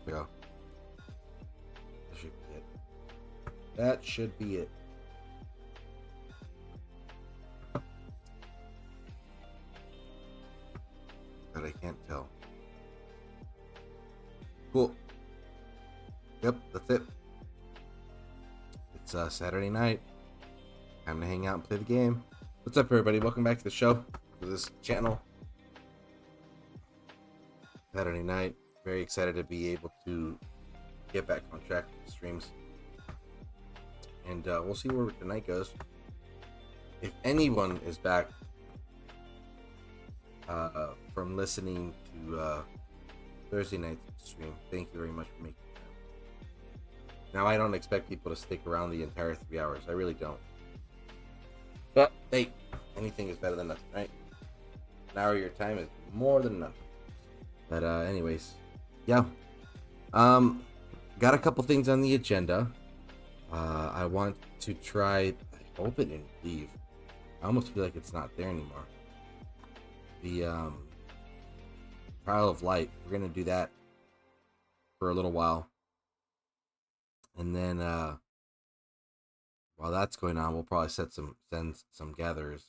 There we go. That should be it. That should be it. But I can't tell. Cool. Yep, that's it. It's Saturday night. Time to hang out and play the game. What's up, everybody? Welcome back to the show, to this channel. Saturday night. Very excited to be able to get back on track with the streams. And we'll see where the night goes. If anyone is back from listening to Thursday night's stream, thank you very much for making it. Now, I don't expect people to stick around the entire 3 hours. I really don't. But, hey, anything is better than nothing, right? An hour of your time is more than enough. But, anyways, yeah. Got a couple things on the agenda. I want to try... I hope it didn't leave. I almost feel like it's not there anymore. The, Trial of Light. We're going to do that for a little while. And then, while that's going on, we'll probably send some gatherers.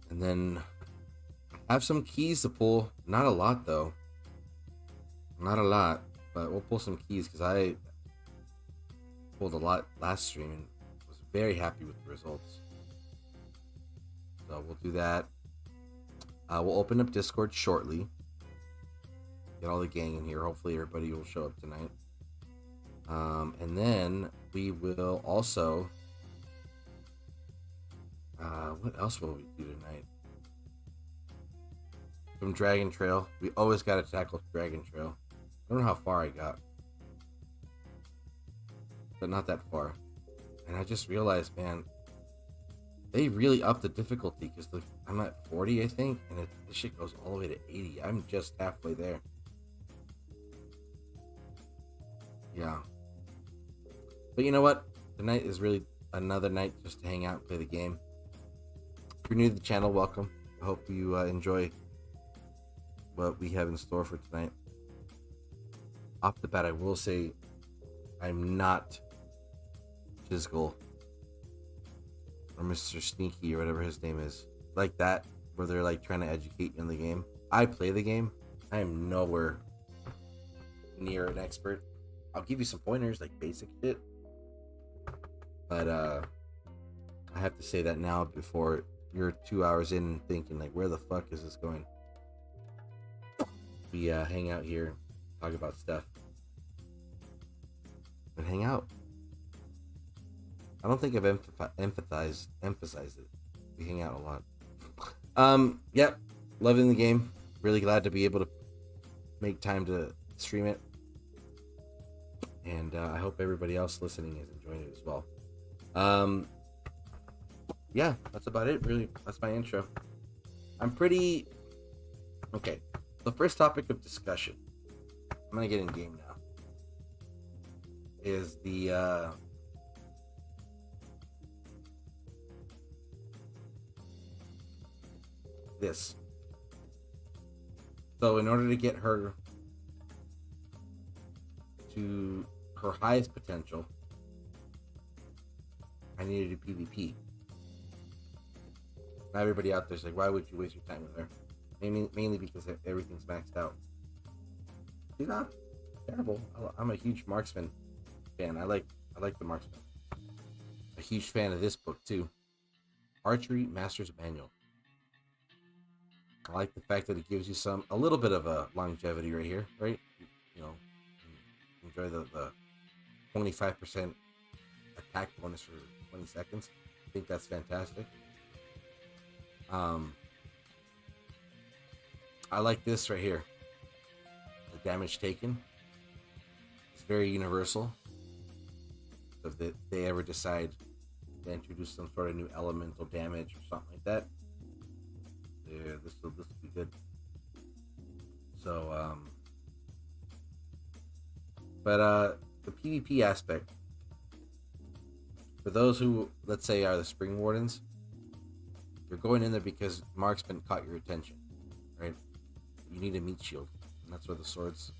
And then have some keys to pull. Not a lot, though. Not a lot, but we'll pull some keys because I pulled a lot last stream and was very happy with the results. So we'll do that. We'll open up Discord shortly. Get all the gang in here. Hopefully everybody will show up tonight. And then we will also... what else will we do tonight? Some Dragon Trail. We always got to tackle Dragon Trail. I don't know how far I got. But not that far. And I just realized, man, they really upped the difficulty because I'm at 40, I think, and this shit goes all the way to 80. I'm just halfway there. Yeah. But you know what? Tonight is really another night just to hang out and play the game. If you're new to the channel, welcome. I hope you enjoy what we have in store for tonight. Off the bat, I will say I'm not Chisgul or Mr. Sneaky or whatever his name is. Like that, where they're like trying to educate you in the game. I play the game. I am nowhere near an expert. I'll give you some pointers, like basic shit. But I have to say that now before you're 2 hours in thinking like, where the fuck is this going? We hang out here, talk about stuff, and hang out. I don't think I've emphasized it. We hang out a lot. Yep, loving the game. Really glad to be able to make time to stream it. And I hope everybody else listening is enjoying it as well. Yeah, that's about it, really. That's my intro. I'm pretty... Okay, the first topic of discussion, I'm gonna get in game now, is the... this. So in order to get her to her highest potential, I need to do PvP. Now everybody out there's like, why would you waste your time with her? Mainly because everything's maxed out. She's not terrible. I'm a huge marksman fan. I like the marksman. A huge fan of this book too. Archery Master's Manual. I like the fact that it gives you a little bit of a longevity right here, right? You know, enjoy the 25% attack bonus for 20 seconds. I think that's fantastic. I like this right here. The damage taken. It's very universal. So if they ever decide to introduce some sort of new elemental damage or something like that, yeah, this will be good. So, but the PvP aspect, for those who, let's say, are the Spring Wardens, you're going in there because Marksman caught your attention, right? You need a meat shield, and that's where the swords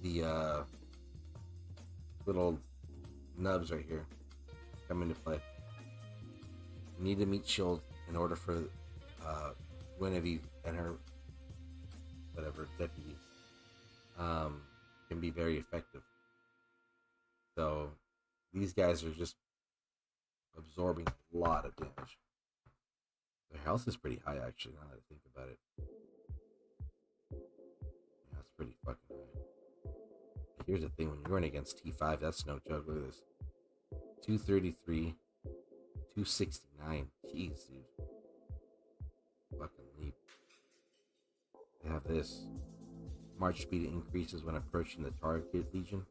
the little nubs right here come into play. You need to meet shield in order for Guinevere and her whatever deputy can be very effective. So these guys are just absorbing a lot of damage. Their health is pretty high, actually, now that I think about it. Yeah, that's pretty fucking high. Here's the thing, when you're going against T5, that's no joke. Look at this. 233, 269. Jeez, dude. Fucking leap. They have this. March speed increases when approaching the target legion.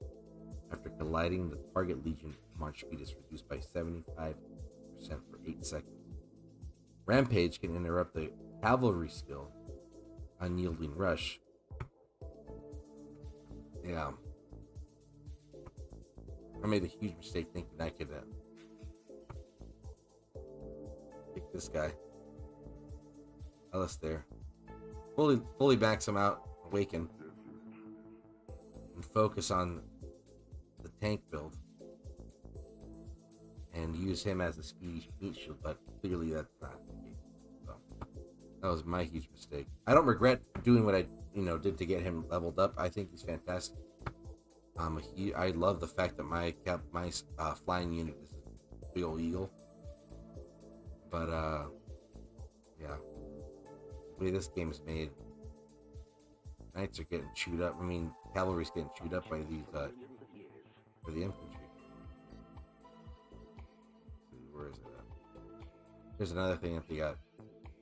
After colliding the target legion, march speed is reduced by 75% for 8 seconds. Rampage can interrupt the cavalry skill, Unyielding Rush. Yeah. I made a huge mistake thinking I could pick this guy. Alistair. Fully backs him out, Awaken, and focus on the tank build and use him as a speedy meat shield, but clearly that's not the case. So that was my huge mistake. I don't regret doing what I did to get him leveled up. I think he's fantastic. I love the fact that my flying unit is a big old eagle. But yeah, the way this game is made, knights are getting chewed up. I mean, cavalry's getting chewed up by these for the infantry. Where is it at? Here's another thing that they got.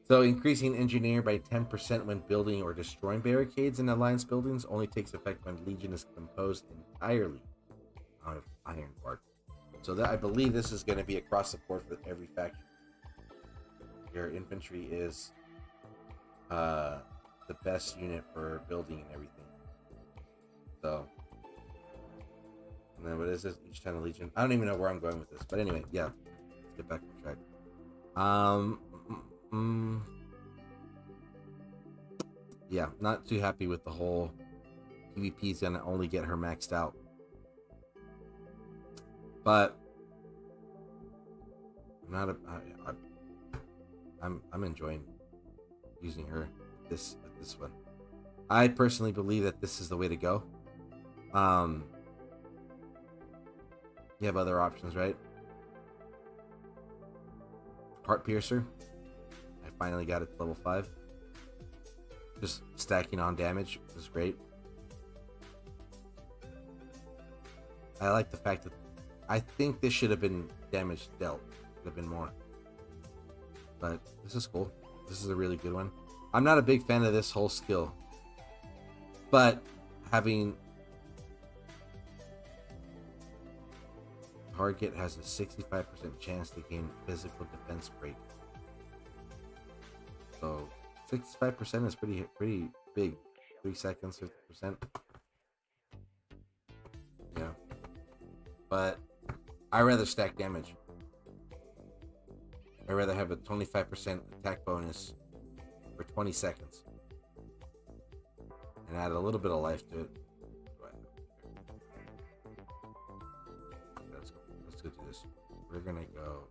So increasing engineer by 10% when building or destroying barricades in alliance buildings only takes effect when legion is composed entirely out of iron bark. So that, I believe this is going to be across the board for every faction. Your infantry is the best unit for building and everything. So, and then what is this? Each time a legion. I don't even know where I'm going with this, but anyway, yeah. Let's get back on track. Yeah, not too happy with the whole PvP is gonna only get her maxed out, but I'm enjoying using her with this one. I personally believe that this is the way to go. You have other options, right? Heart Piercer. I finally got it to level 5. Just stacking on damage is great. I like the fact that I think this should have been damage dealt. Should have been more. But this is cool. This is a really good one. I'm not a big fan of this whole skill. But having target has a 65% chance to gain physical defense break. So 65% is pretty big. 3 seconds, 50%. Yeah. But I rather stack damage. I'd rather have a 25% attack bonus for 20 seconds. And add a little bit of life to it. Let's go do this. We're gonna go.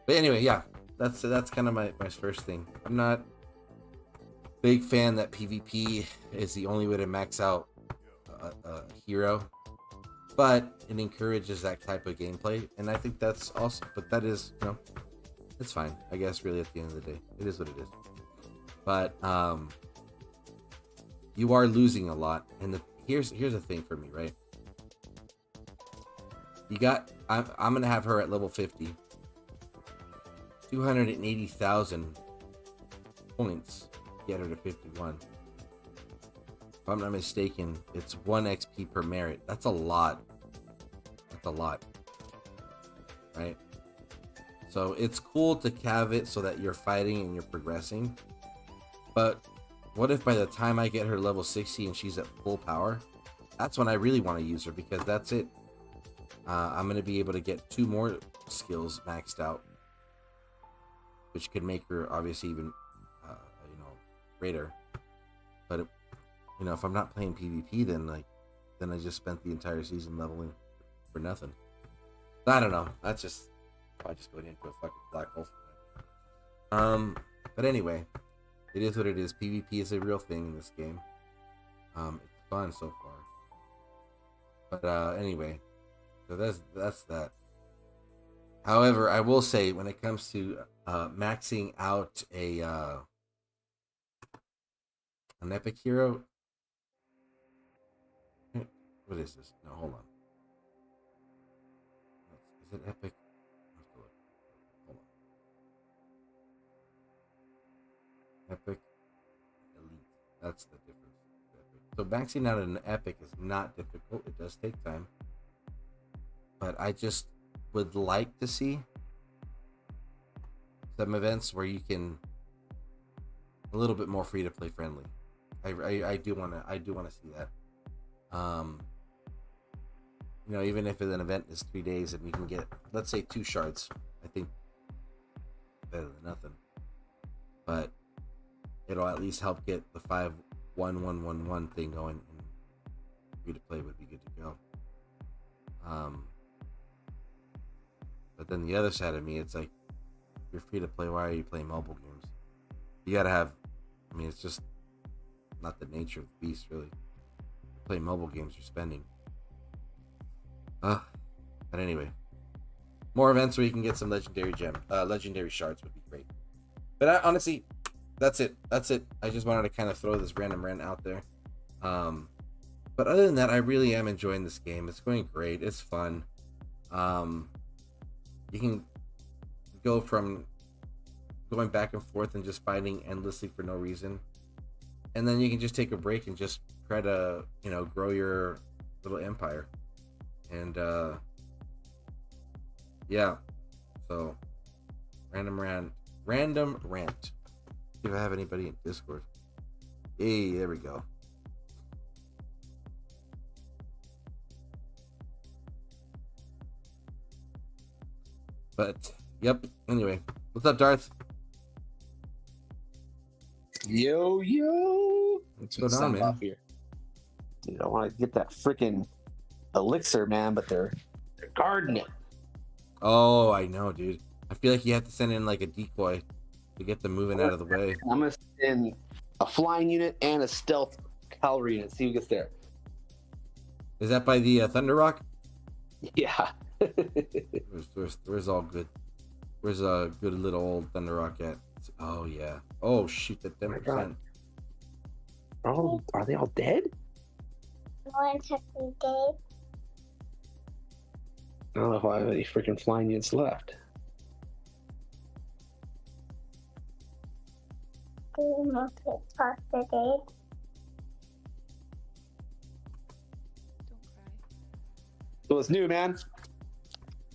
But anyway, yeah. That's kind of my first thing. I'm not a big fan that PvP is the only way to max out a hero, but it encourages that type of gameplay, and I think that's awesome. But that is, it's fine. I guess really at the end of the day, it is what it is. But you are losing a lot, and here's the thing for me, right? I'm gonna have her at level 50. 280,000 points get her to 51. If I'm not mistaken, it's 1 XP per merit. That's a lot. That's a lot. Right? So it's cool to cav it so that you're fighting and you're progressing. But what if by the time I get her level 60 and she's at full power, that's when I really want to use her, because that's it. I'm going to be able to get 2 more skills maxed out, which could make her obviously even, greater. But You know, if I'm not playing PvP, then I just spent the entire season leveling for nothing. I don't know. That's just probably just going into a fucking black hole for that. But anyway, it is what it is. PvP is a real thing in this game. It's fun so far. But anyway, so that's that. However, I will say when it comes to maxing out an epic hero, what is this? No, hold on. Is it epic? Hold on. Epic elite. That's the difference. So maxing out an epic is not difficult. It does take time. But I just would like to see some events where you can a little bit more free to play friendly. I do want to see that. You know, even if an event is 3 days and you can get, let's say, 2 shards, I think better than nothing. But it'll at least help get the 5-1-1-1-1 thing going, and free to play would be good to go. But then the other side of me, it's like, if you're free to play, why are you playing mobile games? You gotta have, I mean, it's just not the nature of the beast, really. Playing mobile games, you're spending. But anyway, more events where you can get some legendary legendary shards would be great. But honestly, that's it. I just wanted to kind of throw this random rant out there. But other than that, I really am enjoying this game. It's going great. It's fun. You can go from going back and forth and just fighting endlessly for no reason, and then you can just take a break and just try to, you know, grow your little empire. And yeah, so random rant. See if I have anybody in Discord. Hey, there we go. But yep. Anyway, what's up, Darth? Yo. What's going on, man? Here. Dude, I want to get that freaking elixir, man, but they're guarding it. Oh, I know, dude. I feel like you have to send in like a decoy to get them moving out of the way. I'm gonna send a flying unit and a stealth cavalry unit. See who gets there. Is that by the Thunder Rock? Yeah. Where's all good? Where's a good little old Thunder Rock at? Oh yeah. Oh shoot, that 10%. Oh, are they all dead? One's dead. I don't know if I have any freaking flying units left. Do you know to talk to Dave? So it's new, man.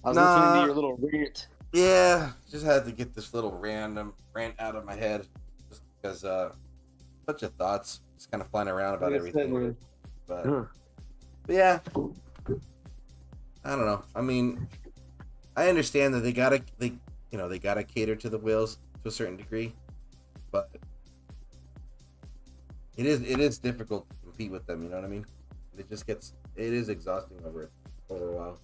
I was Nah. listening to your little rant. Yeah, just had to get this little random rant out of my head, just because bunch of thoughts just kind of flying around about everything. But yeah, I don't know. I mean, I understand that they gotta cater to the whales to a certain degree, but it is difficult to compete with them. You know what I mean? It is exhausting over a while.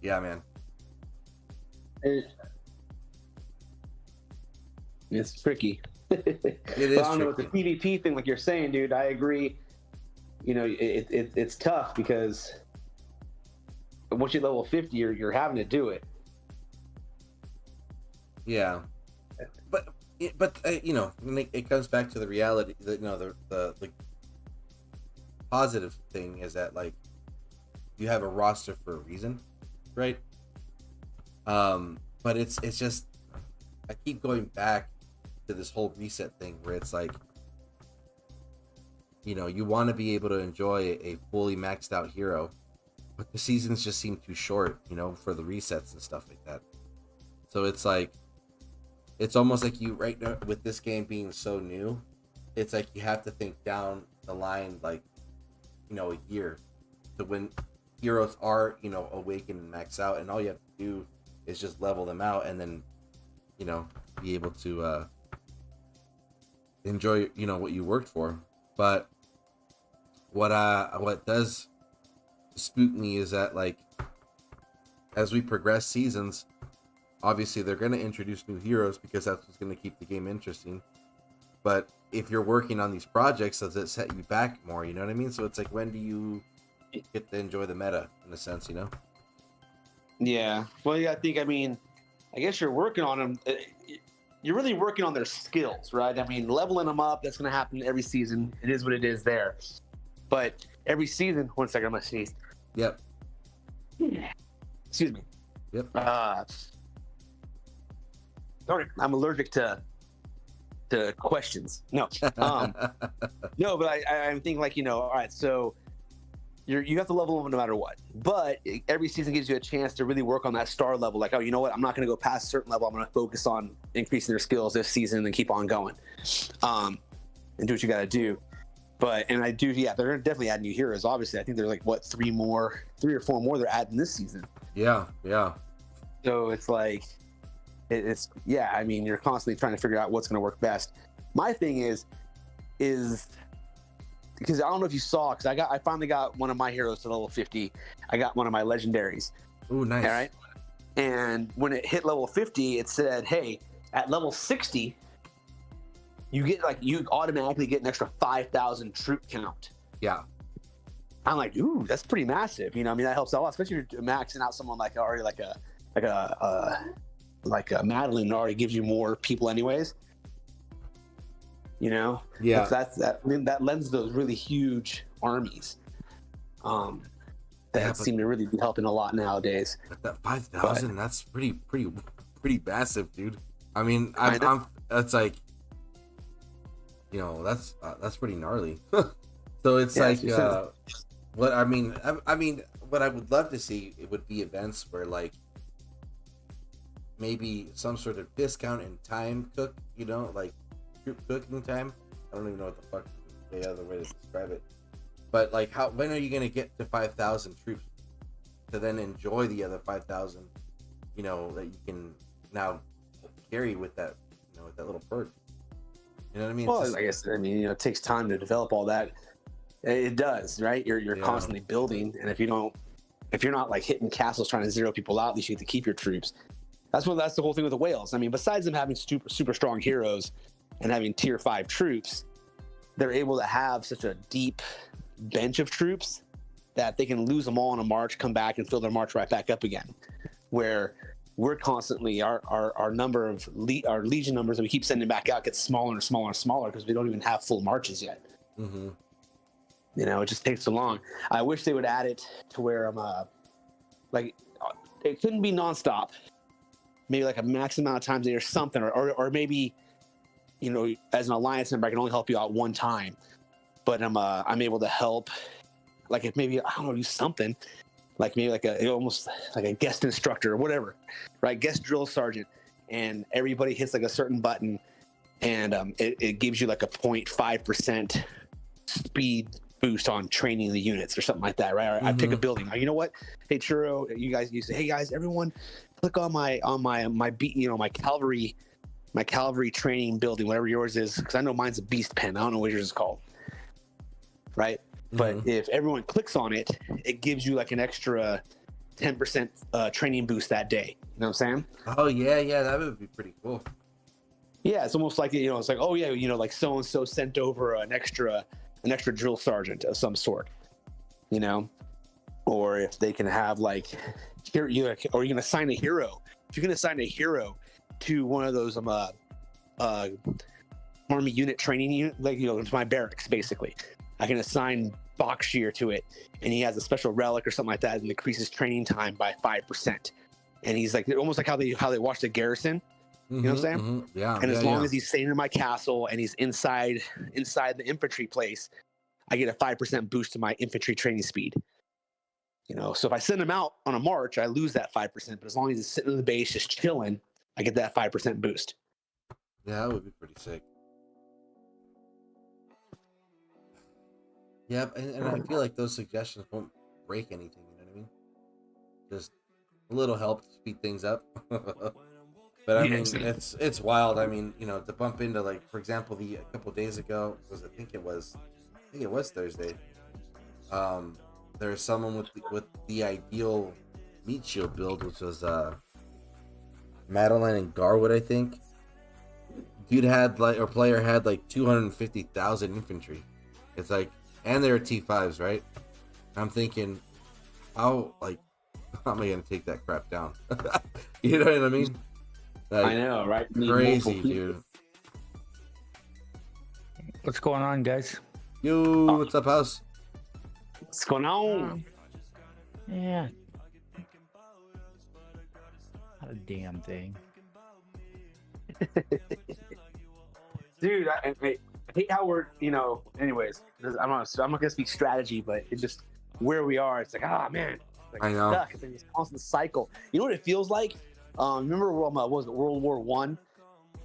Yeah, man. It's tricky. It is I don't know, with the tricky. PvP thing, like you're saying, dude, I agree. You know, it's tough because once you level 50, you're having to do it. Yeah, but you know, it comes back to the reality that, you know, the positive thing is that, like, you have a roster for a reason, right? But it's just, I keep going back to this whole reset thing where it's like, you know, you want to be able to enjoy a fully maxed out hero, but the seasons just seem too short, you know, for the resets and stuff like that. So it's like, it's almost like you, right now with this game being so new, it's like you have to think down the line, like, you know, a year to when heroes are, you know, awakened and max out, and all you have to do is just level them out and then, you know, be able to enjoy, you know, what you worked for. But what does spook me is that, like, as we progress seasons, obviously they're going to introduce new heroes because that's what's going to keep the game interesting. But if you're working on these projects, does it set you back more? You know what I mean? So it's like, when do you get to enjoy the meta, in a sense, you know? Yeah. Well, yeah, I guess you're working on them. You're really working on their skills, right? I mean, leveling them up, that's going to happen every season. It is what it is there. But every season, one second, I'm going to sneeze. Yep. Excuse me. Yep. Sorry, I'm allergic to questions. No. No, but I'm thinking, like, you know, all right, so you have to level them no matter what. But every season gives you a chance to really work on that star level. Like, oh, you know what? I'm not going to go past a certain level. I'm going to focus on increasing their skills this season and keep on going, and do what you got to do. But, and I do, yeah, they're going to definitely add new heroes. Obviously, I think there's like, what, 3 or 4 more they're adding this season. Yeah. So it's like, it's yeah. I mean, you're constantly trying to figure out what's going to work best. My thing is because I don't know if you saw, because I finally got one of my heroes to level 50. I got one of my legendaries. Ooh, nice. All right. And when it hit level 50, it said, hey, at level 60, you automatically get an extra 5,000 troop count. Yeah. I'm like, ooh, that's pretty massive. You know, I mean, that helps a lot, especially if you're maxing out someone like already like a Madeline already gives you more people anyways. You know, Yeah. that lends those really huge armies. That seem to really be helping a lot nowadays. But that 5,000, that's pretty massive, dude. I mean, that's like, you know, that's pretty gnarly. So it's what I mean, what I would love to see, it would be events where, like, maybe some sort of discount in time cook, you know, like troop cooking time. I don't even know what the fuck the other way to describe it. But like, when are you gonna get to 5,000 troops to then enjoy the other 5,000? You know, that you can now carry with that, you know, with that little perk. You know what I mean? Well, I guess, I mean, you know, it takes time to develop all that. It does, right? You're constantly building, and if you're not like hitting castles trying to zero people out, at least you get to keep your troops. That's the whole thing with the whales. I mean, besides them having super strong heroes and having tier 5 troops, they're able to have such a deep bench of troops that they can lose them all on a march, come back and fill their march right back up again. Where we're constantly, our number of our legion numbers that we keep sending back out gets smaller and smaller and smaller because we don't even have full marches yet. Mm-hmm. You know, it just takes so long. I wish they would add it to where like, it couldn't be nonstop. Maybe like a max amount of times a day or something, or maybe, you know, as an alliance member, I can only help you out one time, but I'm able to help, like, if maybe, I don't know, do something like maybe like almost like a guest instructor or whatever, right? Guest drill sergeant, and everybody hits like a certain button, and it gives you like a 0.5% speed boost on training the units or something like that, right? Or I pick a building. You know what? Hey, Churro, you say, hey guys, everyone, click on my beat, you know, my cavalry training building, whatever yours is, because I know mine's a beast pen. I don't know what yours is called, right? But if everyone clicks on it, it gives you like an extra 10% training boost that day. You know what I'm saying? Oh yeah, that would be pretty cool. Yeah, it's almost like, you know, it's like, oh yeah, you know, like so and so sent over an extra drill sergeant of some sort, you know, or if they can have like here, or you can assign a hero. If you can assign a hero to one of those army unit training unit, like, you know, it's my barracks basically. I can assign Bakshir to it, and he has a special relic or something like that, and increases training time by 5%. And he's like almost like how they watch the garrison. You know what I'm saying? Yeah. And as long as he's staying in my castle and he's inside the infantry place, I get a 5% boost to my infantry training speed. You know, so if I send him out on a march, I lose that 5%. But as long as he's sitting in the base just chilling, I get that 5% boost. Yeah, that would be pretty sick. Yep, and I feel like those suggestions won't break anything. You know what I mean? Just a little help to speed things up. But I Yes. mean, it's wild. I mean, you know, to bump into like, for example, a couple days ago I think it was Thursday. Um, there was someone with the ideal meat shield build, which was Madeline and Garwood, I think. Dude had like, or player had like 250,000 infantry. It's like, and they're T5s, right? I'm thinking, how am I gonna take that crap down? You know what I mean? Like, I know, right? You need crazy, multiple people. dude. What's going on, guys? Yo, what's up, house? What's going on? Yeah. Not a damn thing. Dude, I hate how we're, anyways, I'm not gonna speak strategy, but it's just where we are. It's like, man, like, I know. stuck. It's in this constant cycle. You know what it feels like? Remember what was it, World War One?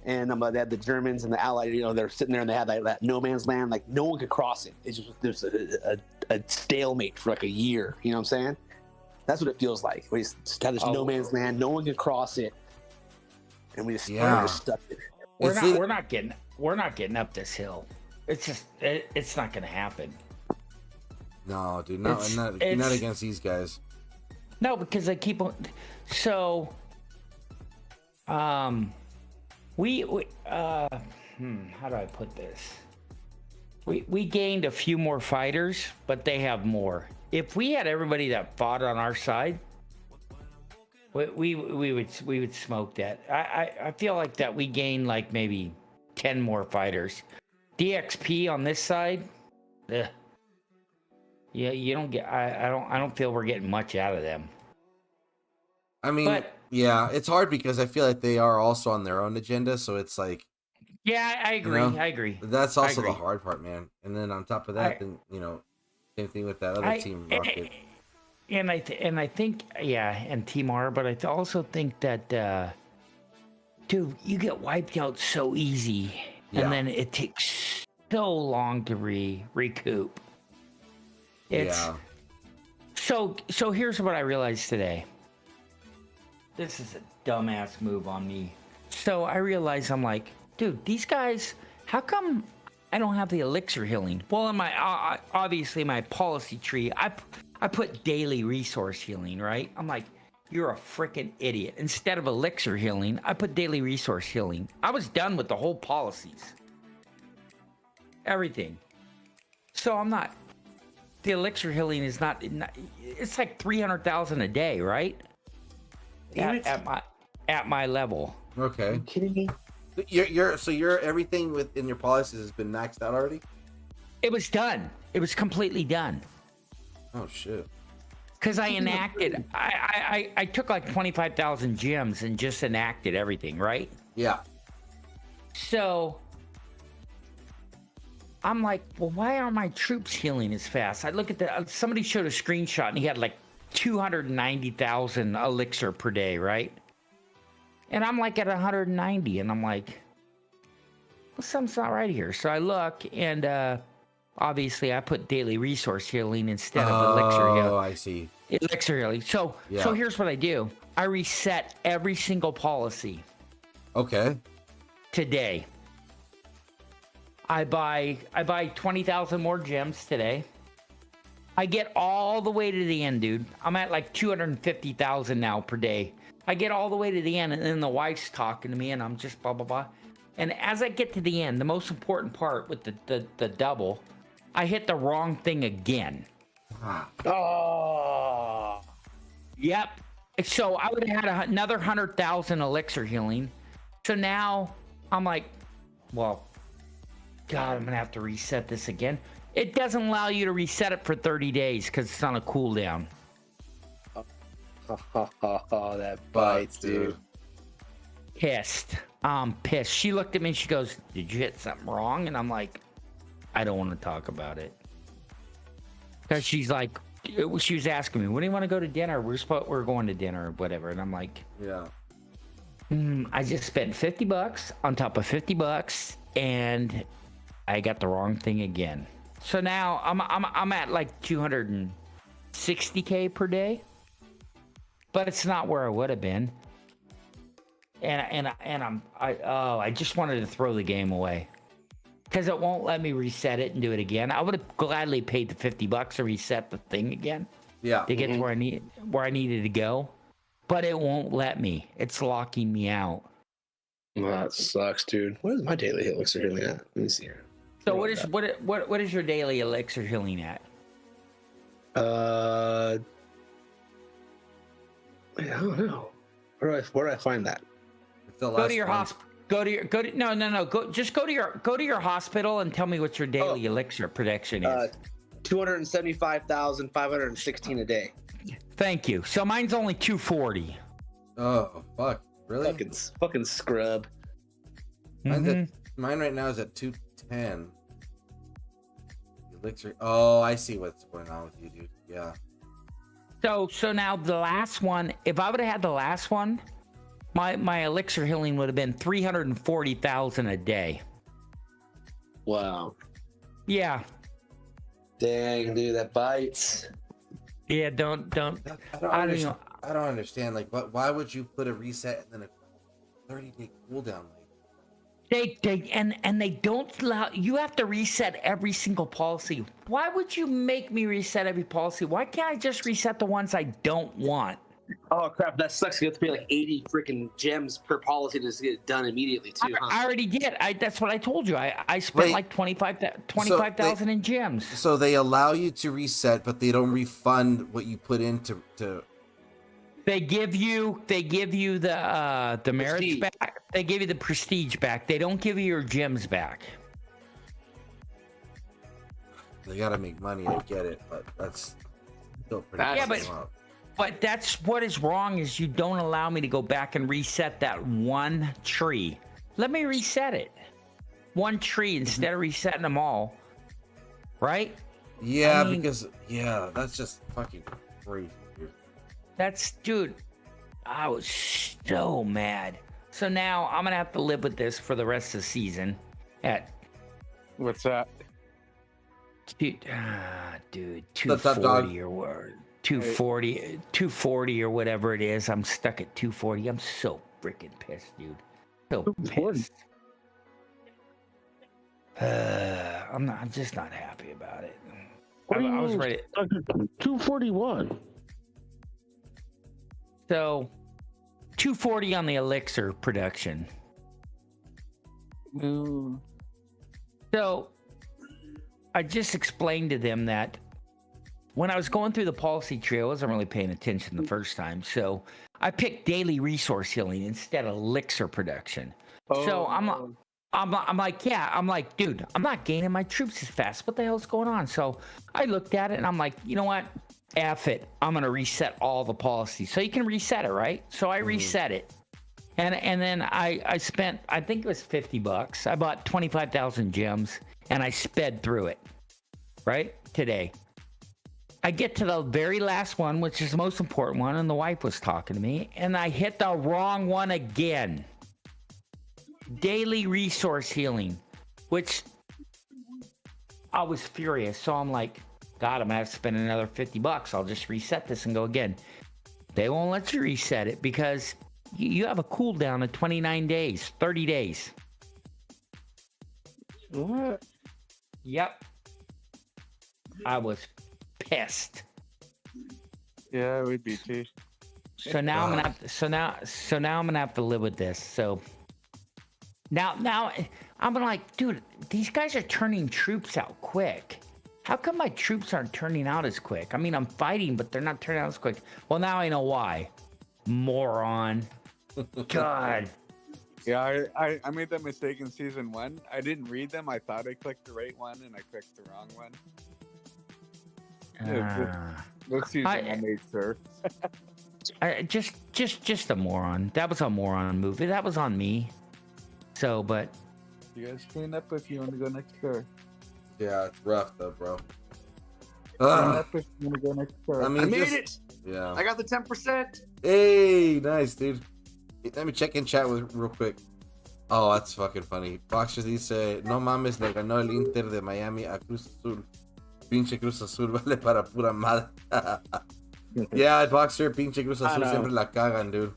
And they had the Germans and the Allies, they're sitting there and they had that no man's land, like no one could cross it. It's just there's a stalemate for like a year. You know what I'm saying? That's what it feels like. We just have this no man's land, no one can cross it, and we're just stuck there. We're not getting up this hill. It's just it's not gonna happen. No, dude, not against these guys. No, because I keep on. So, we how do I put this? We gained a few more fighters, but they have more. If we had everybody that fought on our side, we would smoke that. I feel like that we gained like maybe 10 more fighters. DXP on this side, ugh. Yeah, you don't get. I don't feel we're getting much out of them. I mean, yeah, it's hard because I feel like they are also on their own agenda. So it's like, yeah, I agree. I agree. That's also the hard part, man. And then on top of that, then same thing with that other team, Rocket. And I think, and Team R, but I also think that, dude, you get wiped out so easy, and then it takes so long to recoup. So here's what I realized today. This is a dumbass move on me. So I realized, I'm like, dude, these guys, how come I don't have the elixir healing? Well, in my obviously my policy tree, I put daily resource healing, right? I'm like, you're a freaking idiot. Instead of elixir healing, I put daily resource healing. I was done with the whole policies. Everything. So I'm not, the elixir healing is not it's like 300,000 a day, right? At my level. Okay. Are you kidding me? You're everything within your policies has been maxed out already? It was done. It was completely done. Oh shit. Because I enacted, I took like 25,000 gems and just enacted everything, right? Yeah. So I'm like, well, why are my troops healing as fast? I look at somebody showed a screenshot and he had like 290,000 elixir per day, right? And I'm like at 190, and I'm like, well, something's not right here. So I look, and obviously I put daily resource healing instead of elixir healing. Oh, I see. Elixir healing. So here's what I do. I reset every single policy. Okay. Today. I buy 20,000 more gems today. I get all the way to the end, dude. I'm at like 250,000 now per day. I get all the way to the end, and then the wife's talking to me, and I'm just blah, blah, blah. And as I get to the end, the most important part with the double, I hit the wrong thing again. Oh. Yep. So I would have had another 100,000 elixir healing. So now I'm like, well, God, I'm going to have to reset this again. It doesn't allow you to reset it for 30 days because it's on a cooldown. Oh, that bites, dude. Pissed. Pissed. She looked at me and she goes, did you hit something wrong? And I'm like, I don't want to talk about it. Because she's like, she was asking me, when do you want to go to dinner? We're going to dinner or whatever. And I'm like, yeah. I just spent $50 on top of $50 and I got the wrong thing again. So now I'm at like 260K per day, but it's not where I would have been. I just wanted to throw the game away because it won't let me reset it and do it again. I would have gladly paid the $50 to reset the thing again. Yeah. To get to where I needed to go, but it won't let me. It's locking me out. Well, that sucks, dude. What is my daily elixir healing at? Let me see here. So what is your daily elixir healing at? I don't know. Where do I find that? Go to your hospital. Go to your hospital and tell me what your daily elixir prediction is. 275,516 a day. Thank you. So mine's only 240. Oh fuck! Really? Fucking scrub. Mine right now is at 210. Elixir. Oh, I see what's going on with you, dude. Yeah. So now the last one. If I would have had the last one, my elixir healing would have been 340,000 a day. Wow. Yeah. Dang, dude, that bites. Yeah. Don't. I don't understand. Like, why would you put a reset and then a 30-day cooldown? They don't allow you have to reset every single policy. Why would you make me reset every policy? Why can't I just reset the ones I don't want? Oh crap, that sucks. You have to pay like 80 freaking gems per policy to just get it done immediately too. I already did. That's what I told you. I spent like 25,000 in gems. So they allow you to reset, but they don't refund what you put into. They give you the merits Prestige. back. They give you the prestige back. They don't give you your gems back. They gotta make money. I get it, but that's still pretty. Yeah, but that's what is wrong is you don't allow me to go back and reset that one tree. Let me reset it. One tree instead of resetting them all. Right? Yeah, because that's just fucking crazy, dude. Dude, I was so mad. So now I'm gonna have to live with this for the rest of the season. What's that? Dude, 240 or what? 240 or whatever it is. I'm stuck at 240. I'm so freaking pissed, dude. So pissed. I'm just not happy about it. I was ready. 241. So 240 on the elixir production. Ooh. So I just explained to them that when I was going through the policy tree, I wasn't really paying attention the first time. So I picked daily resource healing instead of elixir production. So I'm like, dude, I'm not gaining my troops as fast. What the hell's going on? So I looked at it and I'm like, you know what? F it. I'm going to reset all the policies. So you can reset it, right? So I reset it. And then I spent, I think it was $50. I bought 25,000 gems and I sped through it, right? Today. I get to the very last one, which is the most important one, and the wife was talking to me, and I hit the wrong one again. Daily resource healing, which I was furious. So I'm like, God, I'm gonna have to spend another $50. I'll just reset this and go again. They won't let you reset it because you have a cooldown of 29 days, 30 days. What? Yep. I was pissed. Yeah, I would be too. So now I'm gonna have to, so now I'm gonna have to live with this. So now I'm like, dude, these guys are turning troops out quick. How come my troops aren't turning out as quick? I mean, I'm fighting, but they're not turning out as quick. Well, now I know why. Moron. God. Yeah, I made that mistake in season 1. I didn't read them. I thought I clicked the right one and I clicked the wrong one. This season I made sure. Just a moron. That was a moron movie. That was on me. So, but You guys clean up if you want to go next door. Yeah, it's rough though, bro. Clean up if you want to go next door. I mean, I made it. Yeah. I got the 10%. Hey, nice, dude. Let me check in chat with real quick. Oh, that's fucking funny. Boxer dice, no mames, le ganó el Inter de Miami a Cruz Azul. Pinche Cruz Azul vale para pura madre. Yeah, Boxer, pinche Cruz Azul siempre la cagan, dude.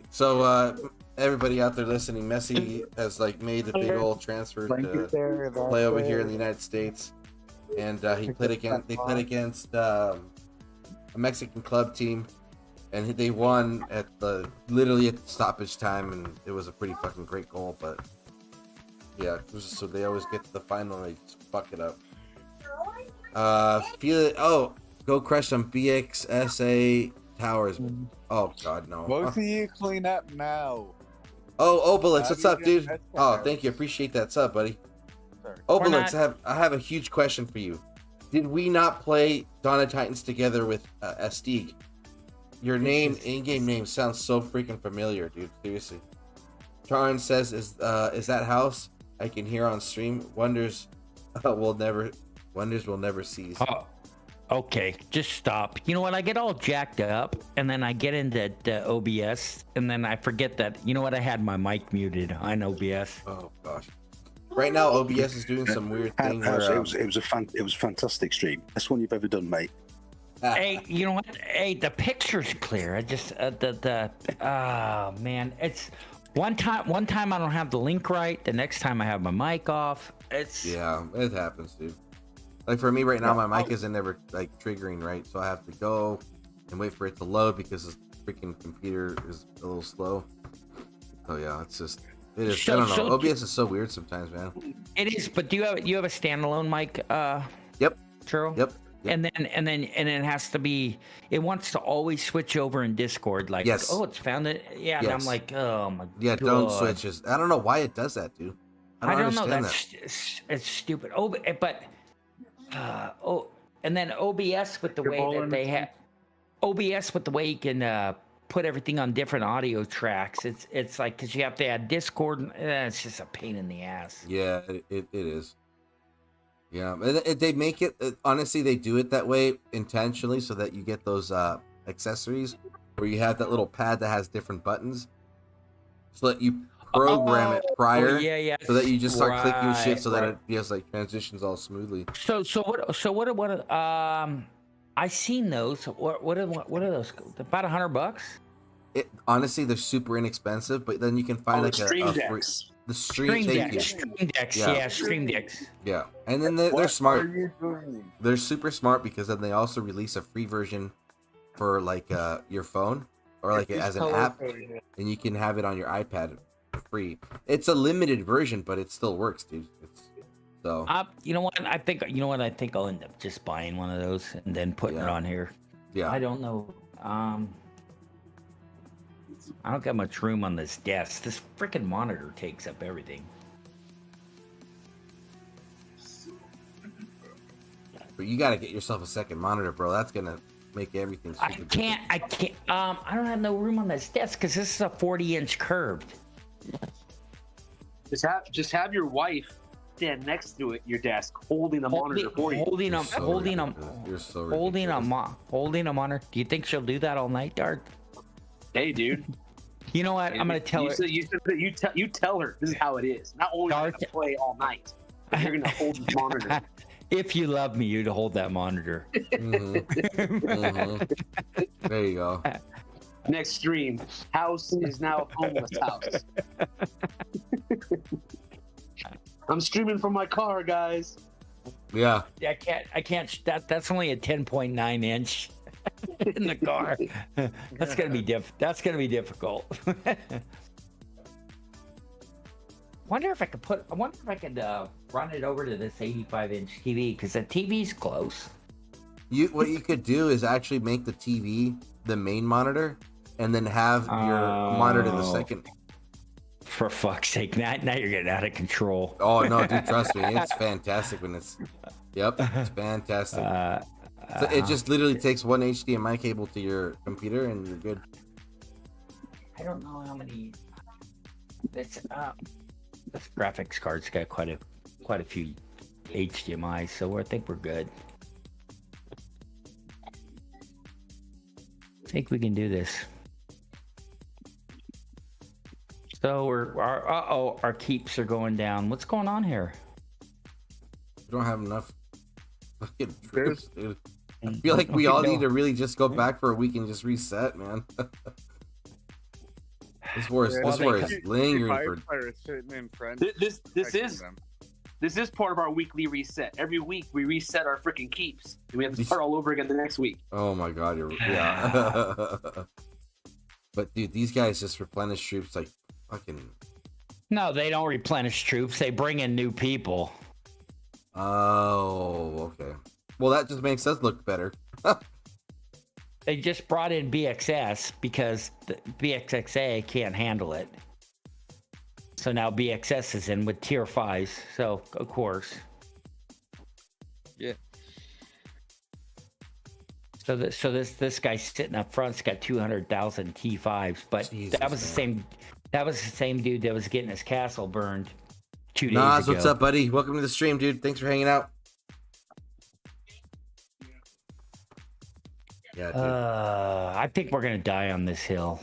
So everybody out there listening, Messi has like made the big old transfer to play over here in the United States, and he played against a Mexican club team, and they won at literally at the stoppage time, and it was a pretty fucking great goal. But yeah, so they always get to the final and they just fuck it up. Feel it. Oh, go crush some BXSA towers. Oh god, no. Both of you clean up now. Oh, Obelix, what's up, dude? Oh, thank you, appreciate that sub, buddy. Sorry. Obelix, I have a huge question for you. Did we not play Dawn of Titans together with Estig? Your name, in-game name, sounds so freaking familiar, dude. Seriously. Charon says, "Is that house I can hear on stream? Wonders will never cease." Oh, okay, just stop. You know what? I get all jacked up, and then I get into OBS, and then I forget that. You know what? I had my mic muted on OBS. Oh gosh. Right now, OBS is doing some weird thing where it was a fantastic stream. Best one you've ever done, mate. Hey, you know what? Hey, the picture's clear. I just man, it's one time I don't have the link right. The next time I have my mic off. Yeah, it happens, dude. Like for me right now, my mic isn't ever like triggering right, so I have to go and wait for it to load because the freaking computer is a little slow. So yeah, it is. I don't know. OBS is so weird sometimes, man. It is, but do you have a standalone mic? Yep. Churro? Yep. And then it has to be. It wants to always switch over in Discord. Like, yes. Oh, it's found it. Yeah. Yes. And I'm like, oh my. Yeah, God. don't switch. I don't know why it does that, dude. I don't know. It's stupid. Oh, but and then OBS with the way that they have OBS with the way you can put everything on different audio tracks. It's like because you have to add Discord. And, it's just a pain in the ass. Yeah, it is. Yeah, they make it. Honestly, they do it that way intentionally so that you get those accessories where you have that little pad that has different buttons, so that you program it prior. Yeah. So that you just start clicking shit, so that it just like transitions all smoothly. So what? I seen those. What are those? About $100. Honestly, they're super inexpensive, but then you can find like Stream Decks. Decks. The Stream Decks. Yeah, Stream Decks. Yeah, and then they're smart. They're super smart because then they also release a free version for like your phone or like as an app, and you can have it on your iPad for free. It's a limited version, but it still works, dude. So you know what? I think I'll end up just buying one of those and then putting it on here. Yeah. I don't know. I don't got much room on this desk. This freaking monitor takes up everything. But you gotta get yourself a second monitor, bro. That's gonna make everything super I can't. I don't have no room on this desk because this is a 40-inch curved. Just have your wife stand next to your desk, holding the monitor for you. Holding a monitor. Do you think she'll do that all night, Dart? Hey, dude. You know what? I'm gonna tell her. You tell her this is how it is. Not only are you gonna play all night, but you're gonna hold the monitor. If you love me, you'd hold that monitor. There you go. Next stream, house is now a homeless house. I'm streaming from my car, guys. Yeah. I can't. That's only a 10.9 inch. In the car. That's gonna be difficult. wonder if I could run it over to this 85-inch TV because the TV's close. What you could do is actually make the TV the main monitor and then have your monitor the second. For fuck's sake, now you're getting out of control. Oh no, dude, trust me, it's fantastic when it's fantastic. So it just literally takes one HDMI cable to your computer and you're good. I don't know how many. This graphics card's got quite a few HDMI, so I think we're good. I think we can do this. So our keeps are going down. What's going on here? We don't have enough fucking troops, dude. I feel like we all need to really just go back for a week and just reset, man. This war is lingering for. Are sitting in front. This protecting is them. this is part of our weekly reset. Every week we reset our freaking keeps, and we have to start all over again the next week. Oh my god, yeah. But dude, these guys just replenish troops like fucking. No, they don't replenish troops. They bring in new people. Oh, okay. Well, that just makes us look better. They just brought in BXS because the BXXA can't handle it. So now BXS is in with tier 5s. So, of course. Yeah. So this guy sitting up front's got 200,000 T5s, but Jesus, that was the same. That was the same dude that was getting his castle burned 2 days Nas, ago. what's up, buddy? Welcome to the stream, dude. Thanks for hanging out. Yeah, dude. I think we're gonna die on this hill.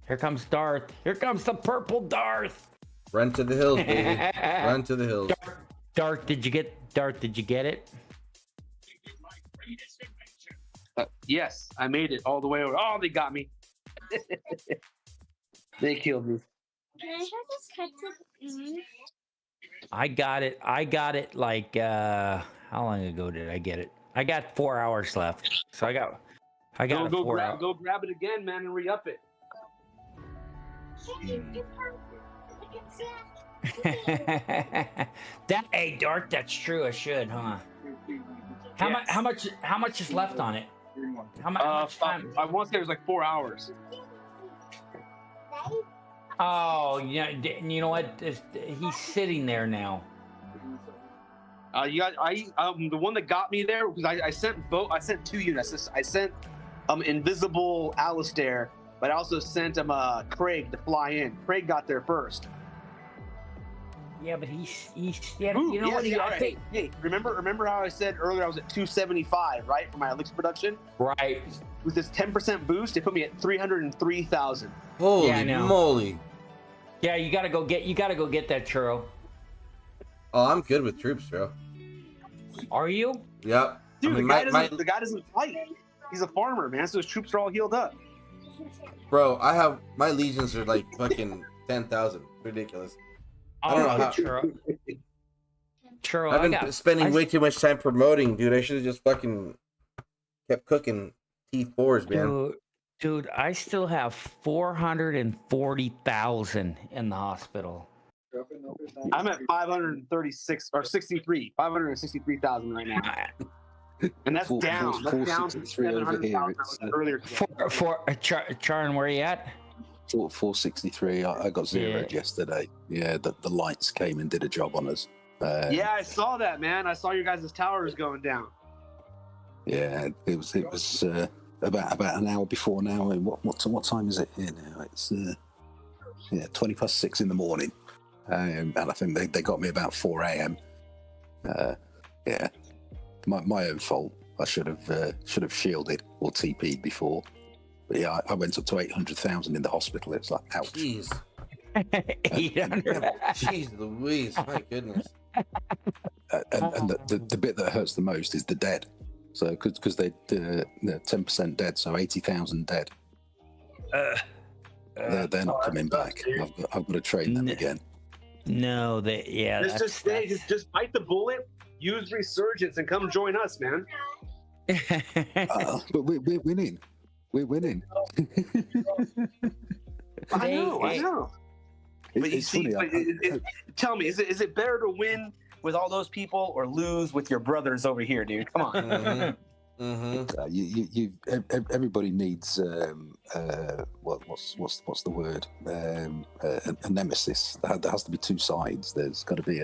Here comes Darth. Here comes the purple Darth. Run to the hills, baby. Run to the hills. Darth, did you get it? Yes, I made it all the way over. Oh, they got me. They killed me. Can I try this cut to I got it like how long ago did I get it? I got 4 hours left. So I got Go 4 hours. go grab it again, man, and re-up it. Hey, Darth, that's true. I should, huh? How much is left on it? How much time? I want to say it was like 4 hours. Oh, yeah. You know what? He's sitting there now. The one that got me there because I sent 2 units. I sent Invisible Alistair, but I also sent him Craig to fly in. Craig got there first. Yeah, but he's Ooh, you know what? Hey, remember how I said earlier I was at 275, right, for my elixir production? Right. With this 10% boost, it put me at 303,000. Holy Yeah, I know. moly! Yeah, you gotta go get that churro. Oh, I'm good with troops, bro. Are you? Yep. Dude, I mean, the guy doesn't fight. He's a farmer, man, so his troops are all healed up. bro, I have my legions are like fucking 10,000. Ridiculous. I don't know how. Churro, I've been spending way too much time promoting, dude. I should have just fucking kept cooking T4s, man. Dude, I still have 440,000 in the hospital. I'm at 536 or 63, 563,000 right now, and that's down. That's down from 700,000 earlier. Charon, where are you at? 463. I got zeroed yesterday. Yeah, the lights came and did a job on us. Yeah, I saw that, man. I saw your guys' towers going down. Yeah, it was about an hour before now. What time is it here now? It's 6:20 in the morning, and I think they got me about 4 a.m. Yeah, my own fault. I should have shielded or TP'd before. But yeah, I went up to 800,000 in the hospital. It's like, ouch. Jeez. 800. Jeez Louise, my goodness. And the bit that hurts the most is the dead. So because they're 10% dead, so 80,000 dead. They're not coming back. I've got to train them again. No, Just bite the bullet, use resurgence, and come join us, man. But we're winning. We're winning. I know. But you see, tell me, is it better to win with all those people or lose with your brothers over here, dude? Come on. Everybody needs what's the word? A nemesis. There has to be two sides. There's got to be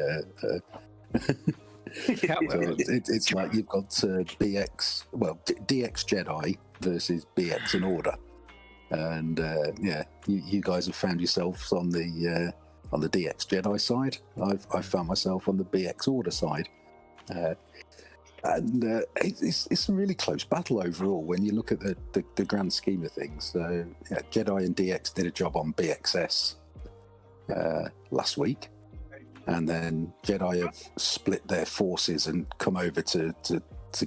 it's like you've got DX Jedi versus BX in Order, and you guys have found yourselves on the DX Jedi side. I've found myself on the BX Order side, and it's a really close battle overall when you look at the grand scheme of things. So Jedi and DX did a job on BXS last week. And then Jedi have split their forces and come over to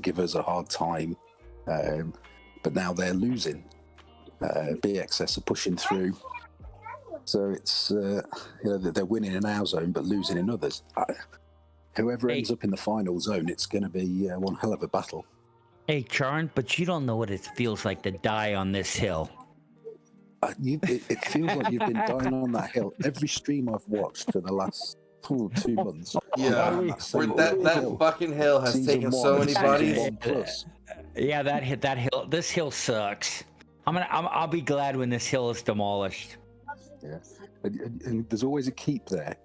give us a hard time. But now they're losing. BXS are pushing through. So it's they're winning in our zone but losing in others. Whoever ends up in the final zone, it's going to be one hell of a battle. Hey, Charn, but you don't know what it feels like to die on this hill. It feels like you've been dying on that hill. Every stream I've watched for the last 2 months. Yeah, that fucking hill has taken so many bodies. Yeah, that hill. This hill sucks. I'll be glad when this hill is demolished. Yeah, and there's always a keep there.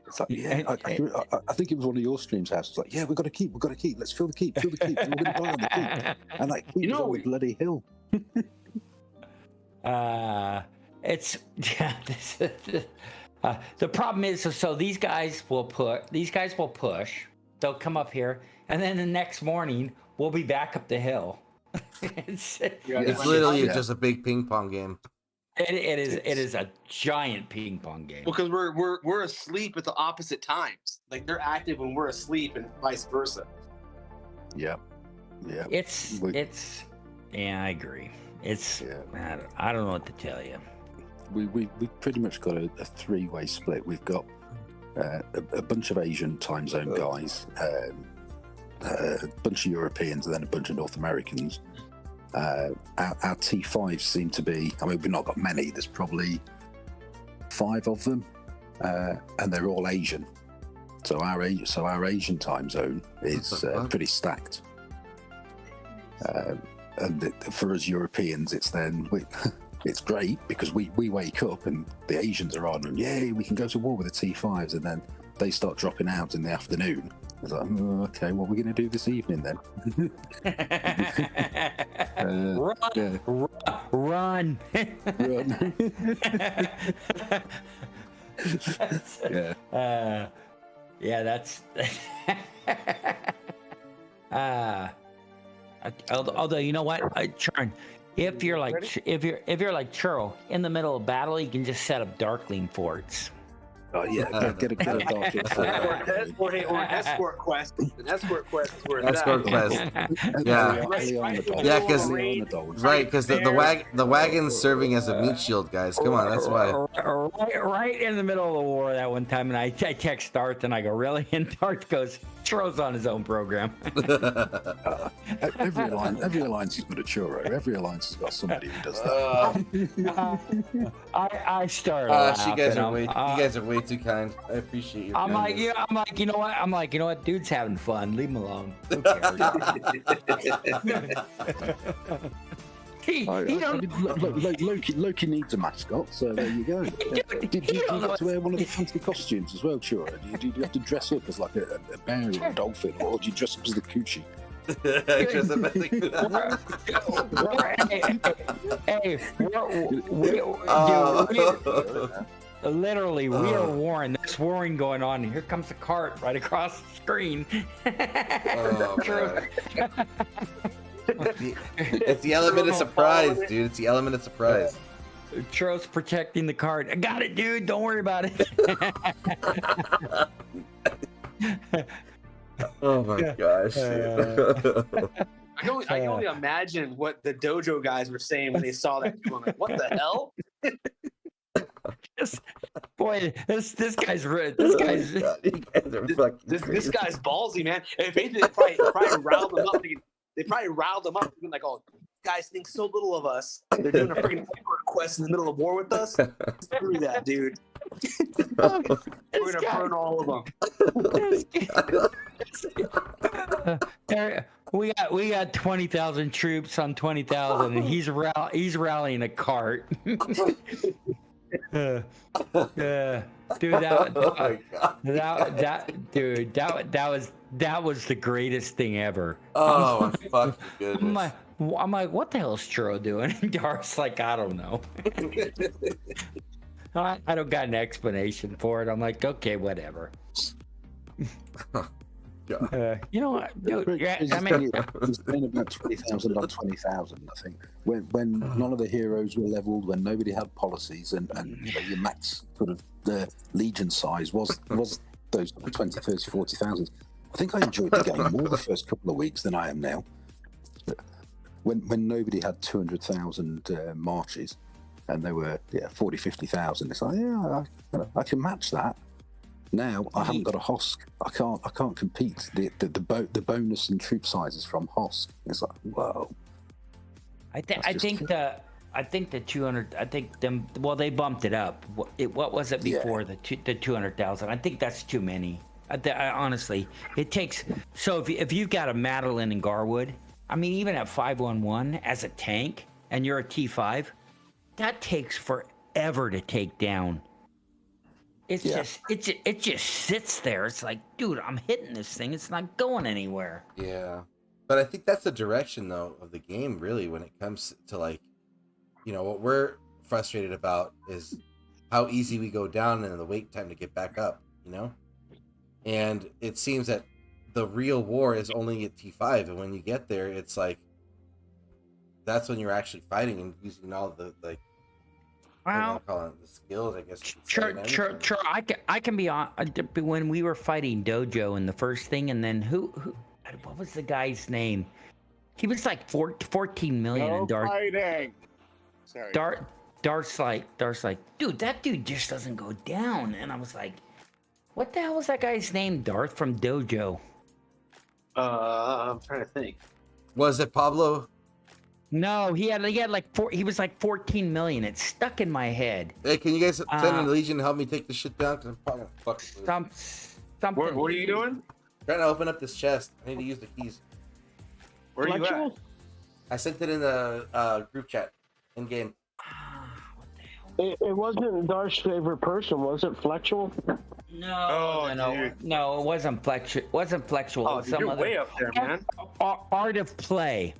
It's like, I think it was one of your streams, House. It's like, yeah, we've got to keep. Let's fill the keep. We're going to die on the keep. And that keep is on the bloody hill. The problem is, so these guys will push. They'll come up here, and then the next morning we'll be back up the hill. It's literally just a big ping pong game. It is a giant ping pong game. Well, because we're asleep at the opposite times. Like they're active when we're asleep, and vice versa. Yeah. It's yeah, I agree. I don't know what to tell you. We pretty much got a 3-way split. We've got a bunch of Asian time zone guys, a bunch of Europeans, and then a bunch of North Americans. Our T5s seem to be, I mean, we've not got many, there's probably 5 of them, and they're all Asian. So our Asian time zone is pretty stacked. And for us Europeans, it's it's great because we wake up and the Asians are on, and yay, we can go to war with the T5s, and then they start dropping out in the afternoon. It's like, okay, what are we going to do this evening then? Run. Yeah, that's. Although you know what, Charn, if you're like Churro in the middle of battle, you can just set up Darkling forts. Oh yeah, get a Darkling fort. Or an escort quest. An escort quest is where it's Escort quest. Yeah, because the wagon's serving as a meat shield, guys. Come on, that's why. Right in the middle of the war that one time, and I text Darth and I go, really? And Darth goes, Churro's on his own program. Every alliance has got a Churro. Every alliance has got somebody who does that. I started. You guys are way too kind. I appreciate your kindness. I'm like, you know what? Dude's having fun. Leave him alone. Who cares? Loki needs a mascot, so there you go. Did you have to wear one of the fancy costumes as well, Churro? Do you have to dress up as like a bear or a dolphin, or do you dress up as the coochie? Literally, we are warring. There's warring going on. And here comes the cart right across the screen. It's the element of surprise, dude. It's the element of surprise. Churro's protecting the cart. I got it, dude. Don't worry about it. Oh my gosh. I can only imagine what the dojo guys were saying when they saw that. I'm like, what the hell? Boy, this guy's this guy's ballsy, man. If anything, they probably riled them up. They probably riled them up, thinking like, "Oh, guys think so little of us. They're doing a freaking quest in the middle of war with us. Screw that, dude. We're gonna burn all of them." We got 20,000 troops on 20,000, and he's rallying a cart. Dude, that was the greatest thing ever. Oh my fucking goodness! I'm like, what the hell is Churro doing? And Darth's like, I don't know. I don't got an explanation for it. I'm like, okay, whatever. You know what? Dude, I mean, there's been about 20,000 on 20,000. I think when none of the heroes were leveled, when nobody had policies, and your max sort of the legion size was those 20, 30, 40,000. I think I enjoyed the game more the first couple of weeks than I am now. When nobody had 200,000 marches, and they were 40, 50,000. It's like, yeah, I can match that. Now I haven't got a HOSC. I can't compete. The bonus and troop sizes from HOSC. It's like, whoa. I think the 200. I think them. Well, they bumped it up. What was it before the 200,000? I think that's too many. I honestly, it takes. So if you've got a Madeline and Garwood, I mean, even at 511 as a tank, and you're a T5, that takes forever to take down. It's just it just sits there. It's like, dude, I'm hitting this thing. It's not going anywhere. Yeah, but I think that's the direction though of the game, really, when it comes to like, you know, what we're frustrated about is how easy we go down and the wait time to get back up. You know, and it seems that the real war is only at T5, and when you get there, it's like that's when you're actually fighting and using all the like. Well, the skills, I guess. Sure. I can be on. When we were fighting Dojo in the first thing, and then who? What was the guy's name? He was like 14 million in Darth. Fighting. Sorry. Darth's like, dude, that dude just doesn't go down. And I was like, what the hell was that guy's name? Darth from Dojo. I'm trying to think. Was it Pablo? No, he had like he was like 14 million. It stuck in my head. Hey, can you guys send a Legion to help me take this shit down? Because I'm probably gonna fuck. Something. What are you doing? Trying to open up this chest. I need to use the keys. Where are you at? I sent it in the group chat in game. It wasn't Darth's favorite person, was it? Flexual? No, it wasn't Flexual. Wasn't Flexual. Oh, dude, you're way up there, man. Art of Play.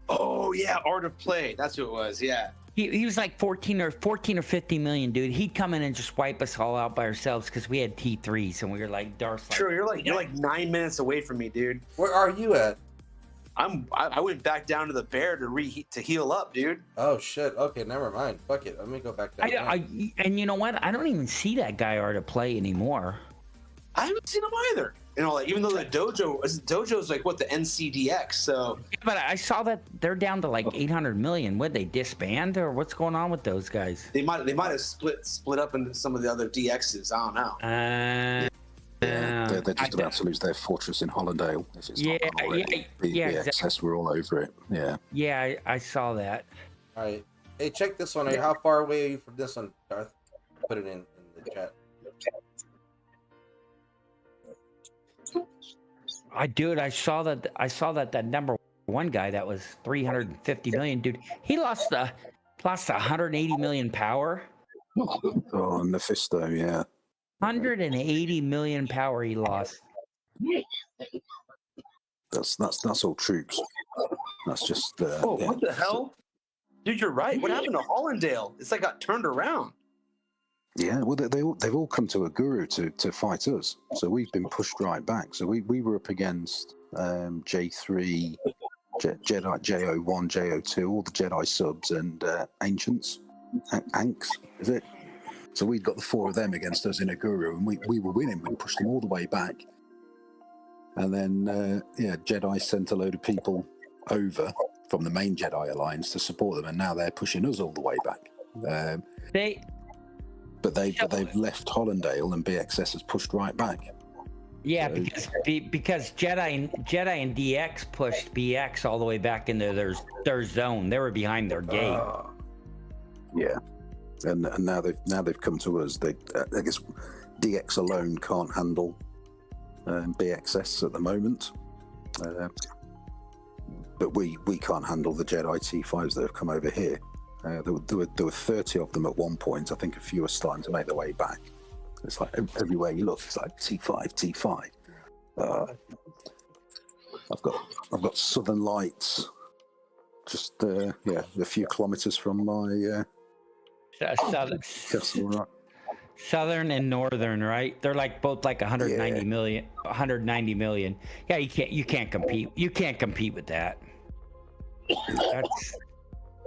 Oh yeah, Art of Play. That's who it was. Yeah. He was like 14 or 50 million, dude. He'd come in and just wipe us all out by ourselves because we had T3s and we were like Darth. Sure, you're like 9 minutes away from me, dude. Where are you at? I went back down to the bear to heal up, dude. Oh shit. Okay, never mind. Fuck it. Let me go back down. And you know what? I don't even see that guy Art of Play anymore. I haven't seen him either. You know, like even though the dojo's like what the NCDX, so. Yeah, but I saw that they're down to like 800 million. Would they disband or what's going on with those guys? They might have split up into some of the other DXs. I don't know. They're just about to lose their fortress in Hollandale. If it's not already. Exactly. We're all over it. Yeah. Yeah, I saw that. All right. Hey, check this one. How far away are you from this one, Darth? Put it in the chat. I saw that number one guy that was 350 million, dude. He lost 180 million power. Oh, Mephisto, yeah. 180 million power he lost. That's all troops. That's just. What the hell, dude? You're right. What happened to Hollandale? It's like got turned around. Yeah, well, they've all come to a guru to fight us. So we've been pushed right back. So we were up against J3, Jedi, J01, J02, all the Jedi subs and Ancients, Anks, is it? So we'd got the four of them against us in a guru, and we were winning. We pushed them all the way back. And then, Jedi sent a load of people over from the main Jedi Alliance to support them, and now they're pushing us all the way back. But they've left Hollandale, and BXS has pushed right back. Yeah, because Jedi and DX pushed BX all the way back into their zone. They were behind their gate. Yeah, and now they've come to us. I guess DX alone can't handle BXS at the moment, but we can't handle the Jedi T5s that have come over here. There were 30 of them at one point. I think a few are starting to make their way back. It's like everywhere you look, it's like T5. I've got Southern Lights, just a few kilometers from my castle. Right. Southern and Northern, right? They're like both like 190 million. 190 million. Yeah, you can't compete. You can't compete with that.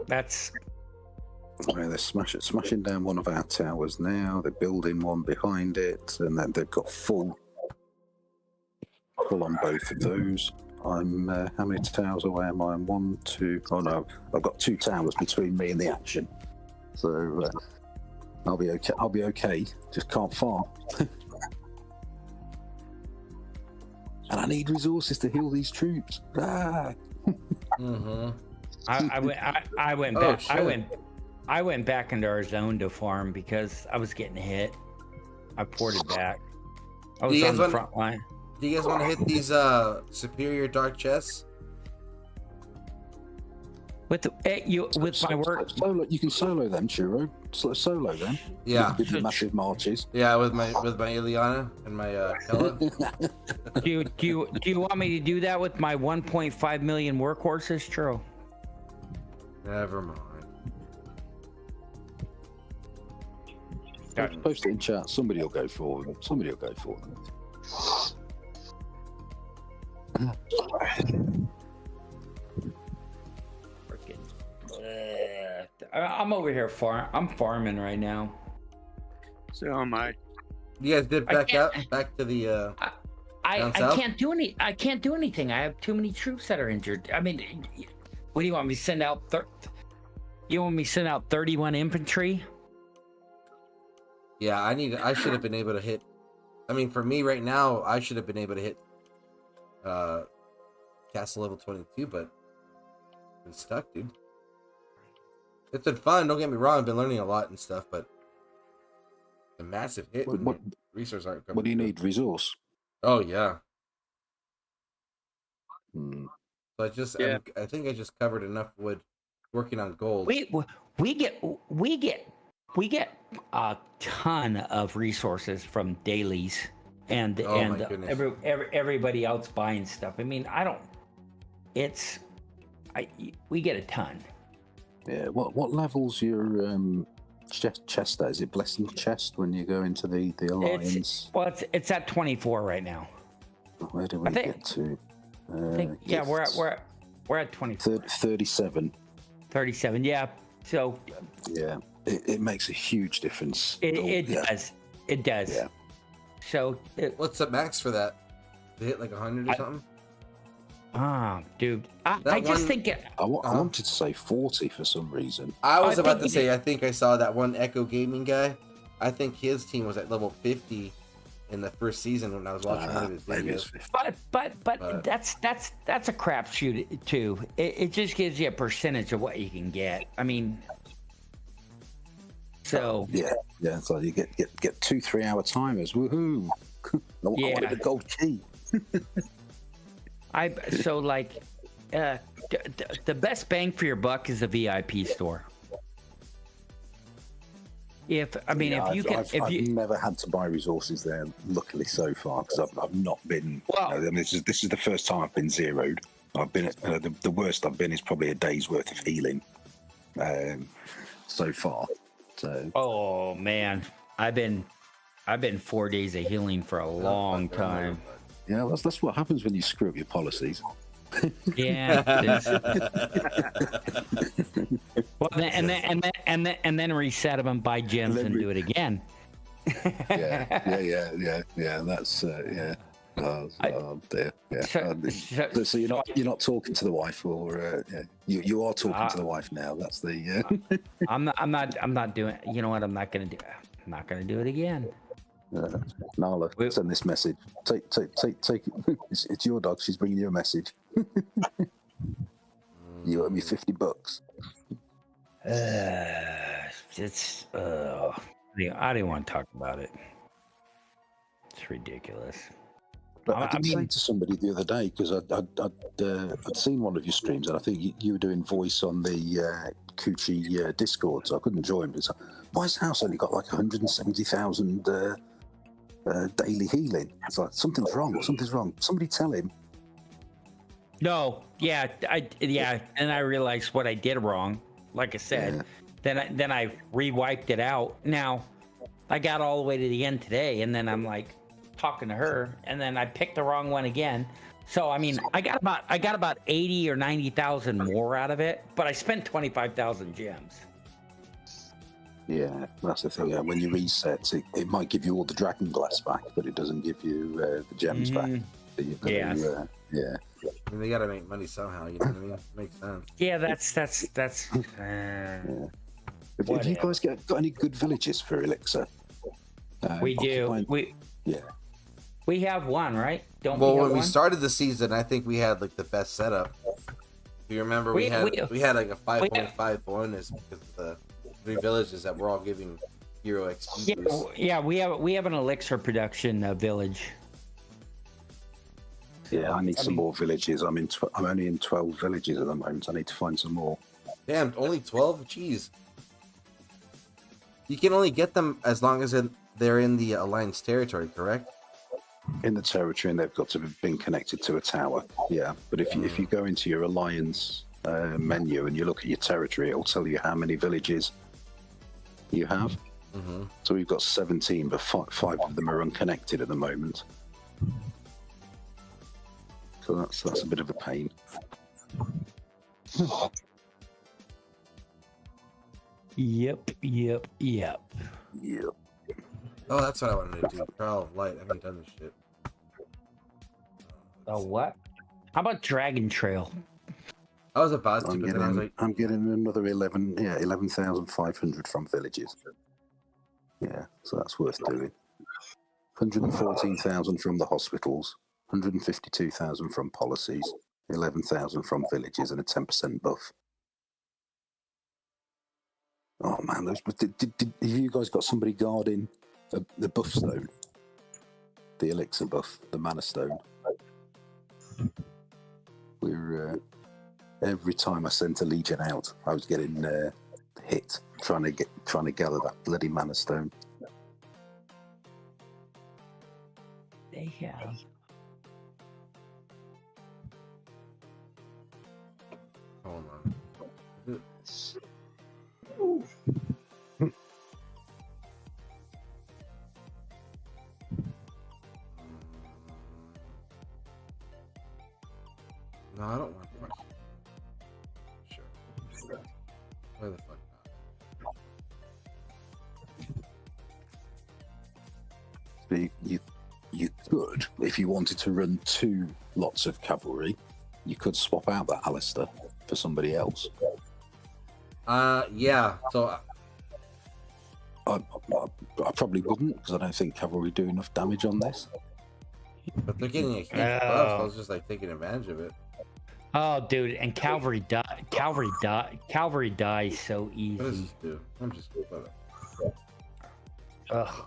That's. They're smashing down one of our towers now. They're building one behind it, and then they've got full on both of those. I'm how many towers away am I? 1, 2. Oh no, I've got 2 towers between me and the action. So I'll be okay. I'll be okay. Just can't farm. And I need resources to heal these troops. Ah. Mm-hmm. I went Oh, back. shit. I went back into our zone to farm because I was getting hit. I ported back. I Do was you on guys the want- front line. Do you guys want to hit these superior dark chests? With my work. Solo, you can solo them, Churro. Solo them. Yeah. With your massive marches. Yeah, with my Ileana and my Kella. Do you want me to do that with my 1.5 million workhorses? True. Never mind. Post it in chat. Somebody will go for them. Somebody will go for them. I'm over here I'm farming right now. So am I. You guys did I back can't- out back to the I Down south? can't do anything. I have too many troops that are injured. I mean, what do you want me to send out? You want me to send out 31 infantry? Yeah, I should have been able to hit. I mean, for me right now, I should have been able to hit castle level 22, but been stuck, dude. It's been fun. Don't get me wrong. I've been learning a lot and stuff, but a massive hit when What- the resources aren't coming. What do you through. need? Resource. Oh yeah. Hmm. So Yeah. I think I just covered enough wood working on gold. We get a ton of resources from dailies and Oh, my goodness. everybody else buying stuff. I mean, we get a ton. Yeah. What level's your chest at? Is it blessing chest when you go into the alliance? It's at 24 right now. Where do we think- get to? I think we're at 24. 37. 37. Yeah. So Yeah. It makes a huge difference. it yeah. does. It does. Yeah. So What's the max for that? To hit like 100 or something? dude, I That just one- think I wanted to say 40 for some reason. I was I about think to he say, did. I think I saw that one Echo Gaming guy. I think his team was at level 50 in the first season when I was watching one of his Maybe it's videos. 50. but that's a crapshoot too. It just gives you a percentage of what you can get. I mean, so Yeah. So you get 2-3 hour timers. Woohoo! I wanted Yeah. a gold key. the best bang for your buck is a VIP store. If I've never had to buy resources there, luckily so far, because I've not been. Well- I mean, this is the first time I've been zeroed. I've been at, the worst I've been is probably a day's worth of healing, so far. So oh man, I've been 4 days of healing for a long time. yeah, that's what happens when you screw up your policies. Yeah. Well, and then reset them and buy gems and do it again. Yeah. That's yeah. Oh dear. Yeah. So you're not talking to the wife, or you are talking to the wife now. That's the. I'm not doing. You know what? I'm not gonna do it again. Nala, send this message. Take it. It's your dog. She's bringing you a message. You owe me $50. It's I didn't want to talk about it. It's ridiculous. But I I did say mean- to somebody the other day, because I'd seen one of your streams, and I think you were doing voice on the Coochie Discord, so I couldn't join. But it's like, why has the house only got like 170,000 daily healing? It's like something's wrong. Somebody tell him. No, yeah, and I realized what I did wrong. Like I said, then I re-wiped it out. Now, I got all the way to the end today, and then I'm like talking to her, and then I picked the wrong one again. So I mean, I got about 80 or 90,000 more out of it, but I spent 25,000 gems. Yeah, that's the thing. When you reset, it might give you all the dragon glass back, but it doesn't give you the gems back. So you've got to, yeah. I mean, they gotta make money somehow. You know what I mean? Makes sense. Yeah, that's. Have you guys got any good villages for Elixir? We do. Yeah. We have one, right? Don't Well, we have when we one? started the season, I think we had like the best setup. Do you remember we had like a 5.5 bonus because of the 3 villages that we're all giving hero XP boost. Yeah, we have an elixir production village. Yeah, I need some more villages. I'm only in 12 villages at the moment. I need to find some more. Damn, only 12? Jeez. You can only get them as long as they're in the Alliance territory, correct? In the territory, and they've got to have been connected to a tower. Yeah, but if you go into your Alliance menu and you look at your territory, it'll tell you how many villages you have. Mm-hmm. So we've got 17, but 5 of them are unconnected at the moment. So that's a bit of a pain. Yep. Yep. Oh, that's what I wanted to do. Trial of Light. I haven't done this shit. Oh, what? How about Dragon Trail? I was about to, I'm but then I was like, getting another 11,500 from villages. Yeah, so that's worth doing. 114,000 from the hospitals, 152,000 from policies, 11,000 from villages, and a 10% buff. Oh man, have you guys got somebody guarding the buff stone? The elixir buff, the mana stone. We're every time I sent a legion out, I was getting hit trying to gather that bloody mana stone. They have. hold on. No, I don't want to watch. Sure. Why the fuck not? You could, if you wanted to run 2 lots of cavalry, you could swap out that Alistair for somebody else. Yeah. So I probably wouldn't, because I don't think cavalry do enough damage on this. but they're getting a huge buff. So I was just like taking advantage of it. Oh, dude, and Cavalry dies so What does easy. this do? I'm just. Ugh.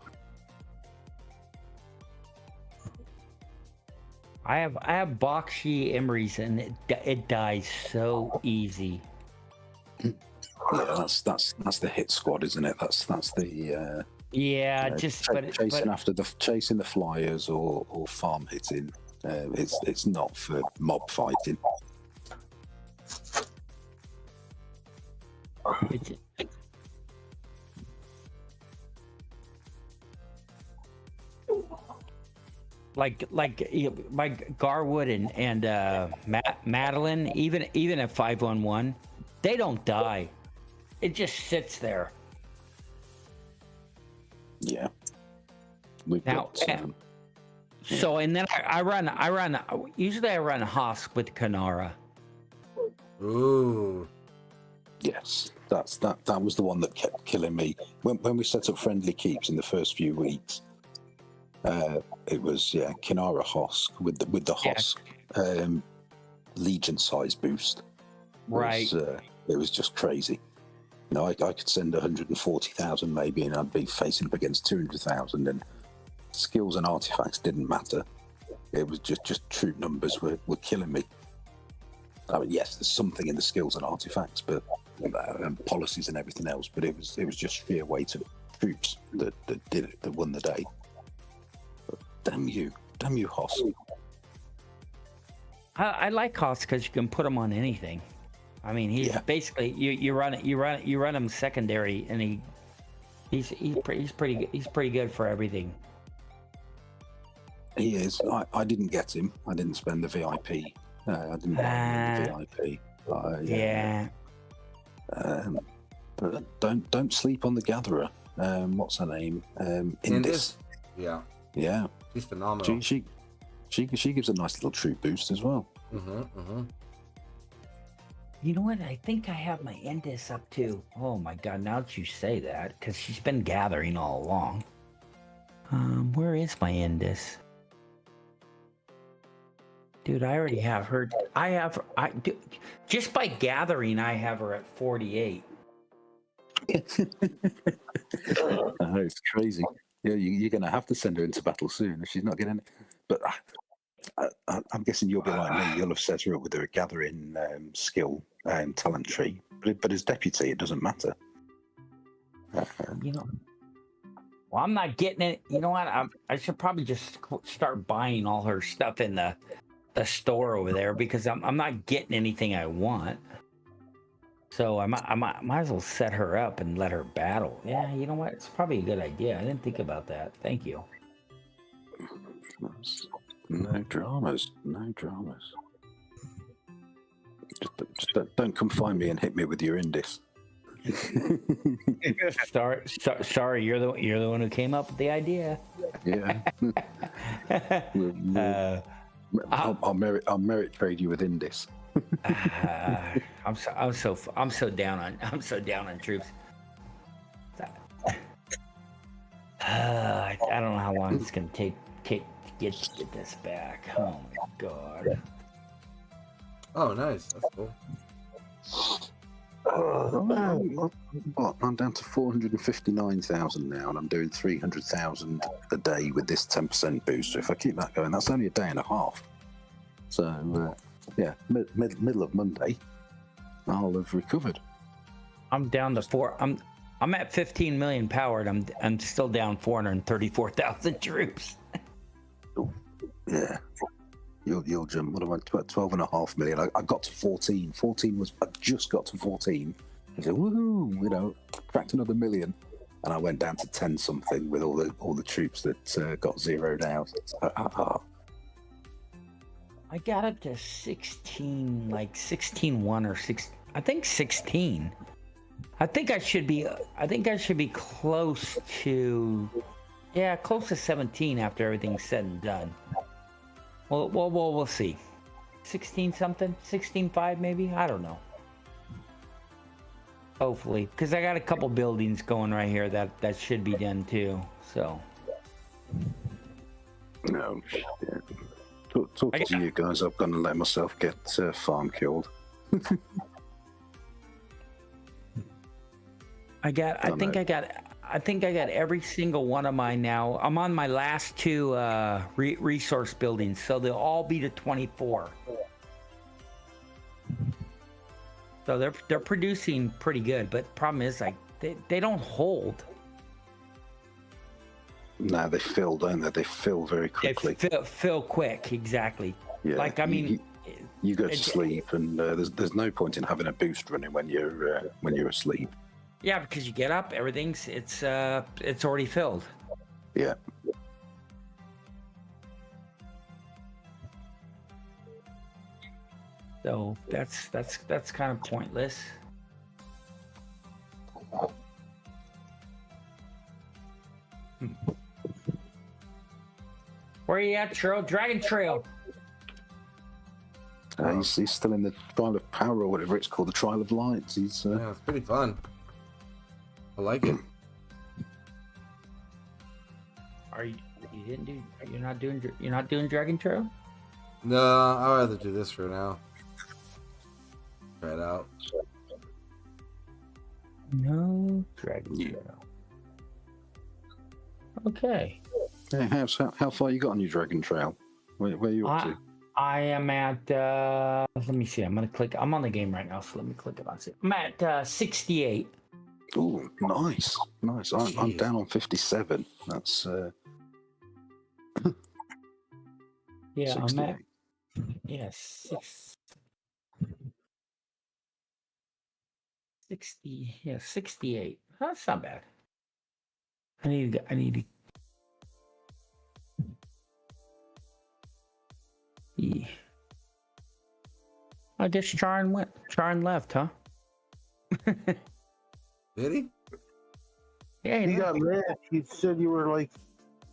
I have Bakshi Emery's and it dies so easy. Yeah, that's the hit squad, isn't it? That's the chasing the flyers or farm hitting. It's not for mob fighting. It's- like Garwood and Madeline, even at 5-on-1, they don't die. It just sits there. Yeah. We've Now, got, so and then I run usually I run Hosk with Kanara. Ooh. yes, that was the one that kept killing me. When we set up friendly keeps in the first few weeks, it was Kinara Hosk with the Hosk Legion size boost. Right. It was just crazy. You know, I could send 140,000 maybe, and I'd be facing up against 200,000, and skills and artifacts didn't matter. It was just troop numbers were killing me. I mean, yes, there's something in the skills and artifacts, but and policies and everything else. But it was just sheer weight of troops that did it, that won the day. But damn you, Hosk. I like Hosk because you can put him on anything. I mean, he's basically you run him secondary, and he's pretty good for everything. He is. I didn't get him. I didn't spend the VIP. I didn't buy him in the VIP. Yeah. But don't sleep on the Gatherer. What's her name? Indis. Yeah. Yeah. She's phenomenal. She gives a nice little troop boost as well. You know what? I think I have my Indus up too. Oh my god, now that you say that, because she's been gathering all along. Where is my Indus? Dude, I already have her. Just by gathering, I have her at 48. It's crazy. Yeah, you're going to have to send her into battle soon if she's not getting it. But I'm guessing you'll be like me. You'll have set her up with her gathering skill and talent tree. But as deputy, it doesn't matter. You know, well, I'm not getting it. You know what? I should probably just start buying all her stuff in the store over there because I'm not getting anything I want. So I might as well set her up and let her battle. Yeah, you know what? It's probably a good idea. I didn't think about that. Thank you. No dramas. No dramas. Just don't come find me and hit me with your Indis. Sorry, you're the one who came up with the idea. Yeah. I'll merit trade you with Indis. I'm so down on troops. I don't know how long it's gonna take to get this back. Oh my god. Oh, nice. That's cool. I'm down to 459,000 now, and I'm doing 300,000 a day with this 10% boost. So if I keep that going, that's only a day and a half. So yeah, middle of Monday, I'll have recovered. I'm down to 4. I'm at 15 million powered. I'm still down 434,000 troops. Yeah. You'll jump. What am I? 12.5 million. I got to 14. 14 was. I just got to 14. I said, woohoo! You know, cracked another million, and I went down to 10 something with all the troops that got zeroed out. I got up to 16, like 16.1 or 6. I think 16. I think I should be close to, close to 17 after everything's said and done. Well, we'll see. 16 something, 16.5 maybe. I don't know. Hopefully, because I got a couple buildings going right here that should be done too. So. No shit. Talking to you guys, I'm gonna let myself get farm killed. I think I got every single one of mine now. I'm on my last 2 resource buildings, so they'll all be to 24. So they're producing pretty good, but the problem is like they don't hold. No, they fill, don't they? They fill very quickly. They fill quick, exactly. Yeah, like I mean, you go to sleep, and there's no point in having a boost running when you're asleep. Yeah, because you get up, it's already filled. Yeah. So that's kind of pointless. Where are you at, Churro? Dragon Trail. He's still in the Trial of Power or whatever it's called, the Trial of Lights. Yeah, it's pretty fun. I like it. You're not doing Dragon Trail? No, I'd rather do this for now. Try it out. No Dragon Trail. Okay. Hey, how far you got on your Dragon Trail? Where are you up to? I am at let me see, I'm on the game right now, so let me click it on it. I'm at 68. Oh, nice. I'm down on 57. That's yeah, 68. I'm at 68. That's not bad. I need to yeah. I guess Charon left, huh? Did he? Yeah, He got mad. He said you were like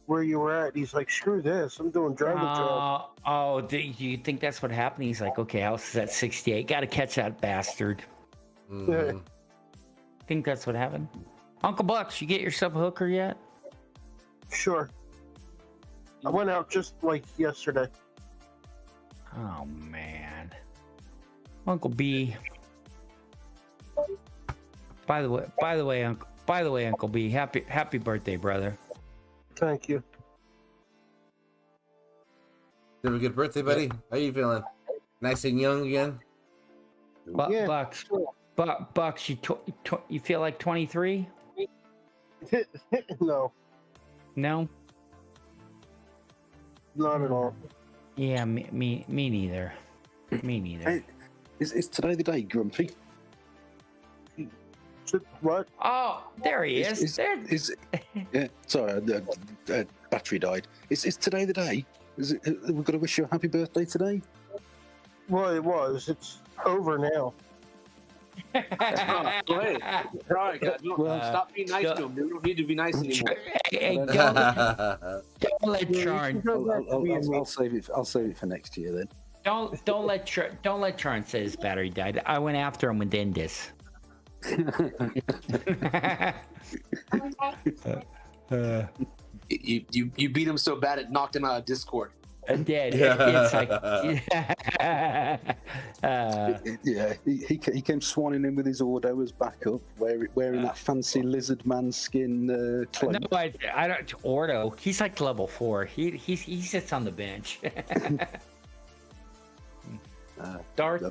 where you were at. He's like, screw this. I'm doing Dragon Trail. Do you think that's what happened? He's like, okay, house is at 68. Got to catch that bastard. Mhm. Think that's what happened? Uncle Bucks, you get yourself a hooker yet? Sure. I went out just like yesterday. Oh man, Uncle B. By the way, Uncle B, happy birthday, brother. Thank you. You have a good birthday, buddy. How you feeling? Nice and young again. Yeah. Bucks, you feel like 23? No, No. not at all. Yeah, me neither. Me neither. Hey, is today the day, Grumpy? What? Oh, there he is. There. Yeah, sorry, battery died. Is today the day? Is it? We've got to wish you a happy birthday today. Well, it was. It's over now. Go ahead. All right, guys. Stop being nice to him. We don't need to be nice anymore. Hey, don't let Charn. I'll save it. I'll save it for next year then. Don't let Charn say his battery died. I went after him within this. You beat him so bad it knocked him out of Discord. I did. It's like, Yeah, he came swanning in with his Ordo as backup, wearing that fancy lizard man skin cloak. no, I don't. Ordo, he's like level 4. He sits on the bench. Dart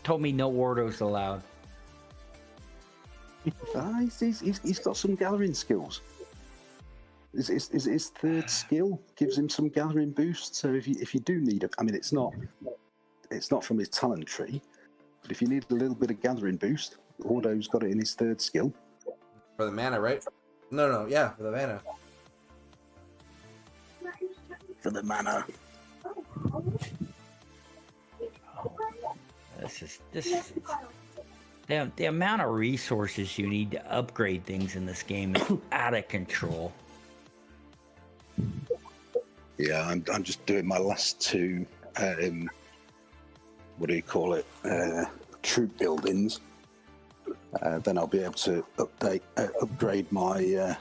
told me no Ordos allowed. He's got some gathering skills. His third skill gives him some gathering boost. So if you do need I mean, it's not from his talent tree, but if you need a little bit of gathering boost, Ordo's got it in his third skill. For the mana, right? No, yeah, for the mana. For the mana. This is the amount of resources you need to upgrade things in this game is out of control. Yeah, I'm just doing my last two. What do you call it? Troop buildings. Then I'll be able to upgrade my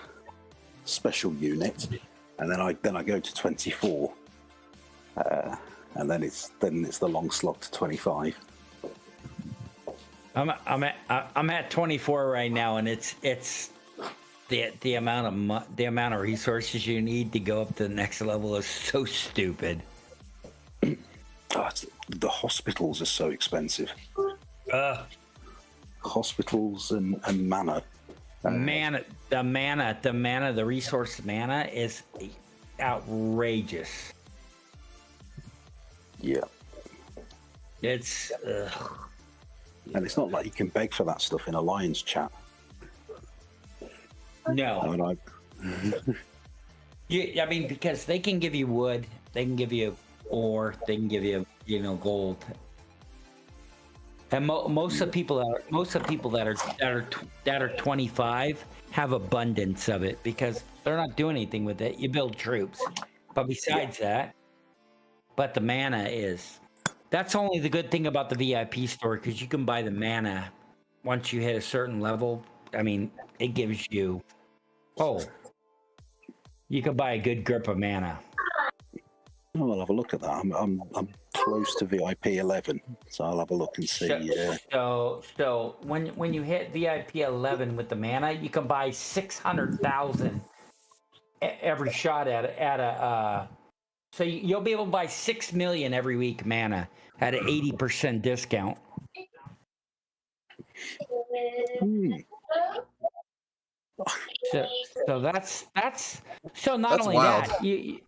special unit, and then I go to 24, and then it's the long slog to 25. I'm at 24 right now, and it's the amount of resources you need to go up to the next level is so stupid. The hospitals are so expensive. Hospitals and mana. The resource mana is outrageous. Yeah. It's and it's not like you can beg for that stuff in Alliance chat. no. I mean, I mean, because they can give you wood, they can give you ore, they can give you gold. And most of the people that are 25 have abundance of it because they're not doing anything with it. You build troops, but besides that, but the mana that's only the good thing about the VIP store, because you can buy the mana once you hit a certain level. I mean, it gives you you can buy a good grip of mana. I'll have a look at that. I'm close to VIP 11, so I'll have a look and see. So when you hit VIP 11 with the mana, you can buy 600,000 every shot at a. So you'll be able to buy 6 million every week mana at an 80% discount. So that's so not That's only wild. that you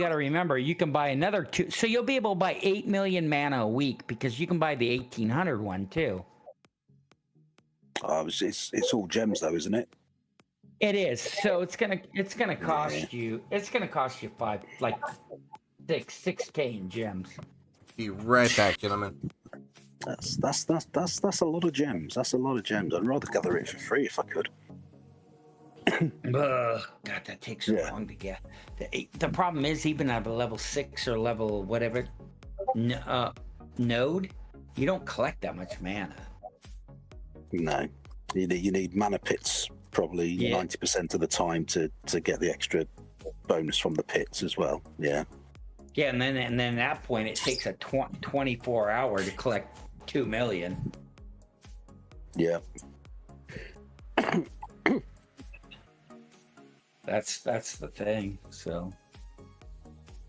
got to remember you can buy another 2. So you'll be able to buy 8 million mana a week because you can buy the 1800 one too. It's all gems though, isn't it? It is. So it's gonna cost you. It's gonna cost you 6K in gems. Be right back, gentlemen. That's a lot of gems. That's a lot of gems. I'd rather gather it for free if I could. God, that takes so long to get. The problem is, even at a level 6 or level whatever node, you don't collect that much mana. No, you need mana pits probably 90% of the time to get the extra bonus from the pits as well. Yeah. Yeah, and then at that point, it takes a 24 hour to collect 2 million. Yeah. That's the thing. So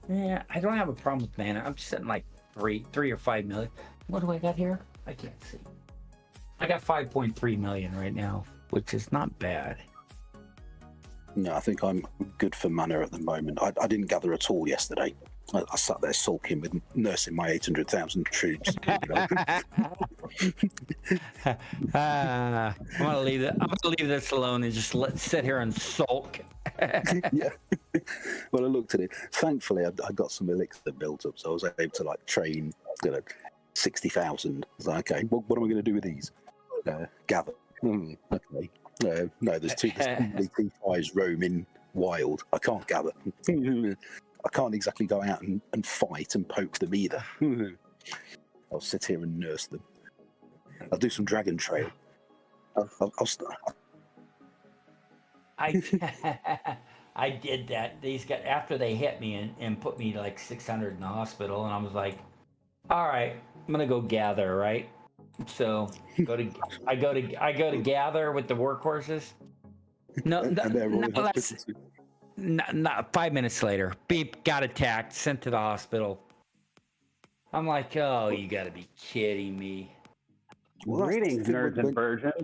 yeah, I don't have a problem with mana. I'm just sitting like 3 or 5 million. What do I got here? I can't see. I got 5.3 million right now, which is not bad. No, I think I'm good for mana at the moment. I didn't gather at all yesterday. I sat there sulking with nursing my 800,000 troops. I'm gonna leave this alone and just sit here and sulk. Yeah. Well, I looked at it. Thankfully, I got some elixir built up, so I was able to like train 60,000. I was like, okay, what am I going to do with these? Gather. Okay. No, there's two T5s roaming wild. I can't gather. I can't exactly go out and fight and poke them either. I'll sit here and nurse them. I'll do some dragon trail. I'll start. I did that. These guys, after they hit me and put me like 600 in the hospital, and I was like, all right, I'm gonna go gather, right? So I go to gather with the workhorses. Not 5 minutes later, beep, got attacked, sent to the hospital. I'm like, oh, you gotta be kidding me. Well, Greetings, nerds and virgins.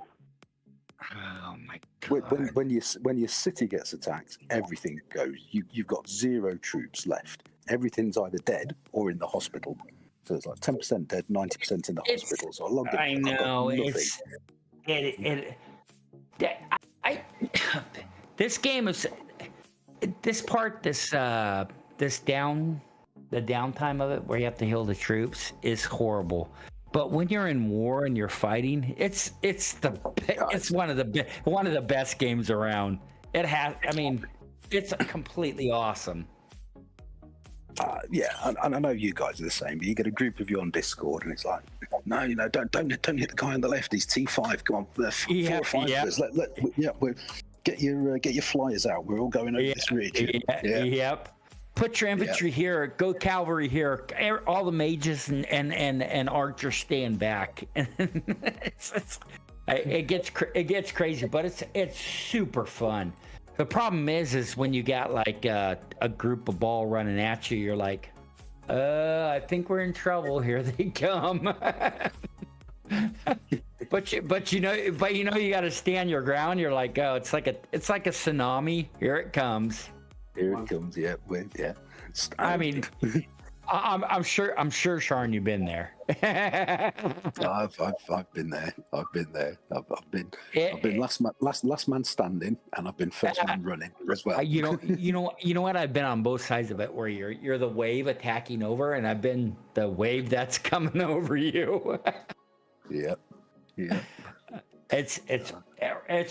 Oh my god. When your city gets attacked, everything goes. You've got 0 troops left. Everything's either dead or in the hospital. So it's like 10% dead, 90% in the hospital. So I know this game is this downtime of it where you have to heal the troops is horrible. But when you're in war and you're fighting, it's one of the best games around. It's completely awesome. Yeah, and I know you guys are the same. But you get a group of you on Discord, and it's like, no, don't hit the guy on the left. He's T5. Come on, 4 or 5 of us. Get your flyers out. We're all going over this ridge. Yep. Put your infantry here. Go cavalry here. All the mages and archers staying back. It gets crazy, but it's super fun. The problem is when you got like a group of ball running at you, you're like, I think we're in trouble. Here they come. but you know you got to stand your ground. You're like, oh, it's like a tsunami. Here it comes. Here it comes. Yeah, I mean, I'm sure, Sharon, you've been there. I've been there. I've been last man standing, and I've been first man running as well. You know what? I've been on both sides of it, where you're the wave attacking over, and I've been the wave that's coming over you. Yeah. It's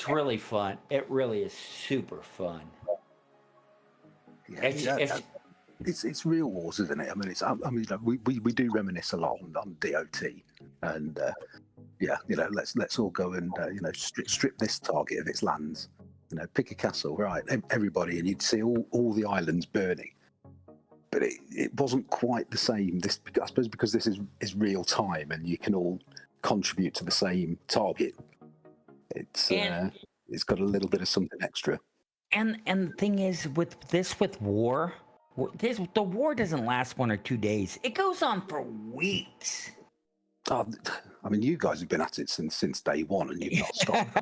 really fun. It really is super fun. It's real wars, isn't it? We do reminisce a lot on DOT, and let's all go and strip this target of its lands. Pick a castle, right? Everybody, and you'd see all the islands burning. But it wasn't quite the same. I suppose because this is real time, and you can all contribute to the same target. It's got a little bit of something extra. And the thing is, with war. The war doesn't last 1 or 2 days. It goes on for weeks. You guys have been at it since day one, and you've not stopped.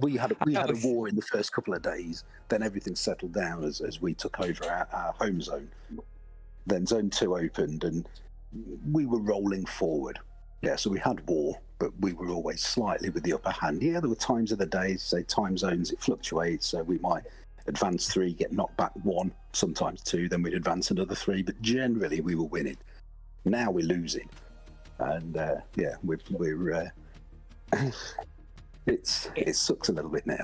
We had a war in the first couple of days. Then everything settled down as we took over our home zone. Then Zone 2 opened, and we were rolling forward. Yeah, so we had war, but we were always slightly with the upper hand. Yeah, there were times of the day, say time zones, it fluctuates. So we might advance 3, get knocked back 1, sometimes 2, then we'd advance another 3, but generally we were winning. Now we're losing, and we're it sucks a little bit now.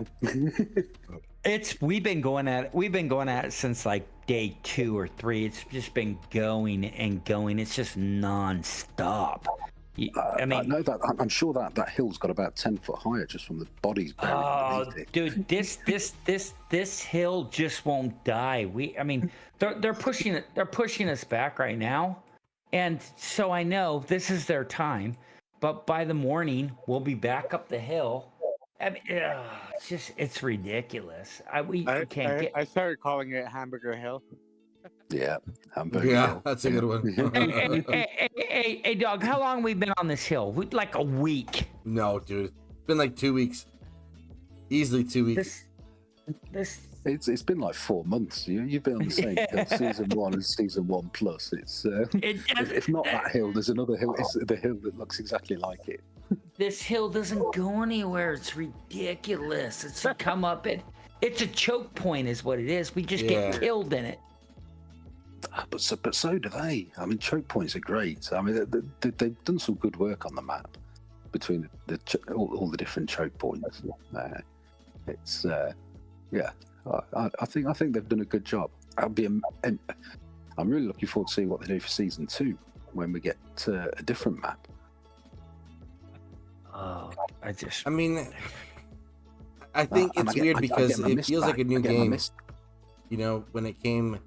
We've been going at it since like day 2 or 3. It's just been going and going. It's just non-stop. I mean, no, I'm sure that hill's got about 10 foot higher just from the bodies buried underneath it. Dude, this hill just won't die. I mean, they're pushing it. They're pushing us back right now, and so I know this is their time. But by the morning, we'll be back up the hill. I mean, it's ridiculous. We can't get. I started calling it Hamburger Hill. Yeah, Hamburger Yeah, Hill. that's a good one. Hey, dog, how long we been on this hill? Like a week. No, dude. It's been like 2 weeks. Easily 2 weeks. It's been like 4 months. You've been on the same hill, season 1 and season 1 plus. It's if not that hill, there's another hill. It's the hill that looks exactly like it. This hill doesn't go anywhere. It's ridiculous. It's a come up. It's a choke point, is what it is. We just get killed in it. But so do they. I mean, choke points are great. I mean, they've done some good work on the map between all the different choke points. It's I think they've done a good job. I'm really looking forward to seeing what they do for season 2 when we get a different map. Oh, I think it's weird because it feels like a new game. You know, when it came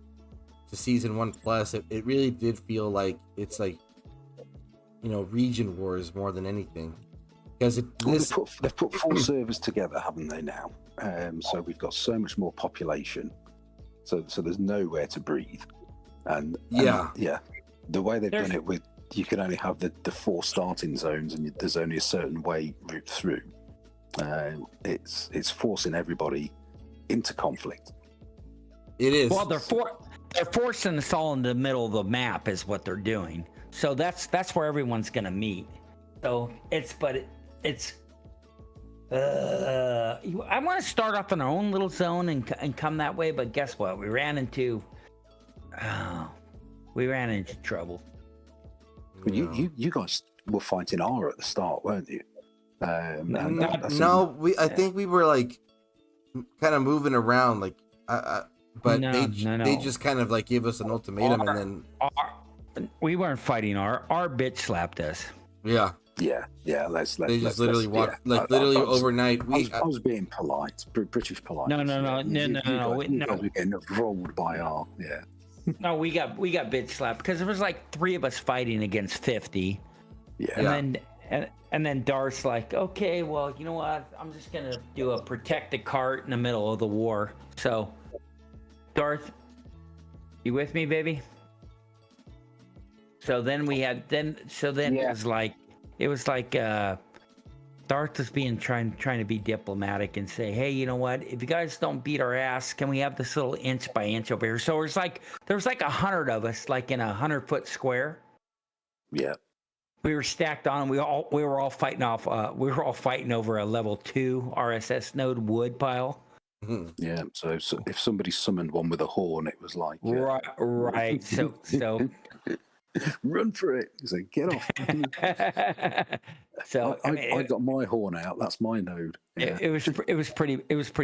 to season 1 plus, it really did feel like it's like, you know, region wars more than anything. Because they've put 4 servers together, haven't they now? So we've got so much more population. So there's nowhere to breathe. And the way they've done it with, you can only have the 4 starting zones, and there's only a certain route through. It's forcing everybody into conflict. It is. Well, they're forcing us all in the middle of the map, is what they're doing. So that's where everyone's gonna meet. So I want to start off in our own little zone and come that way, but guess what? We ran into trouble. Well, you guys were fighting R at the start, weren't you? I think we were like kind of moving around, like, but they just kind of like gave us an ultimatum, and then we weren't fighting. Our bitch slapped us. Yeah. They just literally walked literally overnight. I was being polite, British polite. No. You guys were getting rolled by R. Yeah. No, we got bitch slapped because there was like 3 of us fighting against 50. Yeah. And then Darth's like, okay, well, you know what? I'm just gonna do a protect the cart in the middle of the war. So, Darth, you with me, baby? So then it was like Darth was trying to be diplomatic and say, hey, you know what? If you guys don't beat our ass, can we have this little inch by inch over here? So there was like 100 of us, like in a 100-foot square. Yeah. We were stacked on. We were all fighting over a level 2 RSS node wood pile. Yeah. So if somebody summoned one with a horn, it was like right. So run for it. He's like, get off. So I got my horn out. That's my node. Yeah. It was pretty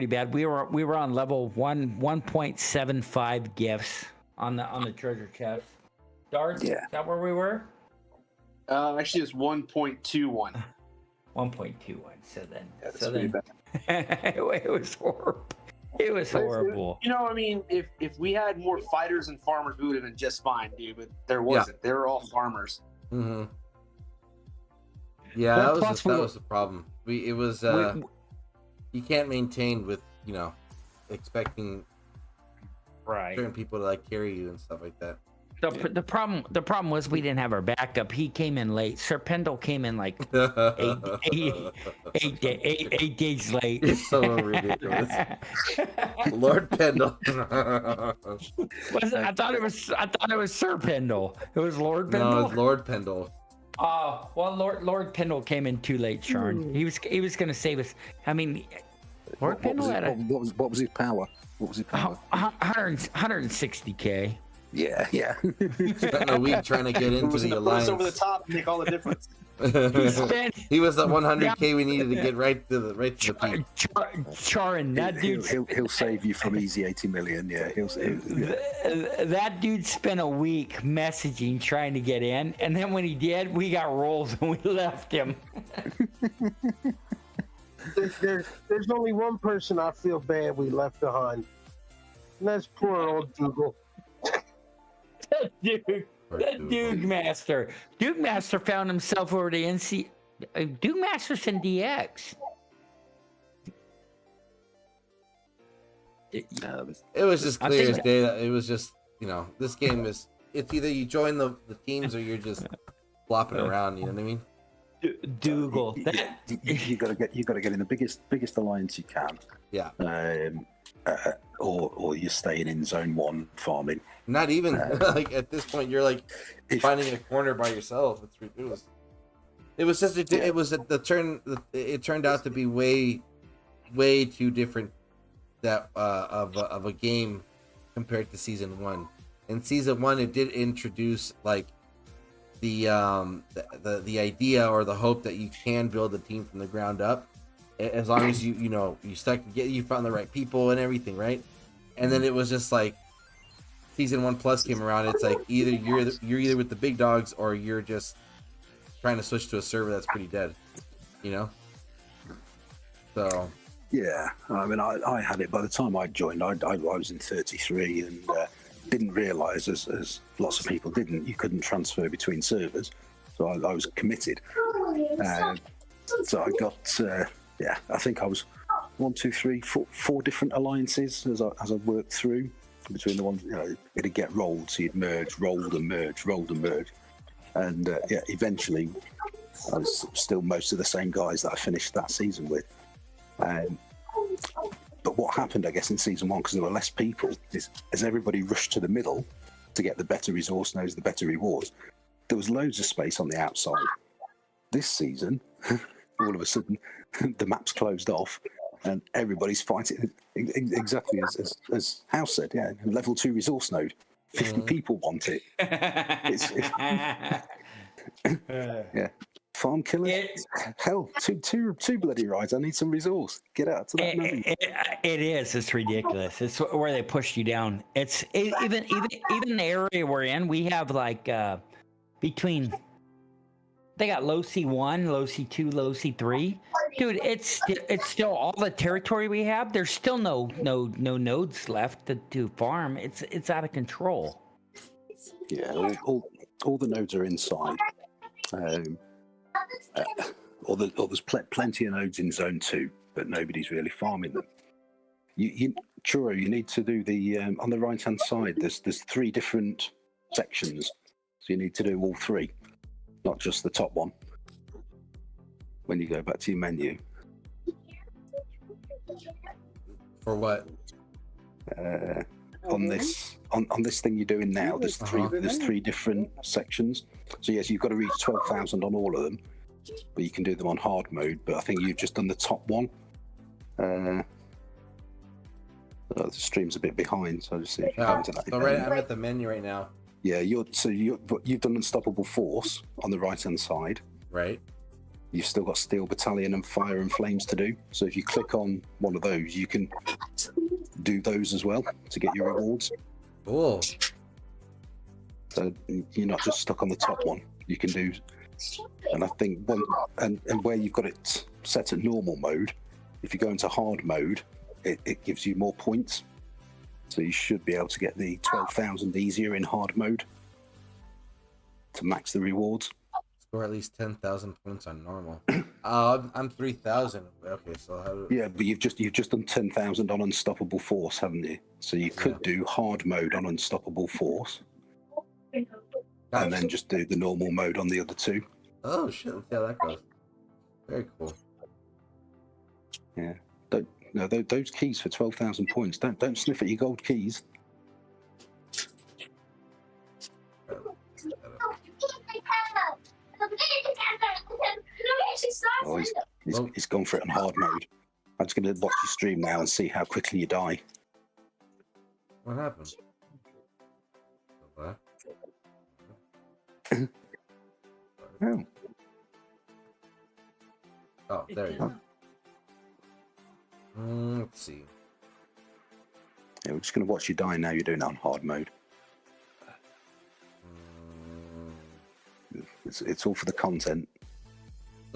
bad. We were on level 1.75 gifts on the treasure chest. Darth, is that where we were? Actually, it's 1.21. 1.21. So then, pretty bad. It was horrible. It was horrible. You know, I mean, if we had more fighters and farmers, we would have been just fine, dude. But there wasn't. They were all farmers. Mm-hmm. Yeah, that was the problem. You can't maintain with, you know, expecting certain people to like carry you and stuff like that. The problem was we didn't have our backup. He came in late. Serpendal came in like 8 days late. It's so ridiculous. Lord Pendle. I thought it was Serpendal. It was Lord Pendle. No, it's Lord Pendle. Oh, well, Lord Pendle came in too late, Sean. He was going to save us. I mean, Lord Pendle had what was his power? What was his power? 160K. Yeah. Spent a week trying to get into the alliance. Over the top, make all the difference. He was the 100K we needed to get right to the peak. Charin, that dude. He'll save you from easy 80 million. Yeah, That dude spent a week messaging trying to get in, and then when he did, we got rolls and we left him. There's only one person I feel bad we left behind, and that's poor old Dougal. Duke Master. Duke Master found himself over to NC. Duke Master's in DX. It was just clear as day that it was just, this game is, it's either you join the teams or you're just flopping around, you know what I mean? Dougal. You got to get in the biggest alliance you can. Yeah. Or you're staying in zone 1 farming. Not even like at this point you're like finding a corner by yourself. It's ridiculous. It was just it turned out to be way too different that of a game compared to season 1. In season 1 it did introduce like the idea or the hope that you can build a team from the ground up as long as you found the right people and everything, right? And then it was just like season 1 plus came around. It's like either you're either with the big dogs or you're just trying to switch to a server that's pretty dead, So yeah, I mean, I had it by the time I joined. I was in 33 and didn't realise, as lots of people didn't, you couldn't transfer between servers. So I was committed. So I got I think I was 1, 2, 3, 4 different alliances as I worked through between the ones, it'd get rolled, so you'd merge, rolled and merge, and eventually I was still most of the same guys that I finished that season with. But what happened, I guess, in season 1, because there were less people, is as everybody rushed to the middle to get the better resource nodes, the better rewards, there was loads of space on the outside. This season, all of a sudden, the map's closed off and everybody's fighting exactly as House said. Yeah, level 2 resource node. 50 people want it. Yeah. Farm killers. Hell, two bloody rides. I need some resource. Get out to that node. It is. It's ridiculous. It's where they pushed you down. It's even the area we're in. We have like between. They got low C1, low C2, low C3. Dude, it's still all the territory we have. There's still no nodes left to farm. It's out of control. Yeah, all the nodes are inside. Or there's plenty of nodes in zone 2, but nobody's really farming them. Churro, you need to do the on the right hand side. There's 3 different sections, so you need to do all 3. Not just the top one. When you go back to your menu. For what? On this thing you're doing now, there's 3 different sections. So yes, you've got to reach 12,000 on all of them, but you can do them on hard mode. But I think you've just done the top one. The stream's a bit behind, so I'll just see if you go into that. So right, I'm at the menu right now. Yeah, you've done Unstoppable Force on the right hand side. Right. You've still got Steel Battalion and Fire and Flames to do. So if you click on one of those, you can do those as well to get your rewards. Cool. So you're not just stuck on the top one. You can do, and I think and where you've got it set at normal mode, if you go into hard mode, it gives you more points. So you should be able to get the 12,000 easier in hard mode to max the rewards. Score at least 10,000 points on normal. I'm 3,000. Okay, so how do... Yeah, but you've just done 10,000 on Unstoppable Force, haven't you? So you could do hard mode on Unstoppable Force, and then just do the normal mode on the other 2. Oh shit! Let's see how that goes. Very cool. Yeah. No, those keys for 12,000 points. Don't sniff at your gold keys. Oh, he's gone for it on hard mode. I'm just going to watch your stream now and see how quickly you die. What happened? What? Oh. Oh, there you go. Let's see. Yeah, we're just going to watch you die now. You're doing it on hard mode. It's all for the content.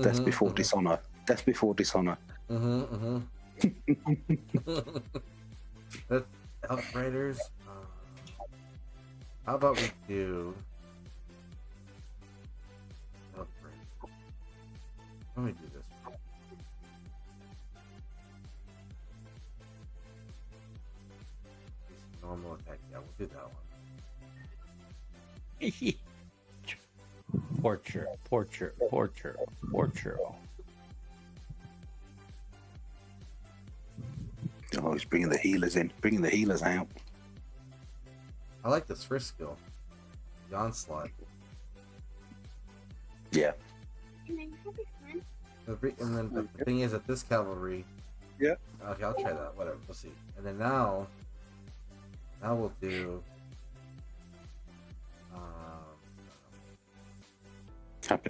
Death before dishonor. Death before dishonor. That's Outriders. How about we do Outriders? Let me do this. Normal attack. Yeah, we'll do that one. Portrait. Oh, he's bringing the healers in. Bringing the healers out. I like this first skill. The onslaught. Yeah. Can I have this one? And then the thing is that this cavalry. Yeah. Okay, I'll try that. Whatever. We'll see. And then now we'll do.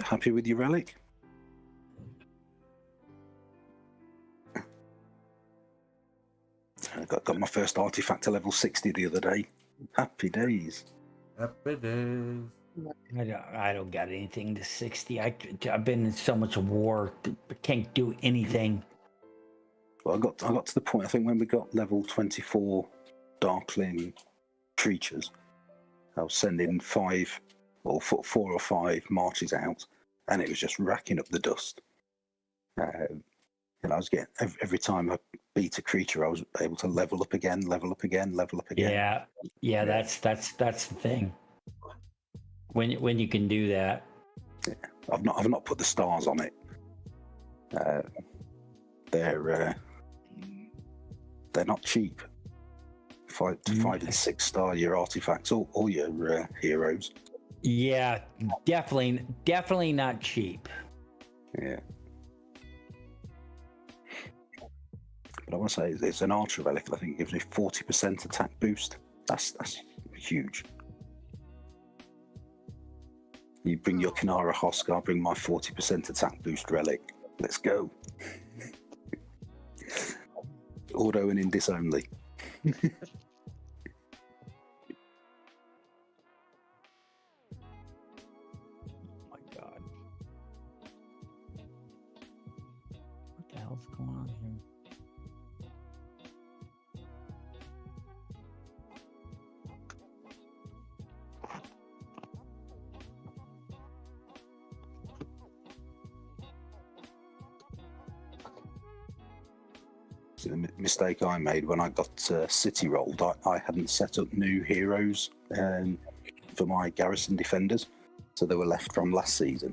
Happy with your relic? I got my first artifact to level 60 the other day. Happy days. Happy days. I don't got anything to 60. I've been in so much war, can't do anything. Well, I got to the point. I think when we got level 24 Darkling creatures, I was sending 4 or 5 marches out, and it was just racking up the dust. And I was getting every time I beat a creature, I was able to level up again. Yeah. That's the thing. When you can do that. Yeah. I've not put the stars on it. They're not cheap. 5 and 6 star your artifacts, all your heroes. Yeah, definitely not cheap. Yeah. But I want to say it's an archer relic. I think it gives me 40% attack boost. That's huge. You bring your Kanara Hosk, I'll bring my 40% attack boost relic. Let's go. Auto and Indis only. My God. What the hell's going on here? The mistake I made when I got city rolled, I hadn't set up new heroes for my garrison defenders, so they were left from last season.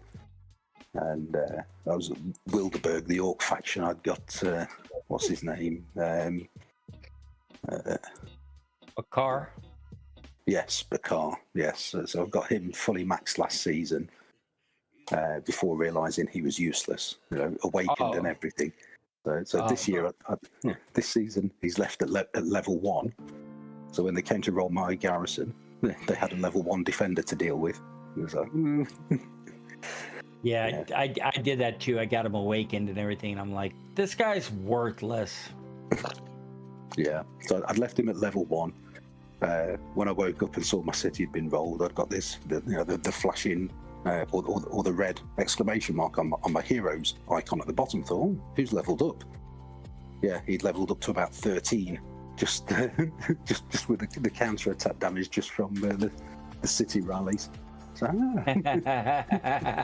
And I was at Wilderberg, the Orc faction. I'd got what's his name? Bakar. Yes, Bakar. Yes, so I've got him fully maxed last season. Before realising he was useless, awakened and everything. So this year, this season, he's left at level 1. So when they came to roll my garrison, they had a level 1 defender to deal with. It was like, Yeah, I did that too. I got him awakened and everything. And I'm like, this guy's worthless. Yeah, so I'd left him at level 1. When I woke up and saw my city had been rolled, I'd got the flashing or the red exclamation mark on my heroes icon at the bottom. Thought, oh, who's leveled up? Yeah, he'd leveled up to about 13, just with the counter attack damage just from the city rallies. So, yeah.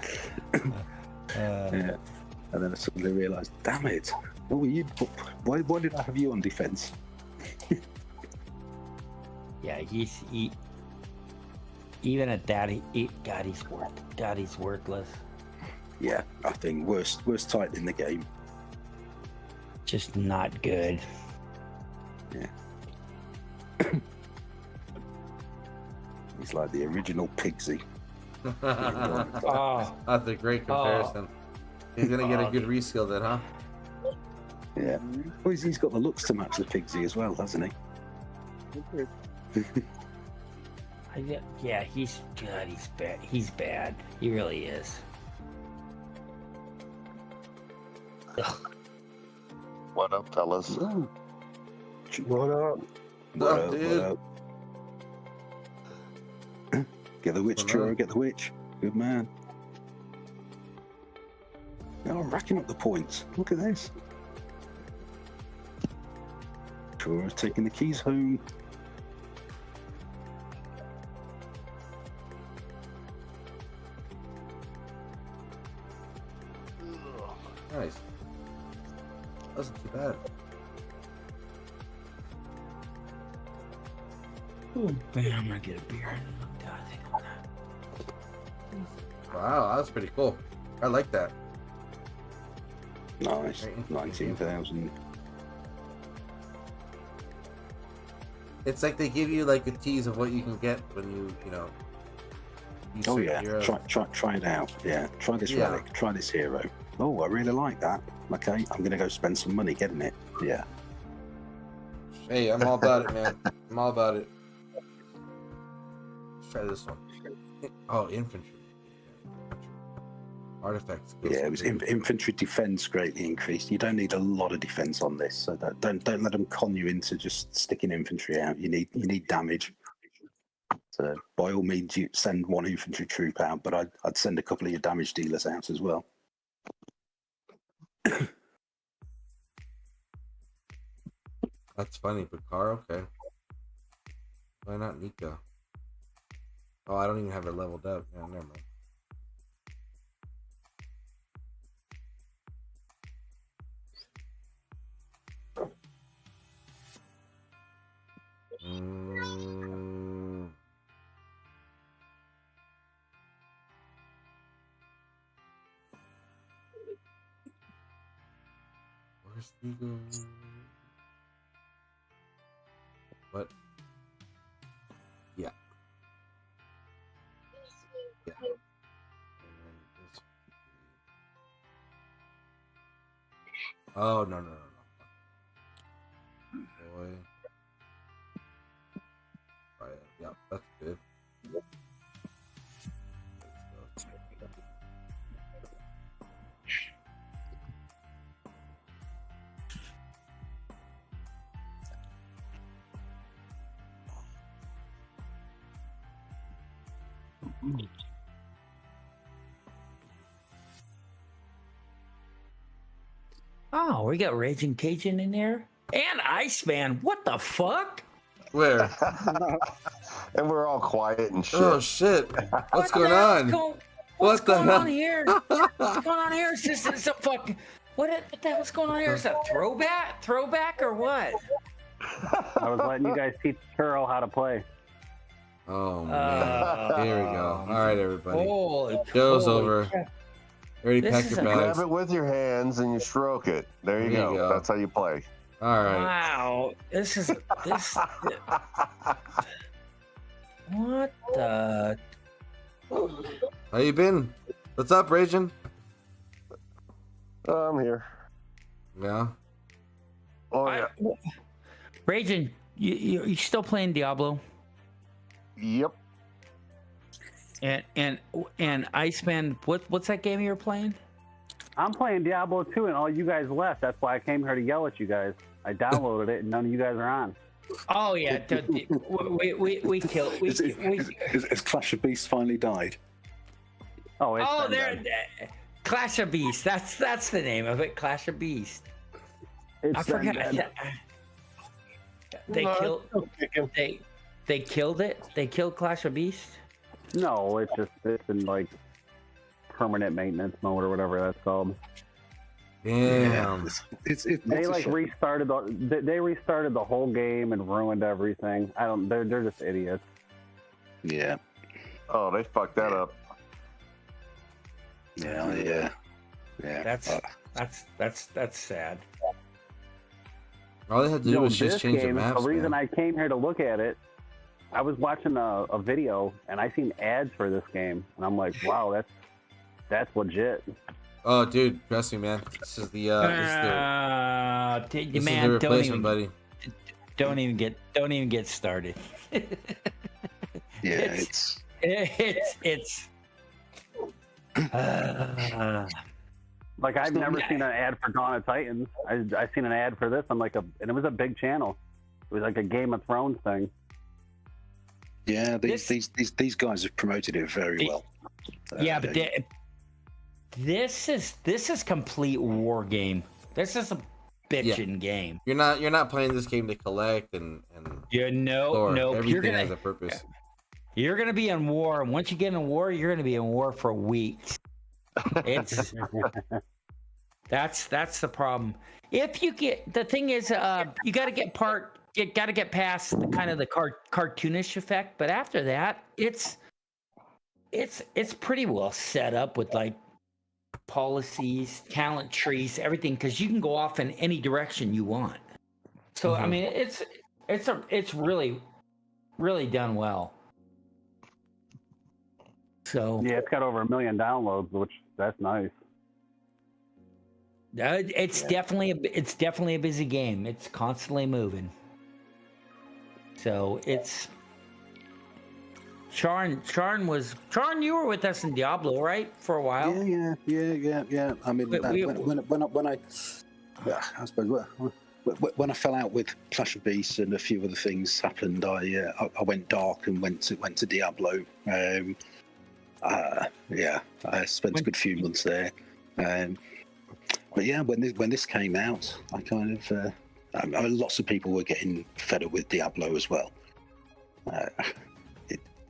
And then I suddenly realised, damn it! What were you? Why did I have you on defense? Yeah, he's even at that, he's worthless. Yeah, I think worst tight in the game. Just not good. Yeah. He's like the original Pigsy. Oh, That's a great comparison. He's gonna get a good reskill then, huh? Yeah. Well, he's got the looks to match the Pigsy as well, hasn't he? yeah, he's good. He's bad. He's bad. He really is. What up, fellas? What up? What up, dude? what up? Get the witch, What Churro, up? get the witch. Good man. Now I'm racking up the points. Look at this. Churro's taking the keys home. Nice. Wasn't too bad. Oh, man, I'm gonna get a beer. Wow, that was pretty cool. I like that. Nice. Very interesting. 19,000. It's like they give you like a tease of what you can get when you know. You Oh select yeah, your, try it out. Yeah, try this Yeah. relic, try this hero. Oh, I really like that. Okay, I'm gonna go spend some money getting it. Yeah. Hey, I'm all about it, man. I'm all about it. Let's try this one. Oh, infantry. Artifact skills. Yeah, it was infantry defense greatly increased. You don't need a lot of defense on this, so don't let them con you into just sticking infantry out. You need damage. So by all means, you send one infantry troop out, but I'd send a couple of your damage dealers out as well. That's funny, Bakar. Okay. Why not Nika? Oh, I don't even have her leveled up. Yeah, never mind. Mm. Where's Ego? What? Yeah. Yeah. And then this. Oh, no. Boy. Right. Yeah, that's good. Oh, we got Raging Cajun in there and Iceman. What the fuck? Where? And we're all quiet and shit. Oh shit! What's going the hell's on? What's What the going hell? on here? What's going on here? It's a fucking what the hell's going on here? Is that throwback or what? I was letting you guys teach Churro how to play. Oh man! Here we go. All right, everybody. Holy Show's holy over. crap. Already This pack is your a- bags. Grab it with your hands and you stroke it. There you go. That's how you play. All right. Wow, this. What the? How you been? What's up, Raging? I'm here. Yeah. Oh yeah. Raging, you still playing Diablo? Yep. And Iceman, what's that game you're playing? I'm playing Diablo 2 and all you guys left. That's why I came here to yell at you guys. I downloaded it and none of you guys are on. Oh yeah, we killed. Has Clash of Beasts finally died? Oh, it's Oh, been there, dead. Clash of Beasts. That's the name of it. Clash of Beasts. It's I been forgot. dead. They No, killed. still kicking. They killed it. They killed Clash of Beasts. No, it's in like permanent maintenance mode or whatever that's called. Damn. It's They a like shame. restarted the whole game and ruined everything. They're just idiots. Yeah. Oh, they fucked that up. Yeah. That's sad. All they had to do was just this change the game, maps. the reason man. I came here to look at it, I was watching a video and I seen ads for this game, and I'm like, wow, that's legit. Oh, dude, trust me, man. This is the Man, replacement, buddy. don't even get started. Yeah, it's Like I've never seen an ad for Dawn of Titans. I seen an ad for this on and it was a big channel. It was like a Game of Thrones thing. Yeah, these guys have promoted it very well. Yeah, but this is complete war game. This is a bitchin' game. You're not playing this game to collect and no. Everything has a purpose. You're gonna be in war, and once you get in war, you're gonna be in war for weeks. It's that's the problem. If you get the thing is, you got to get past the kind of the cartoonish effect, but after that, it's pretty well set up with like policies, talent trees, everything, because you can go off in any direction you want. So I mean, it's really done well. So yeah, it's got over 1 million downloads, which that's nice. It's definitely a busy game. It's constantly moving. So it's Charn, you were with us in Diablo, right, for a while? Yeah. I mean, I suppose when I fell out with Clash of Beasts and a few other things happened, I went dark and went to Diablo. I spent a good few months there. But yeah, when this came out, I kind of lots of people were getting fed up with Diablo as well.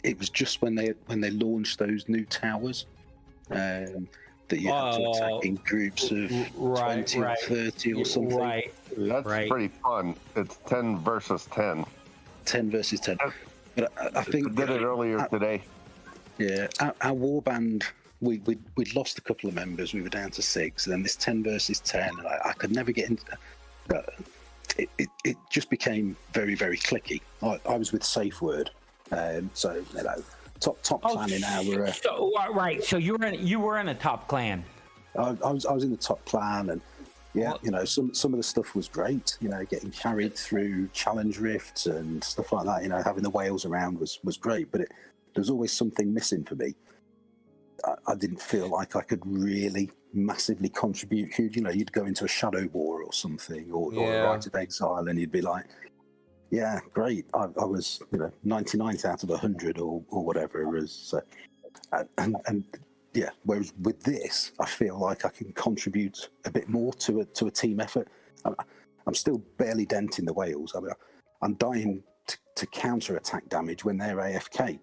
It was just when they launched those new towers that you had to attack in groups of 20 or 30 or something. Right. That's pretty fun. It's 10 versus 10. 10 versus 10. But I think did it earlier today. Yeah, our warband, we'd lost a couple of members. We were down to 6. And then this 10 versus 10, and I could never get into. It just became very, very clicky. I was with Safe Word, so top clan in our. So you were in a top clan. I was in the top clan, and some of the stuff was great. Getting carried through challenge rifts and stuff like that. Having the whales around was great, but there was always something missing for me. I didn't feel like I could really massively contribute huge. You'd go into a Shadow War or something, or a Rite of Exile, and you'd be like, yeah, great. I was 99th out of 100 or whatever it was. So, and yeah, whereas with this, I feel like I can contribute a bit more to a team effort. I'm still barely denting the whales. I mean, I'm dying to counter attack damage when they're AFK.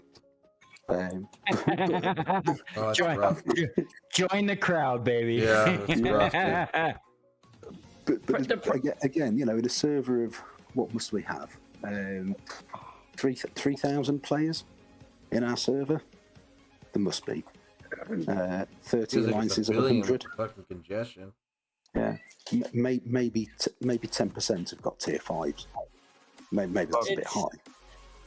Join the crowd, baby. Yeah, that's rough, but again, in a server of what must we have? 3,000 players in our server. There must be 30 alliances of 100. Fucking congestion. Yeah, maybe 10% have got tier 5s. Maybe that's a bit high.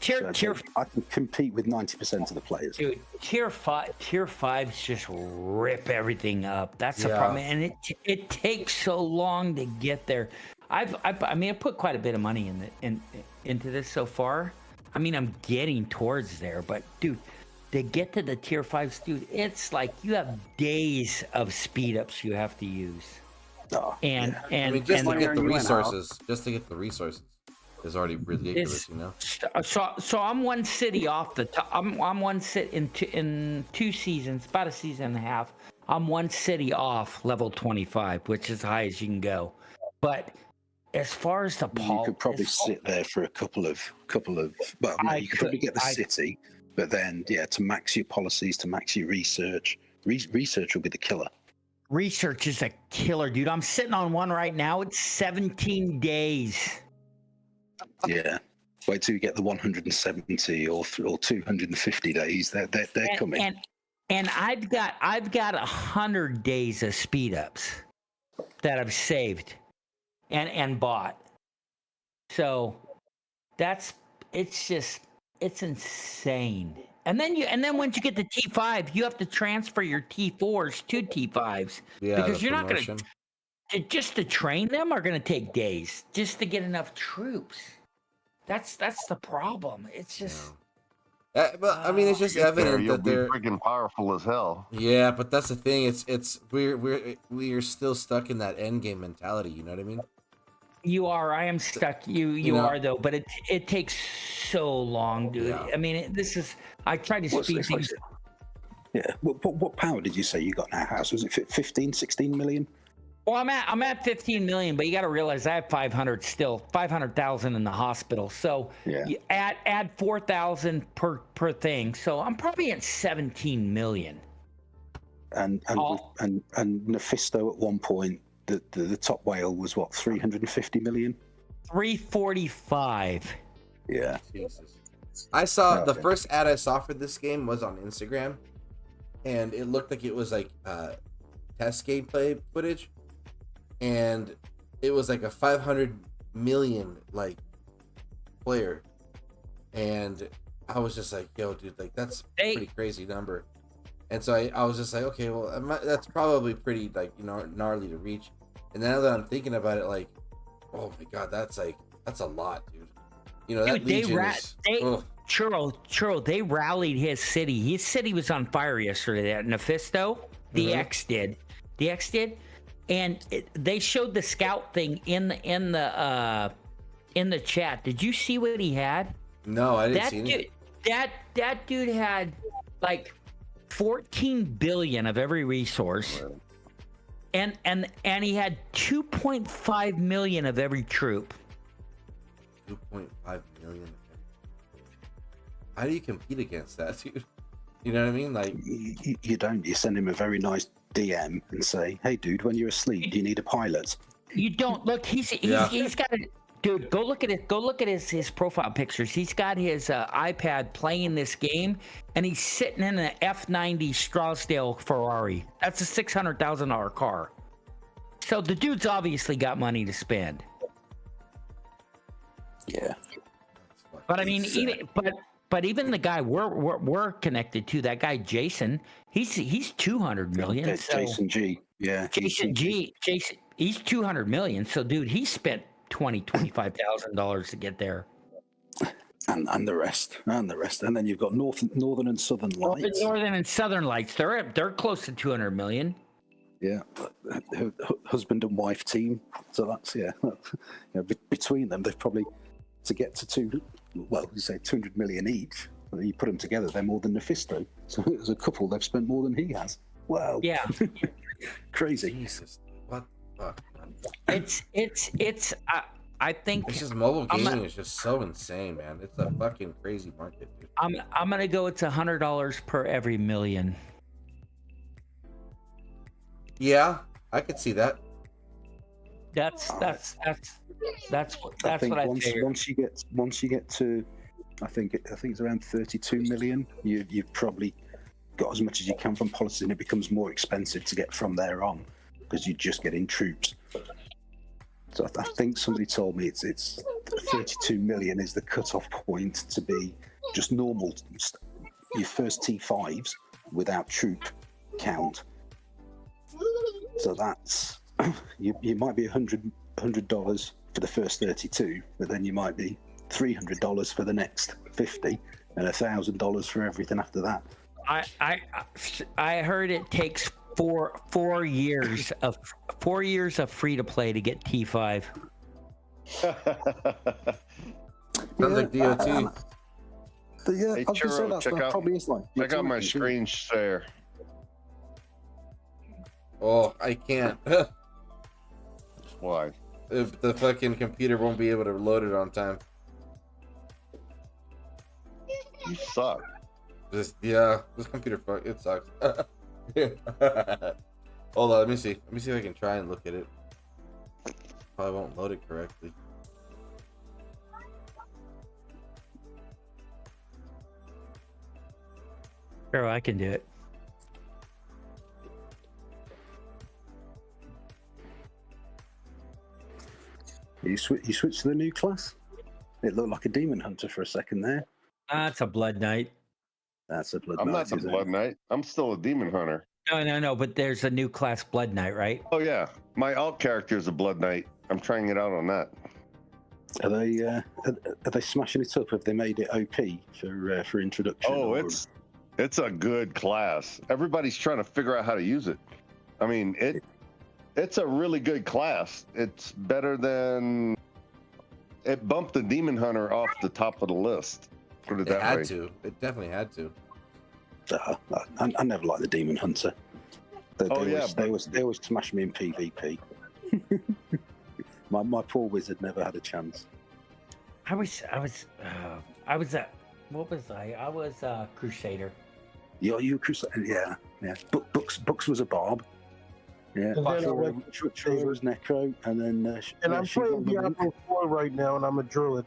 I can compete with 90% of the players. Dude, tier 5s just rip everything up. That's the problem, and it takes so long to get there. I put quite a bit of money into this so far. I mean, I'm getting towards there, but dude, to get to the tier 5s, dude, it's like you have days of speed ups you have to use. To get the resources. Is already ridiculous, So I'm one city off the top. I'm one city in 2 seasons, about a season and a half. I'm one city off level 25, which is as high as you can go. But as far as the you could probably sit there for a couple of. Well, no, you could probably get the city, but then to max your policies, to max your research. Research will be the killer. Research is a killer, dude. I'm sitting on one right now. It's 17 days. Yeah, wait till you get the 170 or 250 days. They're coming. And I've got 100 days of speed ups that I've saved and bought. So it's insane. And then once you get the T5, you have to transfer your T4s to T5s because you're not going to. Just to train them are going to take days just to get enough troops. That's the problem. It's just But I mean, it's just There, evident you'll that be they're. freaking powerful as hell. Yeah, but that's the thing. We're still stuck in that end game mentality. You know what I mean? You are. I am stuck. You know- are though. But it takes so long, dude. Yeah. I mean, this is. I try to What's speed this like? things. Yeah. What power did you say you got now, House? Was it 15, 16 million? Well, I'm at 15 million, but you got to realize I have 500,000 in the hospital. So Yeah. you add 4,000 per thing. So I'm probably at 17 million. And Mephisto at one point, the top whale was what, 350 million? 345. Yeah. Jesus. I saw the Okay. first ad I saw for this game was on Instagram, and it looked like it was like test gameplay footage, and it was like a 500 million like player, and I was just like, yo, dude, like that's a pretty crazy number. And so I was just like, okay, well, that's probably pretty like, you know, gnarly to reach. And now that I'm thinking about it, like, oh my god, that's a lot, dude. You know, that Dude, Legion is. Ugh. Churro, they rallied his city. His city was on fire yesterday. That Mephisto, DX did, and they showed the scout thing in the chat. Did you see what he had? No, I didn't see it. That dude had like 14 billion of every resource, and he had 2.5 million of every troop. 2.5 million. How do you compete against that, dude? You know what I mean? Like, you don't. You send him a very nice DM and say, "Hey, dude, when you're asleep, do you need a pilot?" You don't look. He's got a dude. Go look at it. Go look at his profile pictures. He's got his iPad playing this game, and he's sitting in an F90 Stroudsdale Ferrari. That's a $600,000 car. So the dude's obviously got money to spend. Yeah. But I mean, even the guy we're connected to, that guy Jason, he's 200 million. Yeah, So Jason G. Yeah. Jason, he's 200 million. So dude, he spent $25,000 to get there. And the rest, and then you've got northern and southern lights. Northern and Southern Lights, they're close to 200 million. Yeah, husband and wife team. So that's between them, they've probably to get to you say 200 million each. You put them together, they're more than Mephisto. So as a couple, they've spent more than he has. Wow. Yeah. Crazy. Jesus, what the fuck? It's. I think it's just mobile gaming is just so insane, man. It's a fucking crazy market, dude. I'm gonna go. It's $100 per every million. Yeah, I could see that. That's what I figured. Once you get to, I think it's around 32 million. You've probably got as much as you can from policies, and it becomes more expensive to get from there on because you're just getting troops. So I think somebody told me it's 32 million is the cutoff point to be just normal, your first T5s without troop count. So that's you might be $100 for the first 32, but then you might be $300 for the next 50, and $1,000 for everything after that. I heard it takes four years of free to play to get T5. Sounds like DOT. Yeah, Hey, I was gonna say Churro, that probably is like. check out my screen share. Oh, I can't. Why? If the fucking computer won't be able to load it on time. You suck. This computer it sucks. Hold on, let me see if I can try and look at it. Probably won't load it correctly. Sure, I can do it. You switch to the new class. It looked like a demon hunter for a second there. That's a blood knight. That's a blood. I'm not the blood knight. I'm still a demon hunter. No. But there's a new class, blood knight, right? Oh yeah, my alt character is a blood knight. I'm trying it out on that. Are they smashing it up? Have they made it OP for introduction? Oh, it's a good class. Everybody's trying to figure out how to use it. I mean, it's a really good class. It's better than it bumped the Demon Hunter off the top of the list. Put it that had way. to. It definitely had to. I never liked the Demon Hunter. They always smash me in PvP. my poor wizard never had a chance. I was what was I? I was Crusader. You Crusader, yeah. Books was a barb. Yeah, And then Churro was Necro, and then and I'm playing Diablo 4 right now, and I'm a druid.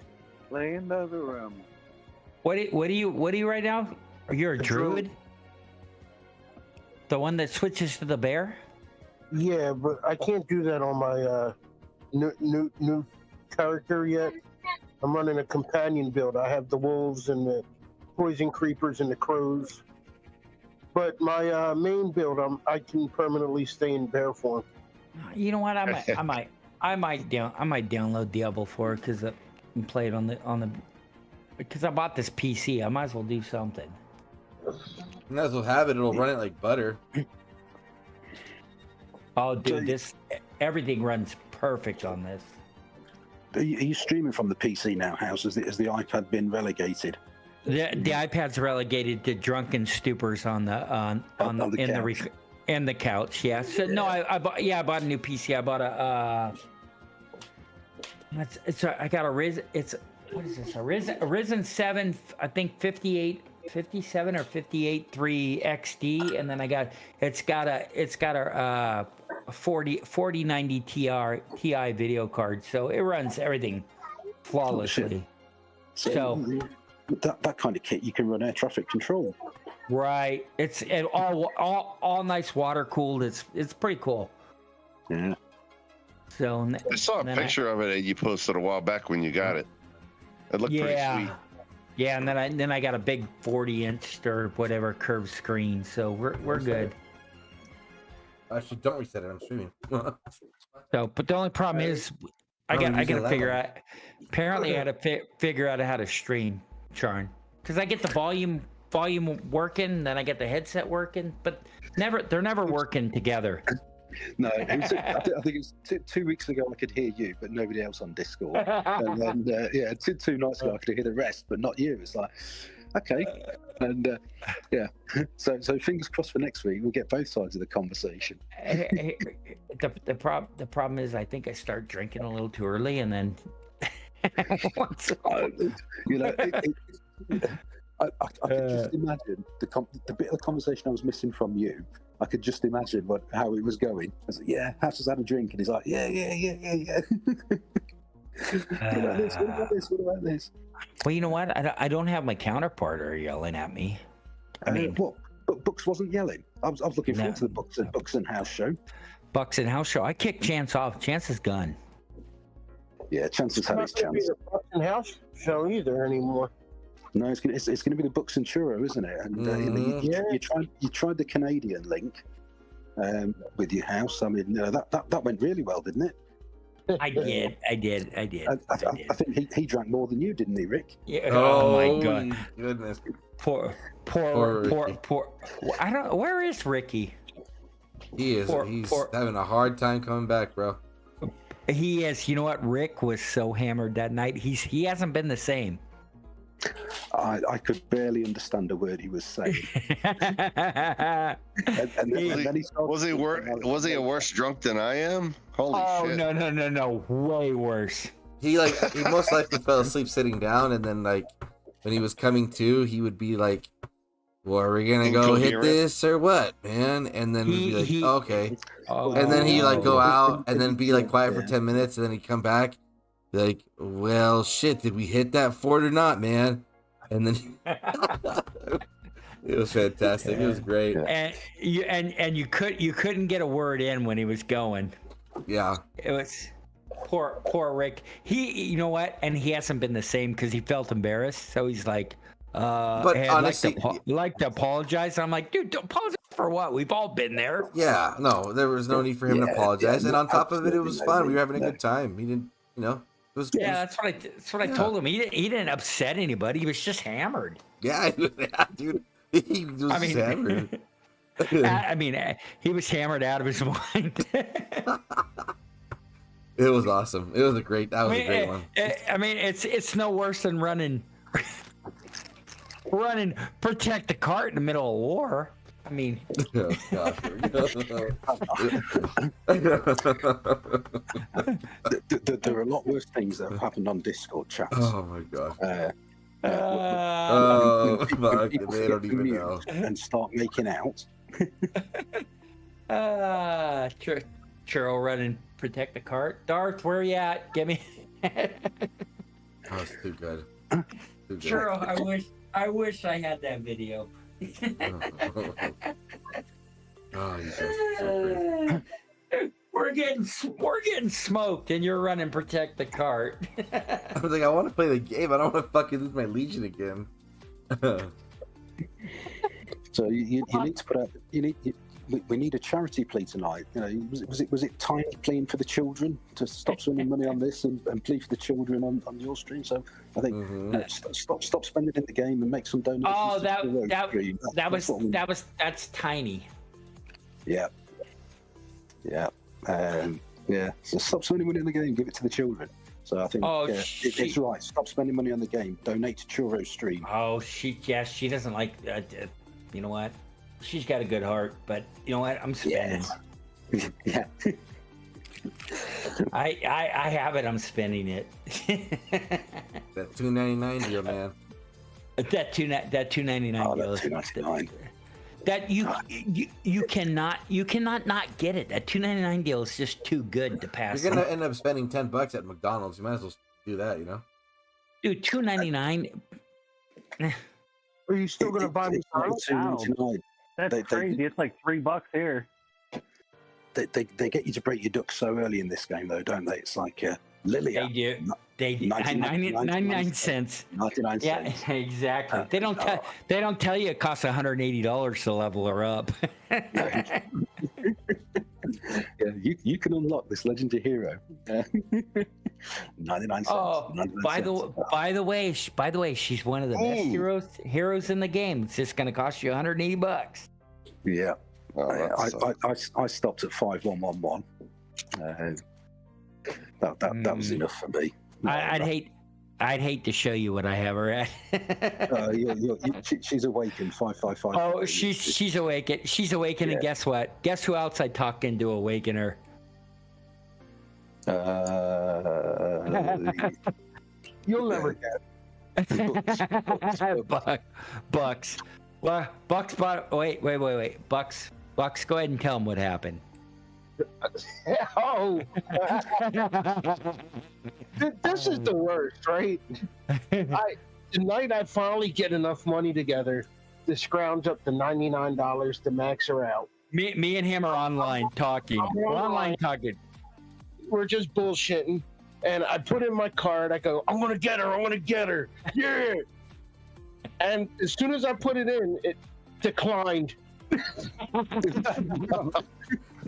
Land of the realm. What are you right now? You're a druid? The one that switches to the bear? Yeah, but I can't do that on my new character yet. I'm running a companion build. I have the wolves and the poison creepers and the crows. But my main build, I can permanently stay in bear form. You know what? I might download Diablo 4 because I can play it on the because I bought this PC. I might as well do something. You might as well have it. It'll run it like butter. Oh, dude, everything runs perfect on this. Are you streaming from the PC now, House? Has the iPad been relegated? The iPad's relegated to drunken stupors on the couch. Yeah. So no, I bought a new PC. I bought I got a Ryzen. What is this? A Ryzen 7, I think 57 or 58.3 XD, and then it's got a 4090 Ti video card, so it runs everything flawlessly. So that kind of kit, you can run air traffic control. Right. It's all nice water cooled. It's pretty cool. Yeah. So I saw a picture of it that you posted a while back when you got it. It looked pretty sweet. Yeah, and then I got a big 40-inch or whatever curved screen, so we're good. Actually, don't reset it. I'm streaming. So, but the only problem is, I gotta figure out. Apparently, I had to figure out how to stream, Charn, because I get the volume working, then I get the headset working, but they're never working together. No, I think it was 2 weeks ago I could hear you, but nobody else on Discord. And then, two nights ago I could hear the rest, but not you. It's like, okay. And so fingers crossed for next week. We'll get both sides of the conversation. The problem is I think I start drinking a little too early, and then I could just imagine the bit of the conversation I was missing from you. I could just imagine how it was going. I was like, yeah, House has had a drink, and he's like, yeah. What about this? Well, you know what? I don't have my counterpart are yelling at me. I mean, what? But Bucks wasn't yelling. I was looking forward to the Bucks and House show. Bucks and House show. I kicked Chance off. Chance is gone. Yeah, Chance has had his chance. It's not going to be the Bucks and House show either anymore. No, it's going to be the Bucks and Churro, isn't it? And you tried the Canadian link with your House. I mean, that went really well, didn't it? I did. I think he drank more than you, didn't he, Rick? Yeah. Oh my God! Goodness. Poor. I don't. Where is Ricky? He is. He's having a hard time coming back, bro. He is. You know what? Rick was so hammered that night. He hasn't been the same. I could barely understand a word he was saying. Was he a worse drunk than I am? Holy shit! Oh no! Way worse. He most likely fell asleep sitting down, and then when he was coming to, he would be like, "Well, are we gonna go hit this or what, man?" And then we'd be like, "Okay." And then he go out and then be quiet for 10 minutes, and then he'd come back. Like, well, shit, did we hit that fort or not, man? And then it was fantastic. It was great. And you couldn't get a word in when he was going. Yeah. It was poor Rick. You know what? And he hasn't been the same because he felt embarrassed. So he's like, but hey, honestly, like to apologize. I'm like, dude, don't apologize for what? We've all been there. Yeah, no, there was no need for him to apologize. And on top of it, it was fun. We were having a good time. He didn't, it Yeah, that's what I told him. He didn't upset anybody. He was just hammered. Yeah, dude. He was hammered. I mean, he was hammered out of his mind. It was awesome. It was a great. That was a great one. I mean, it's no worse than running, protect the cart in the middle of war. I mean, There are a lot worse things that have happened on Discord chats. Oh my god. Fuck, People they don't get even mute know. and start making out. Churro running, protect the cart. Darth, where you at? Get me. Oh, it's too good. Too good. Churro, I wish I had that video. Oh, you guys are so great. We're getting smoked, and you're running, protect the cart. I was like, I want to play the game. I don't want to fucking lose my Legion again. So you need to put out. We need a charity plea tonight. You know, was it Tiny pleading for the children to stop spending money on this and plea for the children on your stream? So I think stop spending in the game and make some donations. Oh, that's Tiny. Yeah. So stop spending money on the game. Give it to the children. So I think it's right. Stop spending money on the game. Donate to Churro's stream. Oh, she doesn't like. You know what? She's got a good heart, but you know what? I'm spending. Yeah. I have it. I'm spending it. That $2.99 deal, man. That $2.99 deal. That $2.99. That you cannot not get it. That $2.99 deal is just too good to pass. You're gonna end up spending $10 at McDonald's. You might as well do that, you know. Dude, $2.99. Are you still gonna buy McDonald's? That's crazy. It's like $3 here. They get you to break your duck so early in this game, though, don't they? It's like Lilia. They do. 99 cents. 99 yeah, cents. Exactly. They don't tell you it costs $180 to level her up. Yeah, you can unlock this legendary hero. 99 cents. Oh, 99 by the way, she's one of the best heroes in the game. It's just going to cost you $180. Yeah. Oh, I stopped at 5111. That was enough for me. I'd hate to show you what I have her at. She's awakened 555. Oh, she's awakened. She's awakened, and guess what? Guess who else I talked into awaken her? You'll never get. Bucks. Bucks. Wait. Bucks. Go ahead and tell him what happened. Oh, this is the worst, right? Tonight I finally get enough money together to scrounge up the $99 to max her out. Me and him are online talking. We're online talking. We're just bullshitting, and I put in my card. I go, I'm gonna get her. Yeah. And as soon as I put it in, it declined.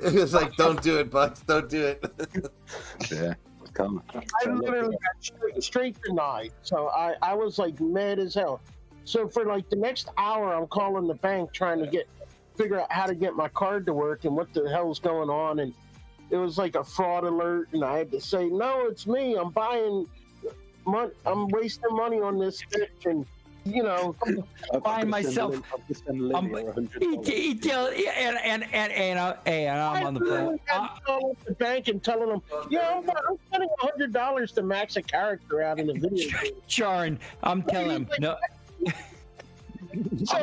It was like, don't do it, Bucks. Don't do it. Yeah, come. I literally got straight denied. So I was like mad as hell. So for like the next hour, I'm calling the bank trying to figure out how to get my card to work and what the hell's going on. And it was like a fraud alert, and I had to say, no, it's me. I'm buying money. I'm wasting money on this bitch, and you know, buying myself. And I'm on the phone. Calling the bank and telling them, yeah, I'm spending $100 to max a character out in a video game. Sharon, I'm telling him no. So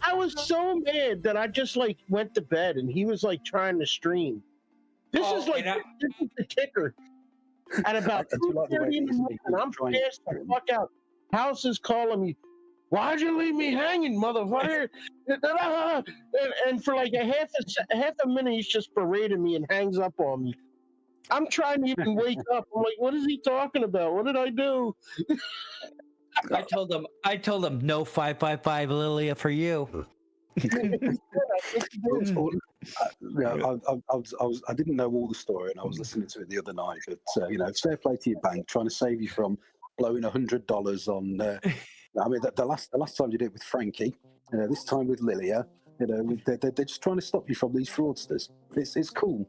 I was so mad that I just like went to bed, and he was like trying to stream. This is the kicker. At about 2:30 in the morning, I'm pissed the fuck out. House is calling me. Why'd you leave me hanging, motherfucker? And for like a half a minute, he's just berating me and hangs up on me. I'm trying to even wake up. I'm like, what is he talking about? What did I do? I told him no 555 Lilia for you. I didn't know all the story, and I was listening to it the other night. But fair play to your bank, trying to save you from blowing $100 on. I mean, the last time you did it with Frankie, this time with Lilia. They're just trying to stop you from these fraudsters. It's cool.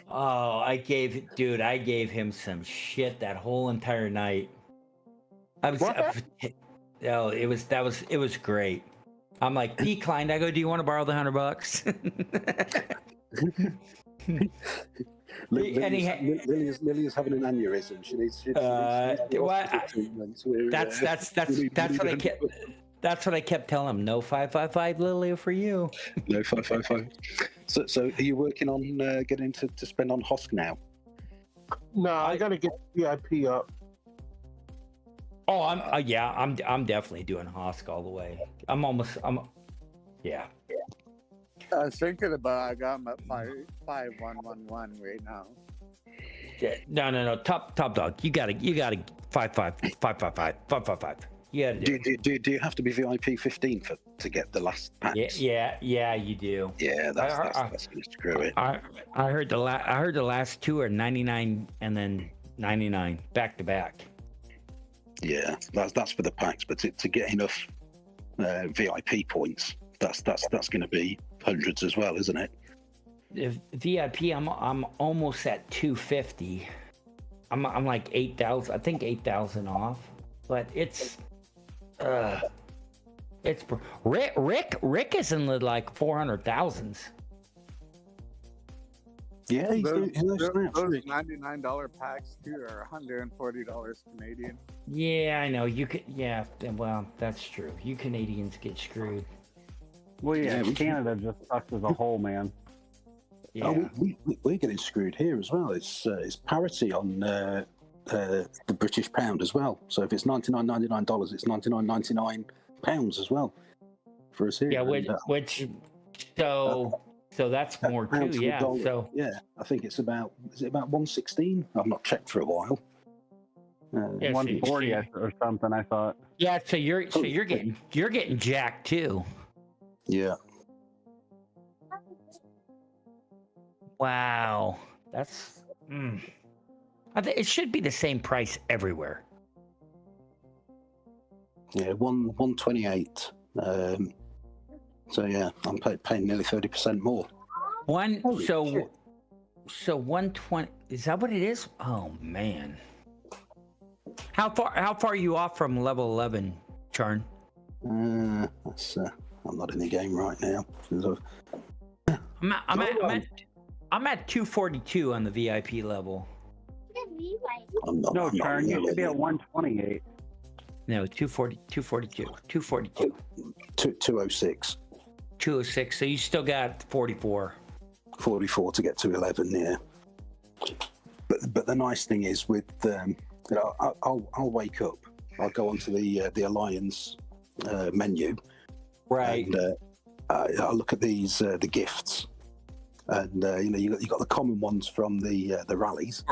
Oh, I gave him some shit that whole entire night. It was great. I'm like, declined. I go, do you want to borrow the $100? Lilia's having an aneurysm. She needs that's what I kept. That's what I kept telling him. No 555 Lilia for you. No 555. So are you working on getting to spend on Hosk now? No, I gotta get VIP up. Oh, I'm definitely doing Hosk all the way. Yeah. I was thinking about I got him at 5111 right now. Yeah, no. Top dog. You gotta 555. Yeah. Do you have to be VIP 15 to get the last packs? Yeah, you do. Yeah, that's gonna screw it. I heard the last two are 99 and then 99 back to back. Yeah, that's for the packs, but to get enough VIP points, that's going to be hundreds as well, isn't it? If VIP, I'm almost at 250. I'm like 8,000. I think 8,000 off, but it's Rick is in the like 400,000s. Yeah, those $99 packs too are $140 Canadian. Yeah, I know. You could. Yeah, well, that's true. You Canadians get screwed. Well, yeah, Canada just sucks as a whole, man. Yeah, we're getting screwed here as well. It's parity on the British pound as well. So if it's $99.99, it's £99.99 as well for us here. Yeah, so that's more too. Yeah, so yeah, I think it's about 116. I've not checked for a while. 140 or something, I thought. Yeah, so you're getting jacked too. Yeah. Wow, that's. I think it should be the same price everywhere. Yeah, 128. So yeah, I'm paying nearly 30% more. So 120. Is that what it is? Oh man. How far are you off from level 11, Charn? I'm not in the game right now. I'm at 242 on the VIP level. No, Charn, you should be at 128. No, 242. 206. 206. So you still got 44. 44 to get to 11, yeah. But the nice thing is with I'll wake up, I'll go onto the Alliance menu, right? And I'll look at these the gifts, and you got the common ones from the rallies,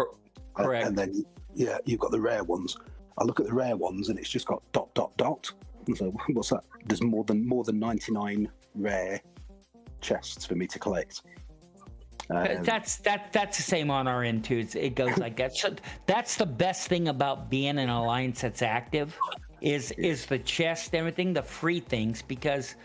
correct? And then you've got the rare ones. I look at the rare ones, and it's just got ... So what's that? There's more than 99 rare chests for me to collect. That's the same on our end too. It goes like that. So that's the best thing about being an alliance that's active, is the chest, everything, the free things. Because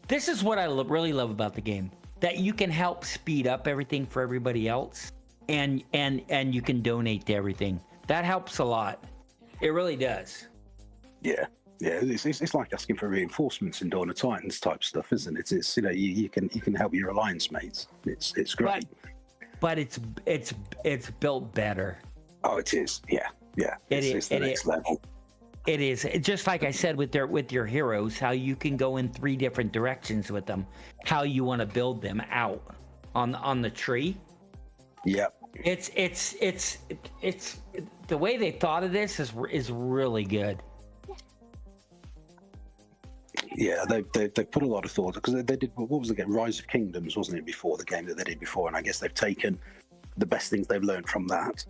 this is what I really love about the game: that you can help speed up everything for everybody else, and you can donate to everything. That helps a lot. It really does. Yeah. Yeah, it's like asking for reinforcements in Dawn of Titans type stuff, isn't it? It's you can help your alliance mates. It's great. But it's built better. Oh, it is. Yeah. It's the next level. It is. Just like I said with your heroes, how you can go in 3 different directions with them, how you want to build them out on the tree. Yeah. It's the way they thought of this is really good. Yeah, they put a lot of thought, because they did, what was the game? Rise of Kingdoms, wasn't it, before, the game that they did before? And I guess they've taken the best things they've learned from that,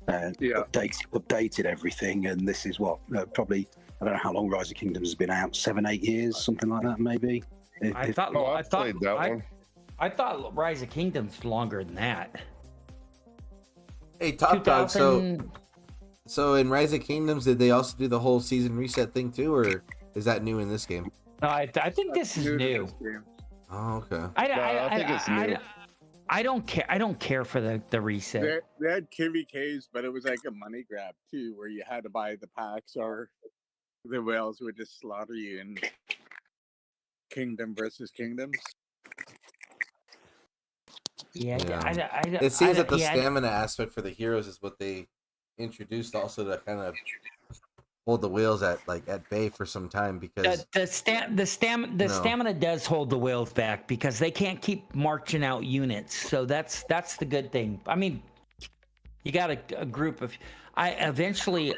updated everything. And this is what probably, I don't know how long Rise of Kingdoms has been out, 7-8 years, something like that, maybe. I played that one. I thought Rise of Kingdoms longer than that. Hey, Top Dog. So 2000 in Rise of Kingdoms, did they also do the whole season reset thing too, or is that new in this game? No, I think this is to new. this game. Oh, okay. I think it's new. I don't care. I don't care for the reset. They had KVKs, but it was like a money grab too, where you had to buy the packs or the whales would just slaughter you in Kingdom versus Kingdoms. Yeah. It seems that the stamina aspect for the heroes is what they introduced also to kind of hold the whales at bay for some time, because the stamina does hold the whales back because they can't keep marching out units. So that's the good thing. I mean, you got a group of. Eventually,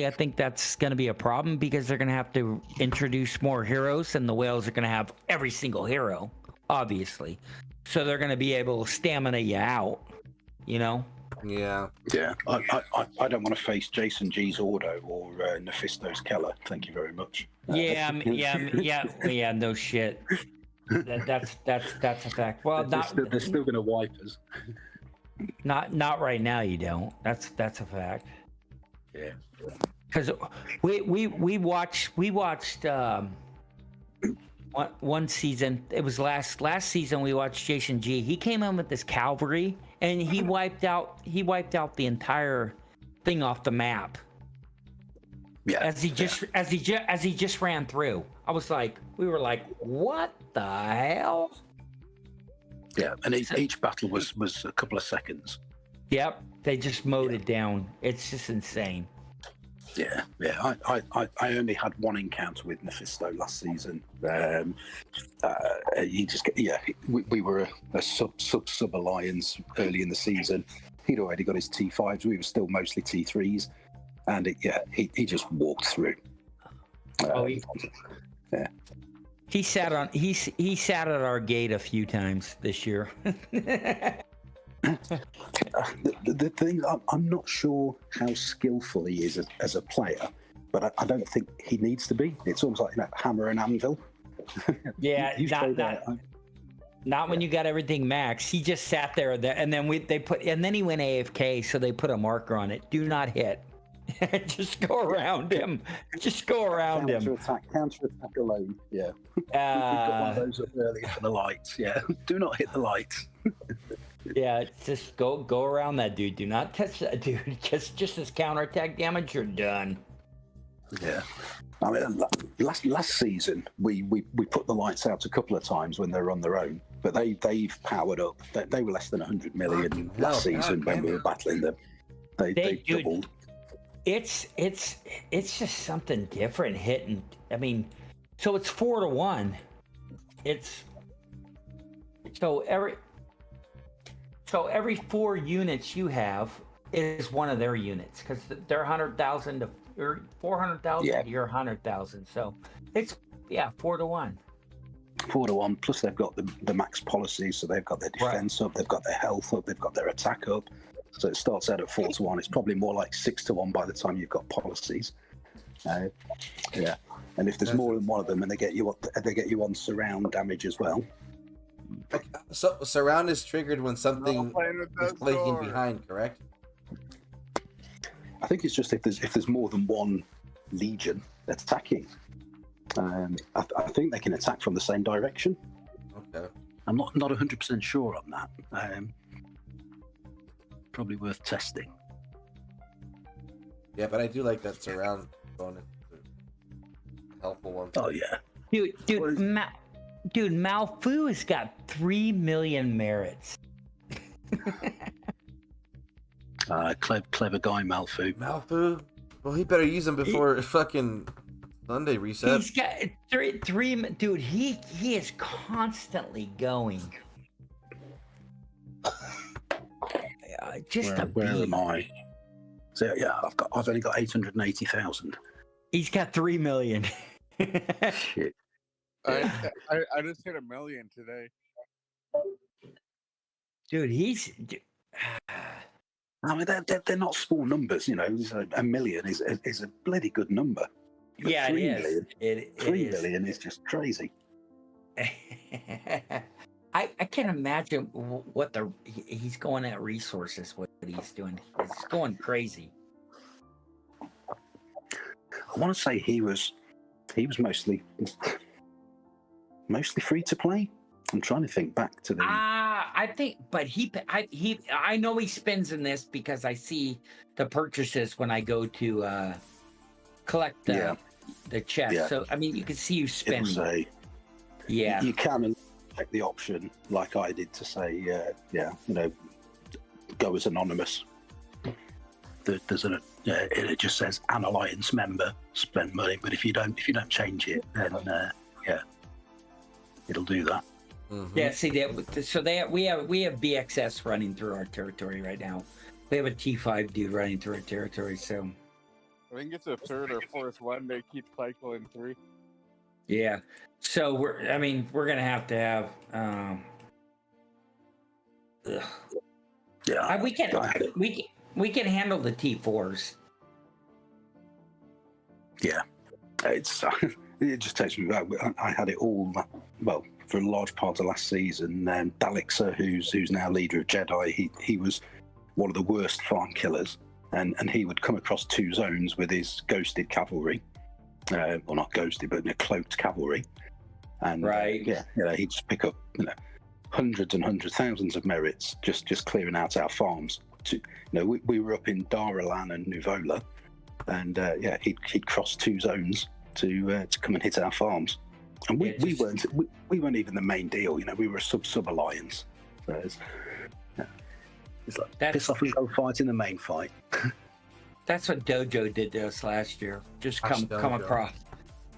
I think that's going to be a problem because they're going to have to introduce more heroes, and the whales are going to have every single hero, obviously. So they're going to be able to stamina you out, you know? Yeah. Yeah. I don't want to face Jason G's Ordo or Nephisto's Keller. Thank you very much. Yeah. No shit. That's a fact. Well, they're still going to wipe us. Not right now. You don't. That's a fact. Yeah. Because we watched one season. It was last season. We watched Jason G. He came in with this cavalry and he wiped out the entire thing off the map. Yeah. As he just ran through. We were like, what the hell? Yeah, and each battle was a couple of seconds. Yep, they just mowed it down. It's just insane. Yeah. I only had one encounter with Mephisto last season. We were a sub alliance early in the season. He'd already got his T5s. We were still mostly T3s, and he just walked through. Yeah. He sat at our gate a few times this year. The thing, I'm not sure how skillful he is as a player, but I don't think he needs to be. It's almost like hammer and anvil. Yeah, not when you got everything max. He just sat there, and then then he went AFK, so they put a marker on it. Do not hit. Just go around him. Counter attack alone. Yeah. We've got one of those up early for the lights. Yeah. Do not hit the lights. Yeah, just go around that dude. Do not touch that dude. Just as counterattack damage, you're done. Yeah. I mean, last season we put the lights out a couple of times when they were on their own, but they've powered up. They were less than 100 million last season when we were battling them. They doubled. It's just something different hitting. I mean, so it's 4-1. It's so every 4 units you have is one of their units because they're 100,000 to or 400,000 to your 100,000. So it's 4-1. 4-1. Plus they've got the max policy, so they've got their defense up, they've got their health up, they've got their attack up. So it starts out at 4-1. It's probably more like 6-1 by the time you've got policies. Yeah, and if there's more than one of them, and they get you on surround damage as well. So surround is triggered when something is flanking behind, correct? I think it's just if there's more than one legion attacking. I think they can attack from the same direction. Okay. I'm not 100% sure on that. Probably worth testing. Yeah, but I do like that surround bonus. Helpful one. Oh yeah. Dude, Malfu has got 3 million merits. Clever guy, Malfu. Malfu? Well, he better use them before fucking Sunday reset. He's got three. Dude, he is constantly going. Where am I? So yeah, I've only got 880,000. He's got 3 million. Shit. I just hit 1 million today. Dude, I mean, they're not small numbers, you know. 1 million is a bloody good number. But yeah, 3 million, it is. 3 million is just crazy. I can't imagine what he's going at resources. What he's doing, he's going crazy. I want to say he was mostly free to play. I'm trying to think back to the. I think, but I know he spends in this because I see the purchases when I go to collect the chest. Yeah. So I mean, you can see you spending. Yeah, You can take the option, like I did, to say, go as anonymous. There's it just says an alliance member, spend money, but if you don't change it, then it'll do that. Mm-hmm. Yeah, see that. So we have BXS running through our territory right now. We have a T5 dude running through our territory. So I think it's a third or fourth one. They keep cycling through. yeah. So we're gonna have to have. We can handle the T4s. Yeah, it's it just takes me back. I had it all for a large part of last season. Dalixer, who's now leader of Jedi, he was one of the worst farm killers, and he would come across 2 zones with his ghosted cavalry, well, not ghosted, but cloaked cavalry, and right, he'd just pick up hundreds and hundreds, thousands of merits just clearing out our farms. We were up in Daralan and Nuvola, and he'd cross 2 zones to come and hit our farms, and we weren't even the main deal. We were a sub alliance. So it's like piss off and go fight in the main fight. That's what Dojo did to us last year. Just come across,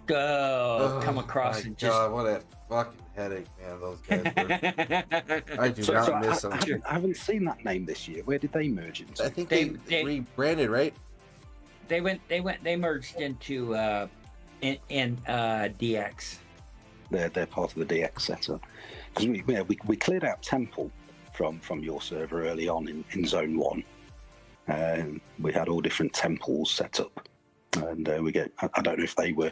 come across, and just. God, what a fucking headache, man! Those guys were. I do not miss them. I haven't seen that name this year. Where did they merge into? I think they rebranded, right? They merged into DX. They're part of the DX setup, because we cleared out Temple from your server early on in Zone 1, and we had all different temples set up, and I don't know if they were,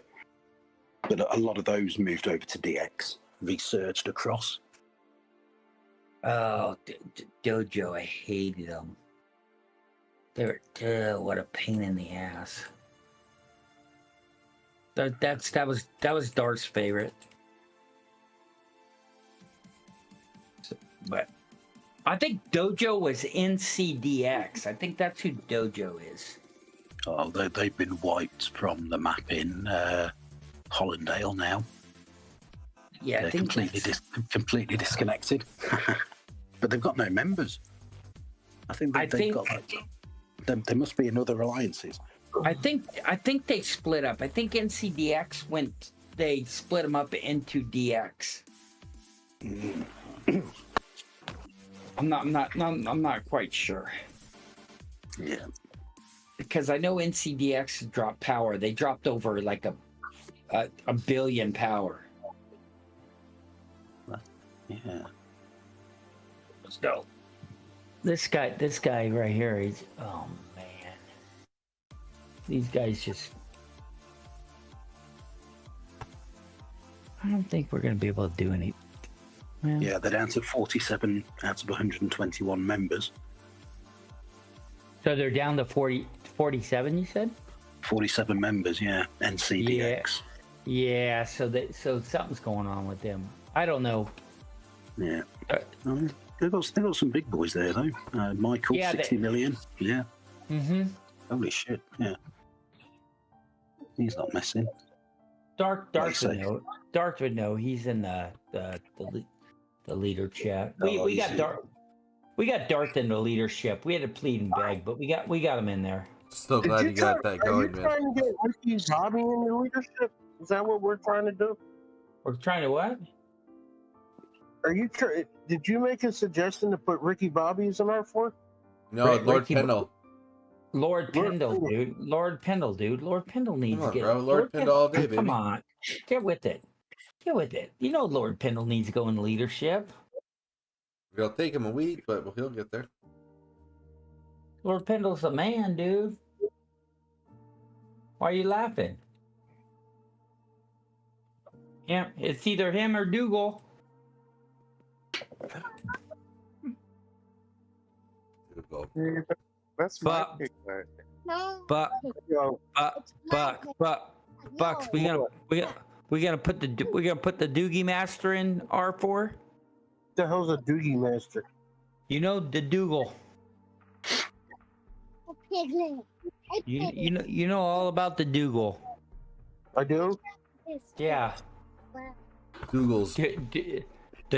but a lot of those moved over to DX, resurged across. Oh, Dojo, I hated them. What a pain in the ass. That was Dart's favorite. But I think Dojo was NCDX. I think that's who Dojo is. Oh, they've been wiped from the map in Hollandale now. Yeah, they're completely disconnected. But they've got no members. I think they've got there must be in other alliances. I think they split up. I think NCDX they split them up into DX. I'm not quite sure. Yeah. Because I know NCDX dropped power. They dropped over like a billion power. Yeah. So this guy right here, he's oh man. These guys just I don't think we're gonna be able to do any. Well, yeah, they're down to 47 out of 121 members. So they're down to 47, you said? 47 members, yeah. NCDX. Yeah, so something's going on with them. I don't know. Yeah. They've got some big boys there, though. Michael, 60 million. Yeah. Mm-hmm. Holy shit, yeah. He's not messing. Dark would know. He's in the leader chat. We got Dark. We got Darth in the leadership. We had to plead and beg, but we got him in there. Still glad you got that going, man. Are you trying to get Ricky Bobby in the leadership? Is that what we're trying to do? We're trying to what? Did you make a suggestion to put Ricky Bobby's in R4? No, Lord Pendle. Lord Pendle, dude. Lord Pendle, dude. Lord Pendle needs to get. Bro. Lord Pendle all day, baby. Come on, get with it. Get with it. You know Lord Pendle needs to go in leadership. It'll take him a week, but he'll get there. Lord Pendle's a man, dude. Why are you laughing? Yeah, it's either him or Dougal. That's my But- pick. But No. But Yo, Bucks, we gonna put the Doogie Master in R4. the hell's a Doogie Master? You know the Dougal. A piglet. A piglet. You know all about the Dougal. I do. Yeah. Google's. The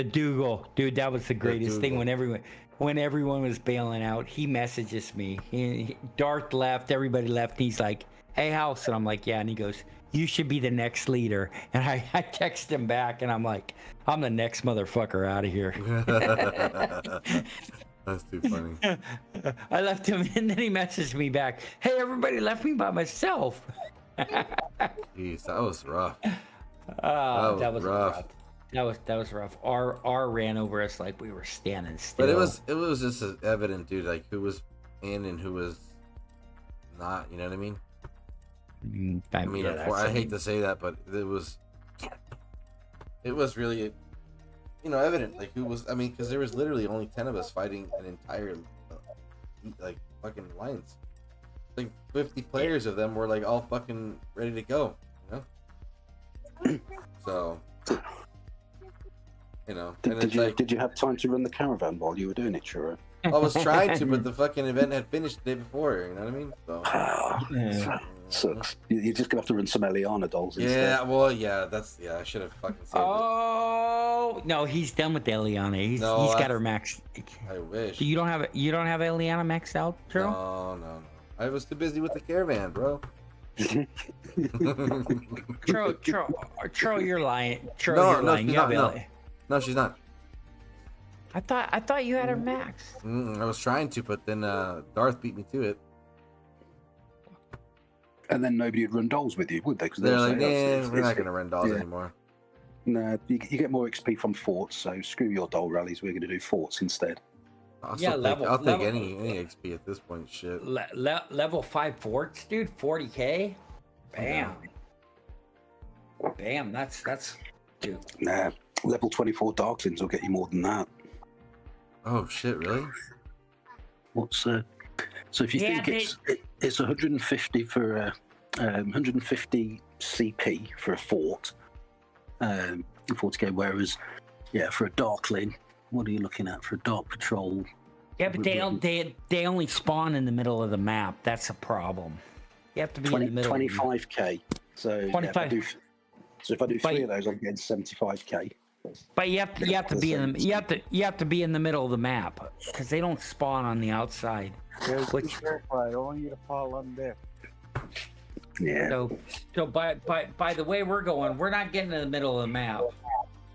Dougal, dude, that was the greatest thing Dougal. when everyone was bailing out. He messages me. Darth left, everybody left. And he's like, "Hey, House," and I'm like, "Yeah," and he goes, "You should be the next leader." And I text him back, and I'm like, "I'm the next motherfucker out of here." That's too funny. I left him, and then he messaged me back, "Hey, everybody left me by myself." Jeez, that was rough. That was rough. rough. That was rough. R ran over us like we were standing still. But it was just evident, dude, like who was in and who was not. You know what I mean? I mean, I hate to say that, but it was really, evident, like who was. I mean, because there was literally only 10 of us fighting an entire, like, fucking alliance. Like 50 players of them were like all fucking ready to go. So. Did you have time to run the caravan while you were doing it, Churro? I was trying to, but the fucking event had finished the day before. You know what I mean? So. Sucks. You're just gonna have to run some Eliana dolls instead. Yeah, well, yeah, I should have fucking saved Oh no, he's done with Eliana. He's got her maxed. I wish. You don't have Eliana maxed out, Churro? No. I was too busy with the caravan, bro. Churro, you're lying. Churro, No, you're lying. she's You have not, no, she's not. I thought you had her maxed. I was trying to, but then Darth beat me to it. And then nobody would run dolls with you, would they? Because they're like, we're not gonna run dolls anymore. No, you get more XP from forts, so screw your doll rallies. We're gonna do forts instead. I'll take any XP at this point. Shit. Level 5 forts, dude. 40k. Bam. Bam. That's dude. Nah, level 24 Darklings will get you more than that. Oh shit! Really? What's so if you think it's 150 for 150 CP for a fort, 40k. Whereas, for a Darkling, what are you looking at for a Dark Patrol? Yeah, but they only spawn in the middle of the map. That's a problem. You have to be in the middle. 25k. So 25. If I do 3 of those, I'm getting 75k. But you have to be in the you have to be in the middle of the map because they don't spawn on the outside. Which I don't want you to fall on there. Yeah. So by the way we're going, we're not getting in the middle of the map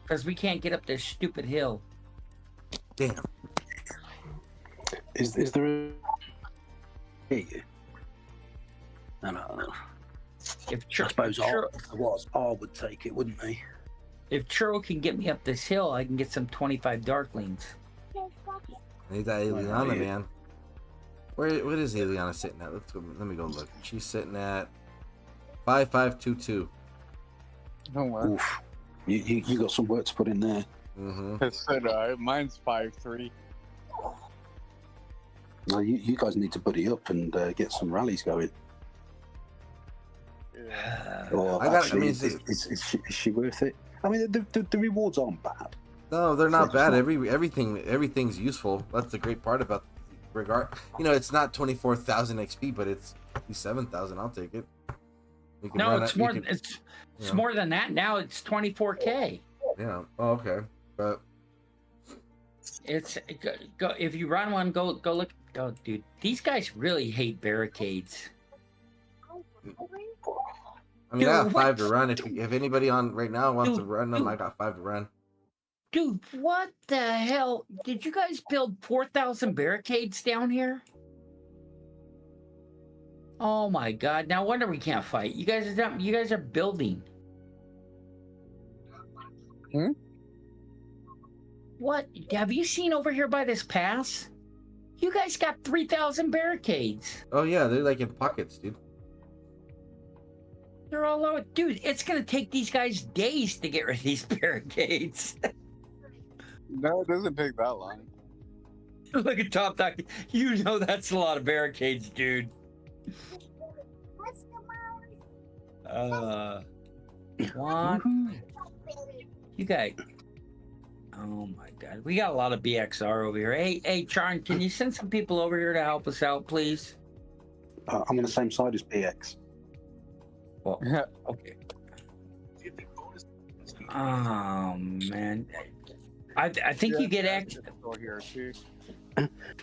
because we can't get up this stupid hill. Damn. Is there a... I don't know. I suppose R would take it, wouldn't they? If Churro can get me up this hill, I can get some 25 Darklings. I need that Eliana, man. What is Eliana sitting at? Let me go look. She's sitting at 5522. Oh wow. Oof. You got some work to put in there. Mm-hmm. Mine's 5'3". Well, you guys need to buddy up and get some rallies going. Yeah. Or is she worth it? I mean, the rewards aren't bad. No, they're not bad. Everything's useful. That's the great part about regard. It's not 24,000 XP, but it's 57,000. I'll take it. No, it's more. It's more than that. Now it's 24k. Yeah. Oh, okay. But it's go if you run one, go look. Oh, dude, these guys really hate barricades. I mean, I got 5 to run. If anybody on right now wants to run them, I got 5 to run. Dude, what the hell? Did you guys build 4,000 barricades down here? Oh my god! No wonder we can't fight. You guys are building. What have you seen over here by this pass? You guys got 3,000 barricades. Oh yeah, they're like in pockets, dude. They're all over. Dude, it's gonna take these guys days to get rid of these barricades. No, it doesn't take that long. Look at Top Doc. You know that's a lot of barricades, dude. What? You got... Oh my God. We got a lot of BXR over here. Hey, Charn, can you send some people over here to help us out, please? I'm on the same side as BX. Well, okay. Oh man. I think you get X. Here too.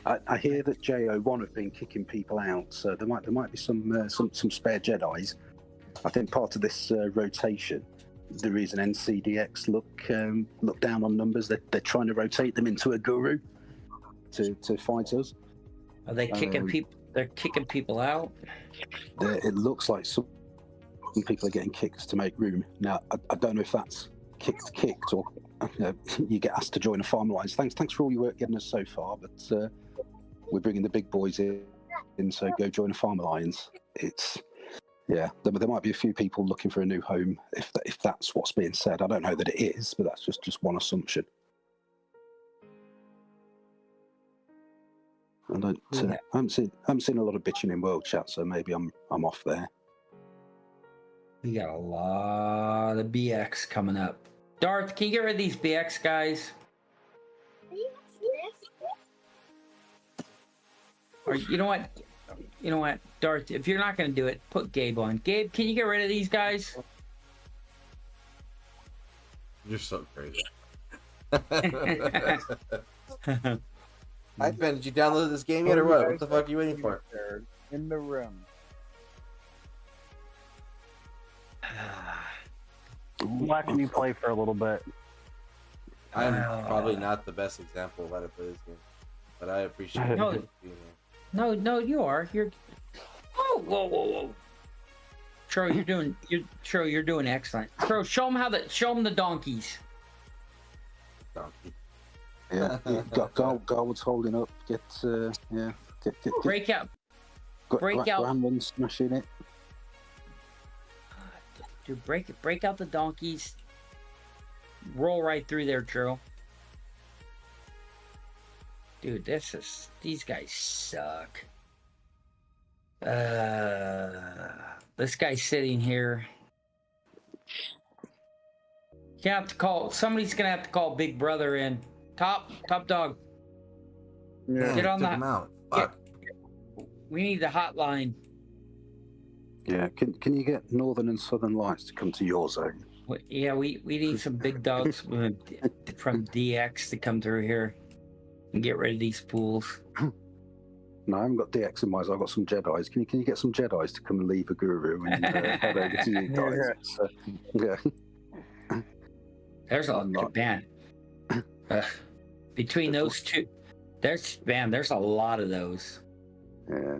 I hear that JO1 have been kicking people out, so there might be some spare Jedis. I think part of this rotation, the reason NCDX look down on numbers, they're trying to rotate them into a guru to fight us. Are they kicking people? They're kicking people out. It looks like some people are getting kicked to make room. Now I don't know if that's kicked or you get asked to join a farm alliance. Thanks for all your work getting us so far, but we're bringing the big boys in, so go join a farm alliance. There might be a few people looking for a new home if that's what's being said. I don't know that it is, but that's just one assumption. I haven't seen a lot of bitching in world chat, so maybe I'm off there. We got a lot of BX coming up. Darth, can you get rid of these BX guys? Or you know what, Darth, if you're not going to do it, put Gabe on. Gabe, can you get rid of these guys? You're so crazy. Hi, Ben, did you download this game yet or what? What the fuck are you waiting for? In the room. I'm watching you play for a little bit. I'm probably not the best example of how to play this game, but I appreciate it. No, you are. You're. Oh, whoa. Churro, you're doing excellent. Churro, show them the donkeys. Donkey. Yeah, Garwood's holding up. Get Break out. Grandman smashing it. Dude, break out the donkeys. Roll right through there, Churro. Dude, these guys suck. This guy's sitting here. Somebody's gonna have to call Big Brother in. Top dog. Yeah. Get on Took him out. Fuck. We need the hotline. Yeah, can you get Northern and Southern Lights to come to your zone? Yeah, we need some big dogs from DX to come through here and get rid of these fools. No, I haven't got DX in my zone. I've got some Jedis. Can you get some Jedis to come and leave a guru and head over to you guys? Yeah. There's a lot, man. Between those two, there's a lot of those. Yeah.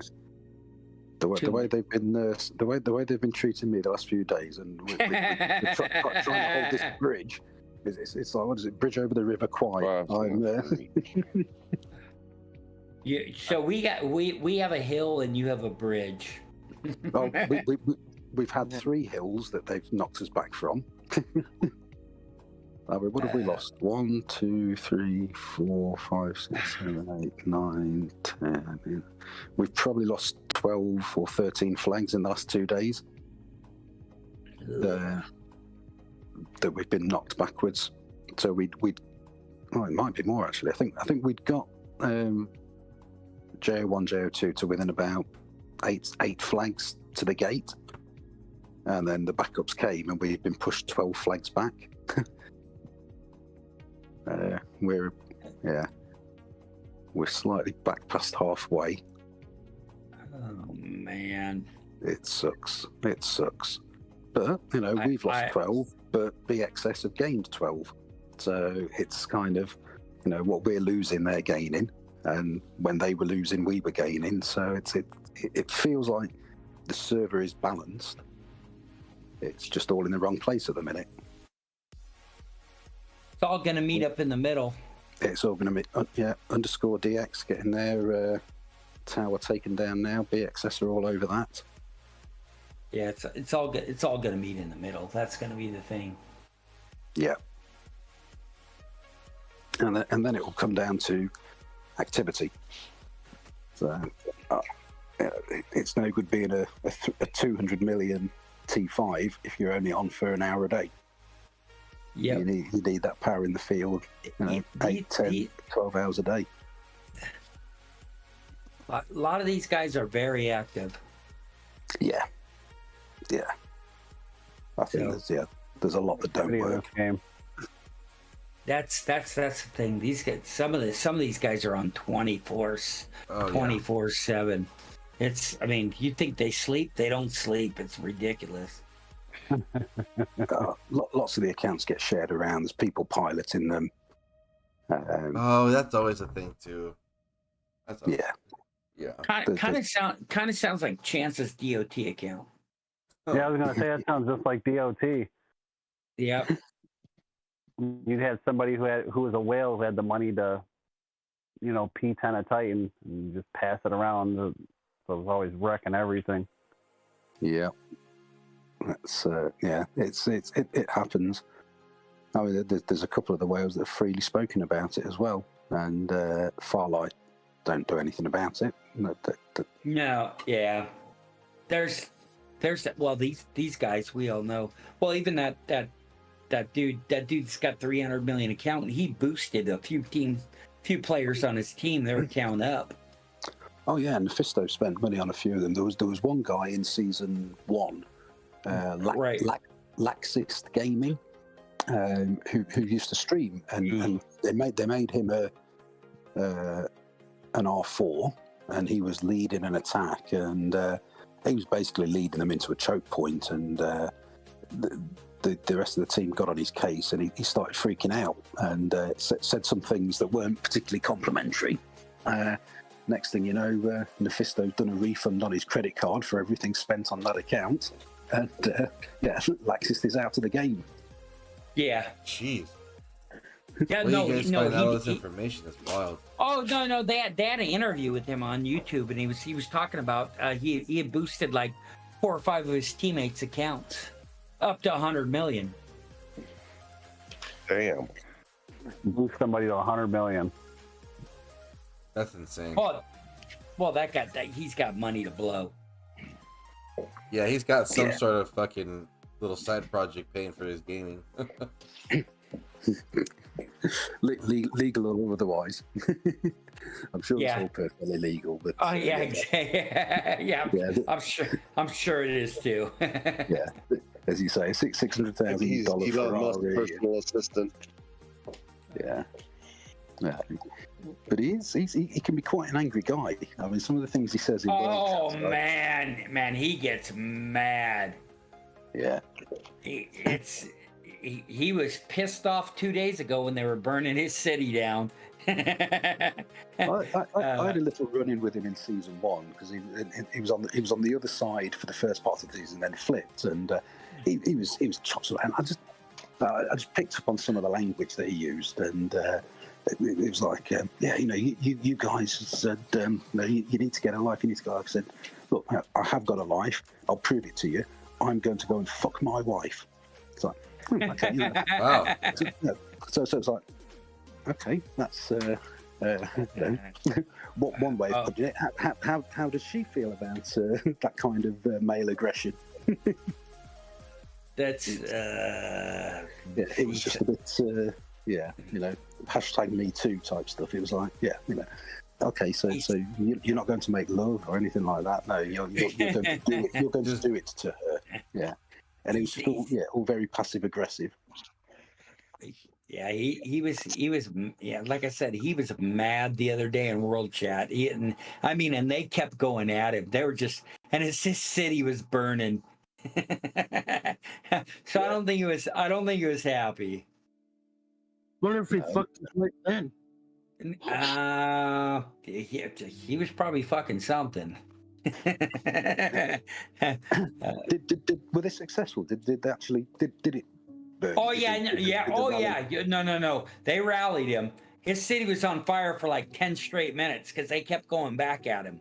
The way they've been the way they've been treating me the last few days, and we're trying to hold this bridge. It's like, what is it? Bridge over the River Kwai. I'm there. So we have a hill and you have a bridge. Oh, we've had 3 hills that they've knocked us back from. What have we lost? 1, 2, 3, 4, 5, 6, 7, 8, 9, 10. We've probably lost 12 or 13 flags in the last 2 days. That we've been knocked backwards. So it might be more actually. I think we'd got JO1, JO2 to within about 8 flags to the gate, and then the backups came, and we've been pushed 12 flags back. We're slightly back past halfway. Oh man, it sucks. But we've lost 12, but BXS have gained 12. So it's kind of what we're losing, they're gaining, and when they were losing, we were gaining. So it feels like the server is balanced. It's just all in the wrong place at the minute. It's all going to meet up in the middle. It's all going to be, underscore DX getting their tower taken down now. BXS are all over that. Yeah, it's all good. It's all going to meet in the middle. That's going to be the thing. Yeah. And then it will come down to activity. So it's no good being a 200 million T5 if you're only on for an hour a day. Yeah, you need that power in the field, 8, 10, 12 hours a day. A lot of these guys are very active. Yeah. I think there's a lot that don't work. That's the thing. These guys, some of these guys are on 24/7. It's, I mean, you think they sleep? They don't sleep. It's ridiculous. Lots of the accounts get shared around. There's people piloting them. That's always a thing too. Yeah. Kind of sounds like Chance's DOT account. Yeah, I was gonna say that sounds just like DOT. Yeah. You'd have somebody who was a whale who had the money to, P10 a Titan and just pass it around. So it was always wrecking everything. Yeah. That's it happens. I mean, there's a couple of the whales that have freely spoken about it as well, and Farlight don't do anything about it. No, yeah. There's well, these guys we all know. Well, even that dude's got 300 million account, and he boosted a few players on his team. Their account up. Oh yeah, and Mephisto spent money on a few of them. There was one guy in season 1, Laxist Gaming, who used to stream, and they made him an R4, and he was leading an attack, and he was basically leading them into a choke point, and the rest of the team got on his case, and he started freaking out, and said some things that weren't particularly complimentary. Next thing you know, Mephisto's done a refund on his credit card for everything spent on that account, and Laxist is out of the game. Yeah. Jeez. Yeah, you guys find all this information? That's wild. Oh no, they had an interview with him on YouTube, and he was talking about he had boosted like 4 or 5 of his teammates' accounts up to 100 million. Damn. Boost somebody to 100 million. That's insane. Well, he's got money to blow. Yeah, he's got some sort of fucking little side project paying for his gaming. Legal or otherwise. I'm sure it's all perfectly legal, but I'm sure it is too. Yeah, as you say, $600,000 He's Elon Musk's personal assistant. Yeah. But he can be quite an angry guy. I mean, some of the things he says in man, he gets mad. Yeah. He was pissed off 2 days ago when they were burning his city down. I had a little run-in with him in season 1 because he was on the other side for the first part of the season, then flipped, and he was chopped. And I just picked up on some of the language that he used, and it was like, you guys said, you need to get a life. You need to go. I said, look, I have got a life. I'll prove it to you. I'm going to go and fuck my wife. It's like, okay, Wow. So it's like, okay, that's one way of putting it. How does she feel about that kind of male aggression? That's it was just a bit #MeToo type stuff. It was like, okay, so you're not going to make love or anything like that. No, you're going to do it. You're going to do it to her. Yeah, and it was all very passive aggressive. Yeah, he was like I said, he was mad the other day in World Chat. And they kept going at him. They were just, and his city was burning. So I don't think he was happy. Wonder if he fucked his wife then. He was probably fucking something. Were they successful? Did they actually did it burn? Oh yeah. No. They rallied him. His city was on fire for like 10 straight minutes because they kept going back at him.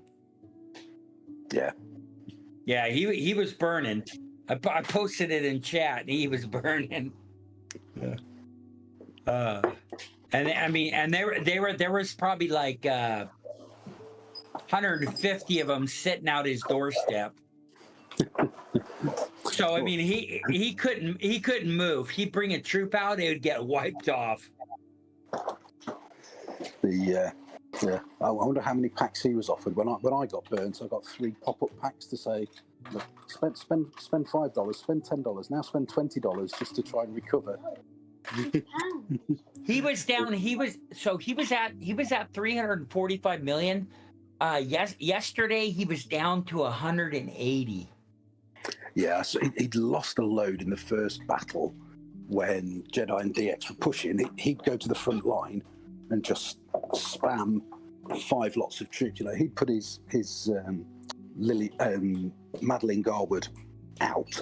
Yeah. Yeah, he was burning. I posted it in chat. He was burning. Yeah. And I mean, and there was probably like 150 of them sitting out his doorstep. So I mean, he couldn't move. He'd bring a troop out, it would get wiped off. Yeah. I wonder how many packs he was offered. When I got burnt, I got 3 pop-up packs to say, look, spend $5, spend $10, now spend $20 just to try and recover. He was down. He was at 345 million. Yesterday he was down to 180. Yeah, so he'd lost a load in the first battle when Jedi and DX were pushing. He'd go to the front line and just spam 5 lots of troops. You know, he'd put his Madeline Garwood out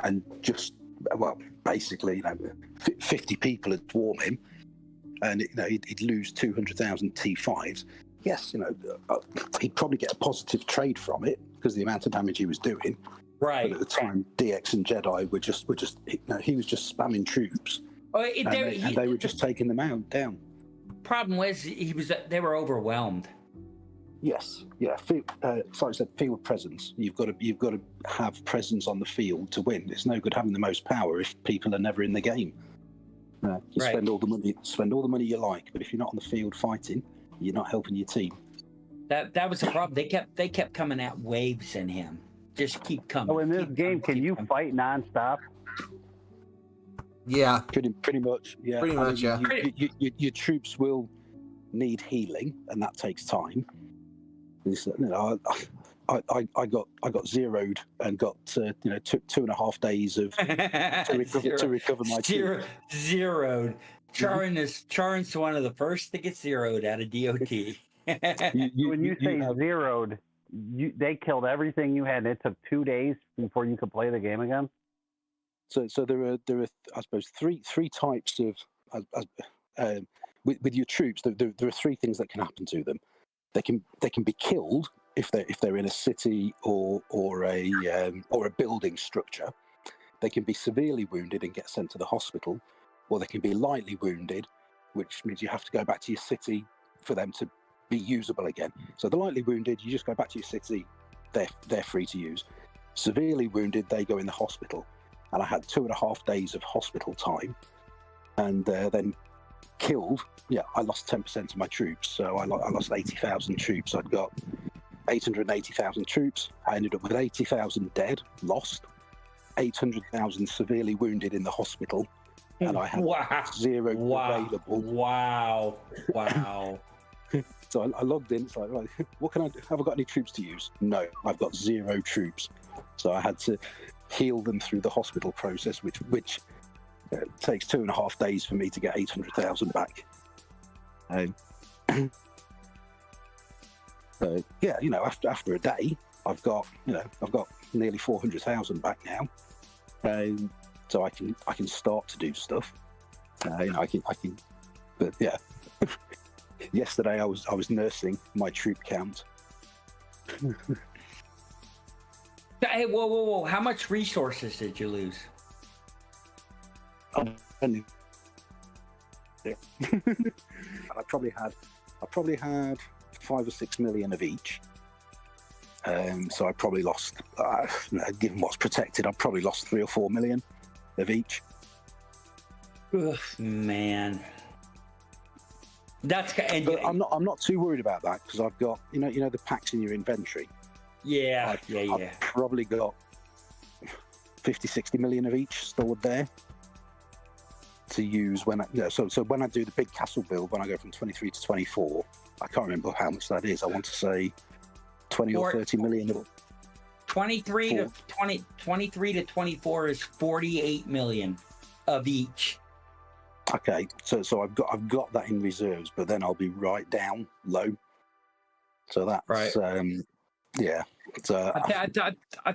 and just, well, basically, you know, 50 people would swarm him, and you know he'd lose 200,000 T5s. Yes, you know, he'd probably get a positive trade from it because of the amount of damage he was doing. Right. But at the time, DX and Jedi were just you know, he was just spamming troops, and they were just taking them down. Problem was they were overwhelmed. Yes, yeah. Like I said, field presence. You've got to have presence on the field to win. It's no good having the most power if people are never in the game. You Right. spend all the money you like, but if you're not on the field fighting, you're not helping your team. That was the problem. They kept coming at waves in him. Just keep coming. Oh, in this game, can you fight nonstop? Yeah, Pretty much. Yeah. Pretty much, yeah. Your troops will need healing, and that takes time. You know, I got zeroed and got 2.5 days of to recover my troops. Zeroed. Charin's one of the first to get zeroed out of DOT. When you say zeroed, they killed everything you had. And it took 2 days before you could play the game again. So there are I suppose three types of with your troops. There are 3 things that can happen to them. They can be killed if they're in a city or a building structure. They can be severely wounded and get sent to the hospital, or they can be lightly wounded, which means you have to go back to your city for them to be usable again. So the lightly wounded, you just go back to your city, they're free to use. Severely wounded, they go in the hospital. And I had 2.5 days of hospital time, and then killed. Yeah, I lost 10% of my troops, so I lost 80,000 troops. I'd got 880,000 troops. I ended up with 80,000 dead, lost, 800,000 severely wounded in the hospital, and I had 0 available. Wow. So I logged in. It's like, right, what can I do? Have I got any troops to use? No, I've got 0 troops. So I had to heal them through the hospital process, which takes 2.5 days for me to get 800,000 back. So yeah, you know, after a day, I've got nearly 400,000 back now. So I can start to do stuff. You know, I can. But yeah, yesterday I was nursing my troop count. Hey, whoa! How much resources did you lose? I probably had 5 or 6 million of each. So I probably lost, given what's protected, I probably lost 3 or 4 million of each. Ugh, man, that's. But I'm not too worried about that because I've got you know the packs in your inventory. Yeah, I've probably got 50-60 million of each stored there to use when so when I do the big castle build, when I go from 23 to 24, I can't remember how much that is. I want to say 20 or 30 million of it. 23 to 24 is 48 million of each. Okay, so I've got that in reserves, but then I'll be right down low. So that's right. Yeah. So I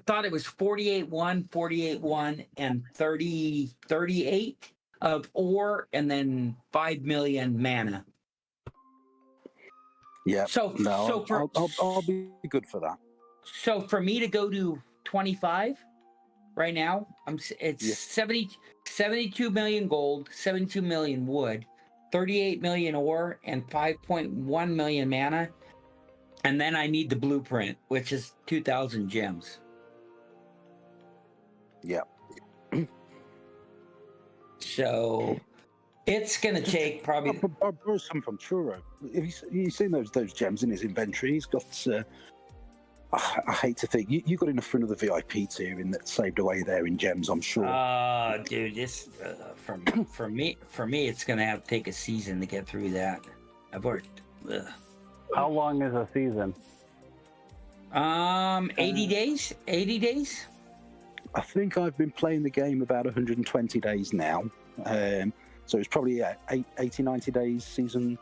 thought it was 48.1, and 38 of ore, and then 5 million mana. Yeah. So I'll be good for that. So for me to go to 25 right now, it's 72 million gold, 72 million wood, 38 million ore and 5.1 million mana. And then I need the blueprint, which is 2,000 gems. Yeah. So it's going to take probably. I brought some from Churro. Have you seen those gems in his inventory? He's got. I hate to think you got enough for another VIP tier in that saved away there in gems. I'm sure. Dude, this for me, it's going to have to take a season to get through that. I've worked. How long is a season? 80 days. 80 days. I think I've been playing the game about 120 days now. So it's probably 80, 90 days season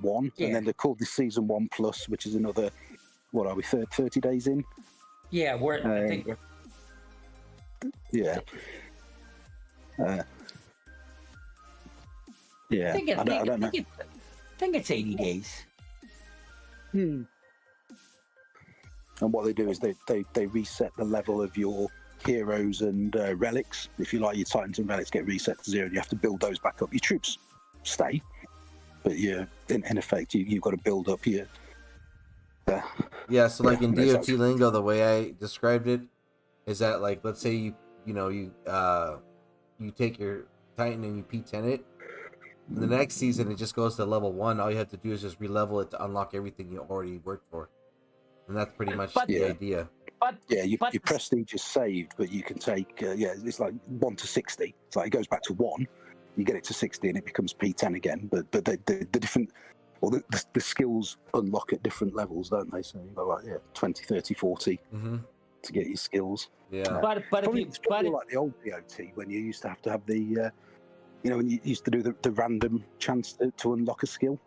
1. Yeah. And then they called this season 1 plus, which is another, what are we, 30 days in? Yeah, I think we're. Yeah. Yeah. I don't know. I think it's 80 days. And what they do is they reset the level of your heroes and relics. If you like, your titans and relics get reset to 0, and you have to build those back up. Your troops stay, but in effect you've got to build up your. Yeah, so like in DOT exactly. lingo, the way I described it is that, like, let's say you take your Titan and you P10 it. In the next season, it just goes to level 1. All you have to do is just re-level it to unlock everything you already worked for, and that's pretty much the idea. Your prestige is saved, but you can take it's like 1 to 60. It's like it goes back to 1. You get it to 60, and it becomes P10 again. But the different. Well, the skills unlock at different levels, don't they? So you go like 20, 30, 40 to get your skills. Yeah. But it's probably like the old DOT when you used to have the, when you used to do the random chance to unlock a skill.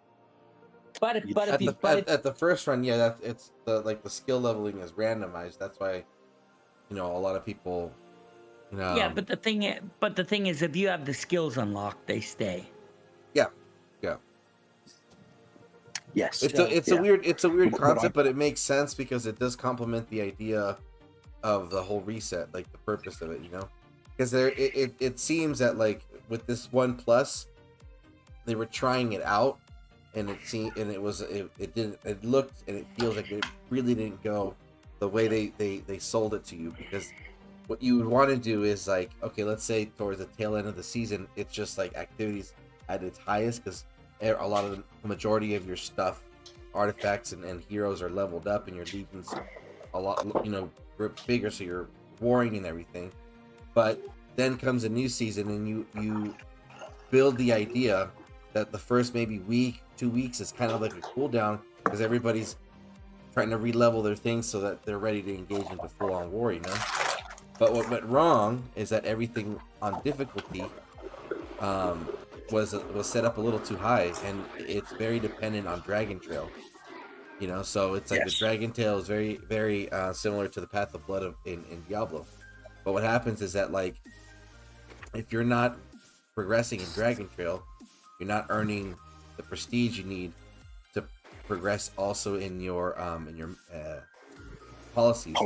At the first run, it's the skill leveling is randomized. That's why, a lot of people, Yeah, but the thing is, if you have the skills unlocked, they stay. Yeah. Yes, it's a weird concept, but it makes sense because it does complement the idea of the whole reset, like the purpose of it, because it seems that, like, with this 1+, they were trying it out, and it looked and it feels like it really didn't go the way they sold it to you, because what you would want to do is, like, okay, let's say towards the tail end of the season, it's just like activities at its highest, because a lot of the majority of your stuff, artifacts and heroes are leveled up, and your legions a lot bigger, so you're warring and everything. But then comes a new season, and you build the idea that the first maybe week, 2 weeks is kind of like a cooldown, because everybody's trying to re-level their things so that they're ready to engage into full-on war, But what went wrong is that everything on difficulty was set up a little too high, and it's very dependent on Dragon Trail. So it's like the Dragon Trail is very, very similar to the Path of Blood in Diablo. But what happens is that, like, if you're not progressing in Dragon Trail, you're not earning the prestige you need to progress also in your policies.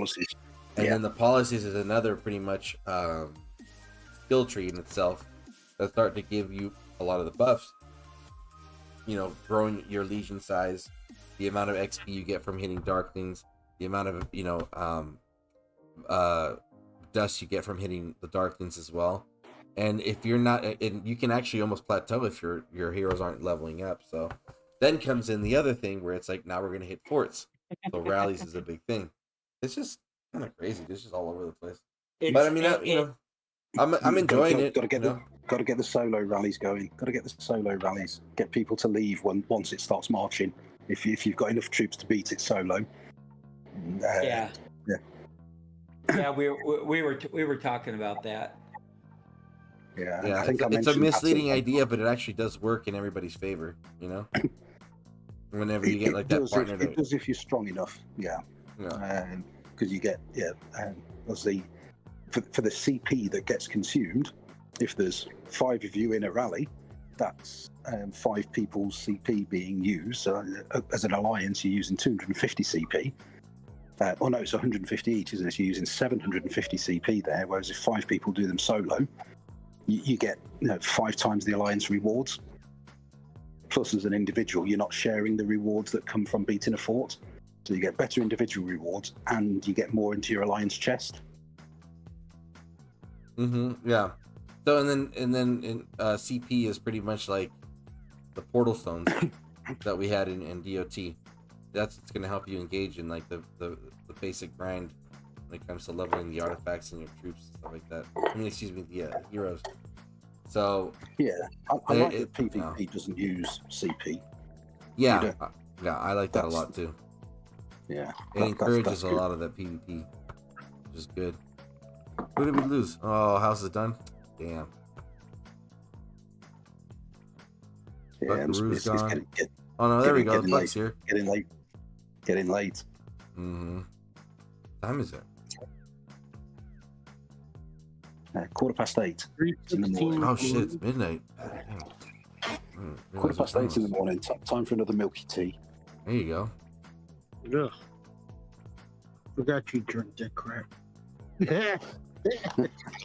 And then the policies is another pretty much skill tree in itself that start to give you a lot of the buffs. Growing your legion size, the amount of XP you get from hitting Darklings, the amount of dust you get from hitting the Darklings as well. And if you're not, and you can actually almost plateau if your heroes aren't leveling up. So then comes in the other thing where it's like, now we're gonna hit forts. So rallies is a big thing. It's just kind of crazy. It's just all over the place. But I mean, I'm enjoying it. Got to get the solo rallies going. Got to get the solo rallies. Get people to leave once it starts marching. If you've got enough troops to beat it solo. Yeah, we were talking about that. Yeah. I think it's a misleading idea, but it actually does work in everybody's favor. Whenever you get like that partner, it does if you're strong enough. Yeah. Because you get obviously for the CP that gets consumed. If there's 5 of you in a rally, that's 5 people's CP being used. So as an alliance, you're using 250 CP. It's 150 each, isn't it? You're using 750 CP there. Whereas if 5 people do them solo, you get 5 times the alliance rewards. Plus, as an individual, you're not sharing the rewards that come from beating a fort. So you get better individual rewards, and you get more into your alliance chest. Yeah. So and then CP is pretty much like the portal stones that we had in DOT. That's what's gonna help you engage in like the basic grind when it comes to leveling the artifacts and your troops and stuff like that. I mean, excuse me, the heroes. So yeah, I like that PvP doesn't use CP. Yeah, I like that a lot too. Yeah, it encourages a lot of that PvP, which is good. Who did we lose? Oh, house is done. Damn. Yeah, it's gone. Oh no, there we go. The bug's here. Getting late. What time is it? 8:15 in the morning. Oh shit, it's midnight. 8:15 in the morning. Time for another milky tea. There you go. Ugh. Forgot you drink that crap.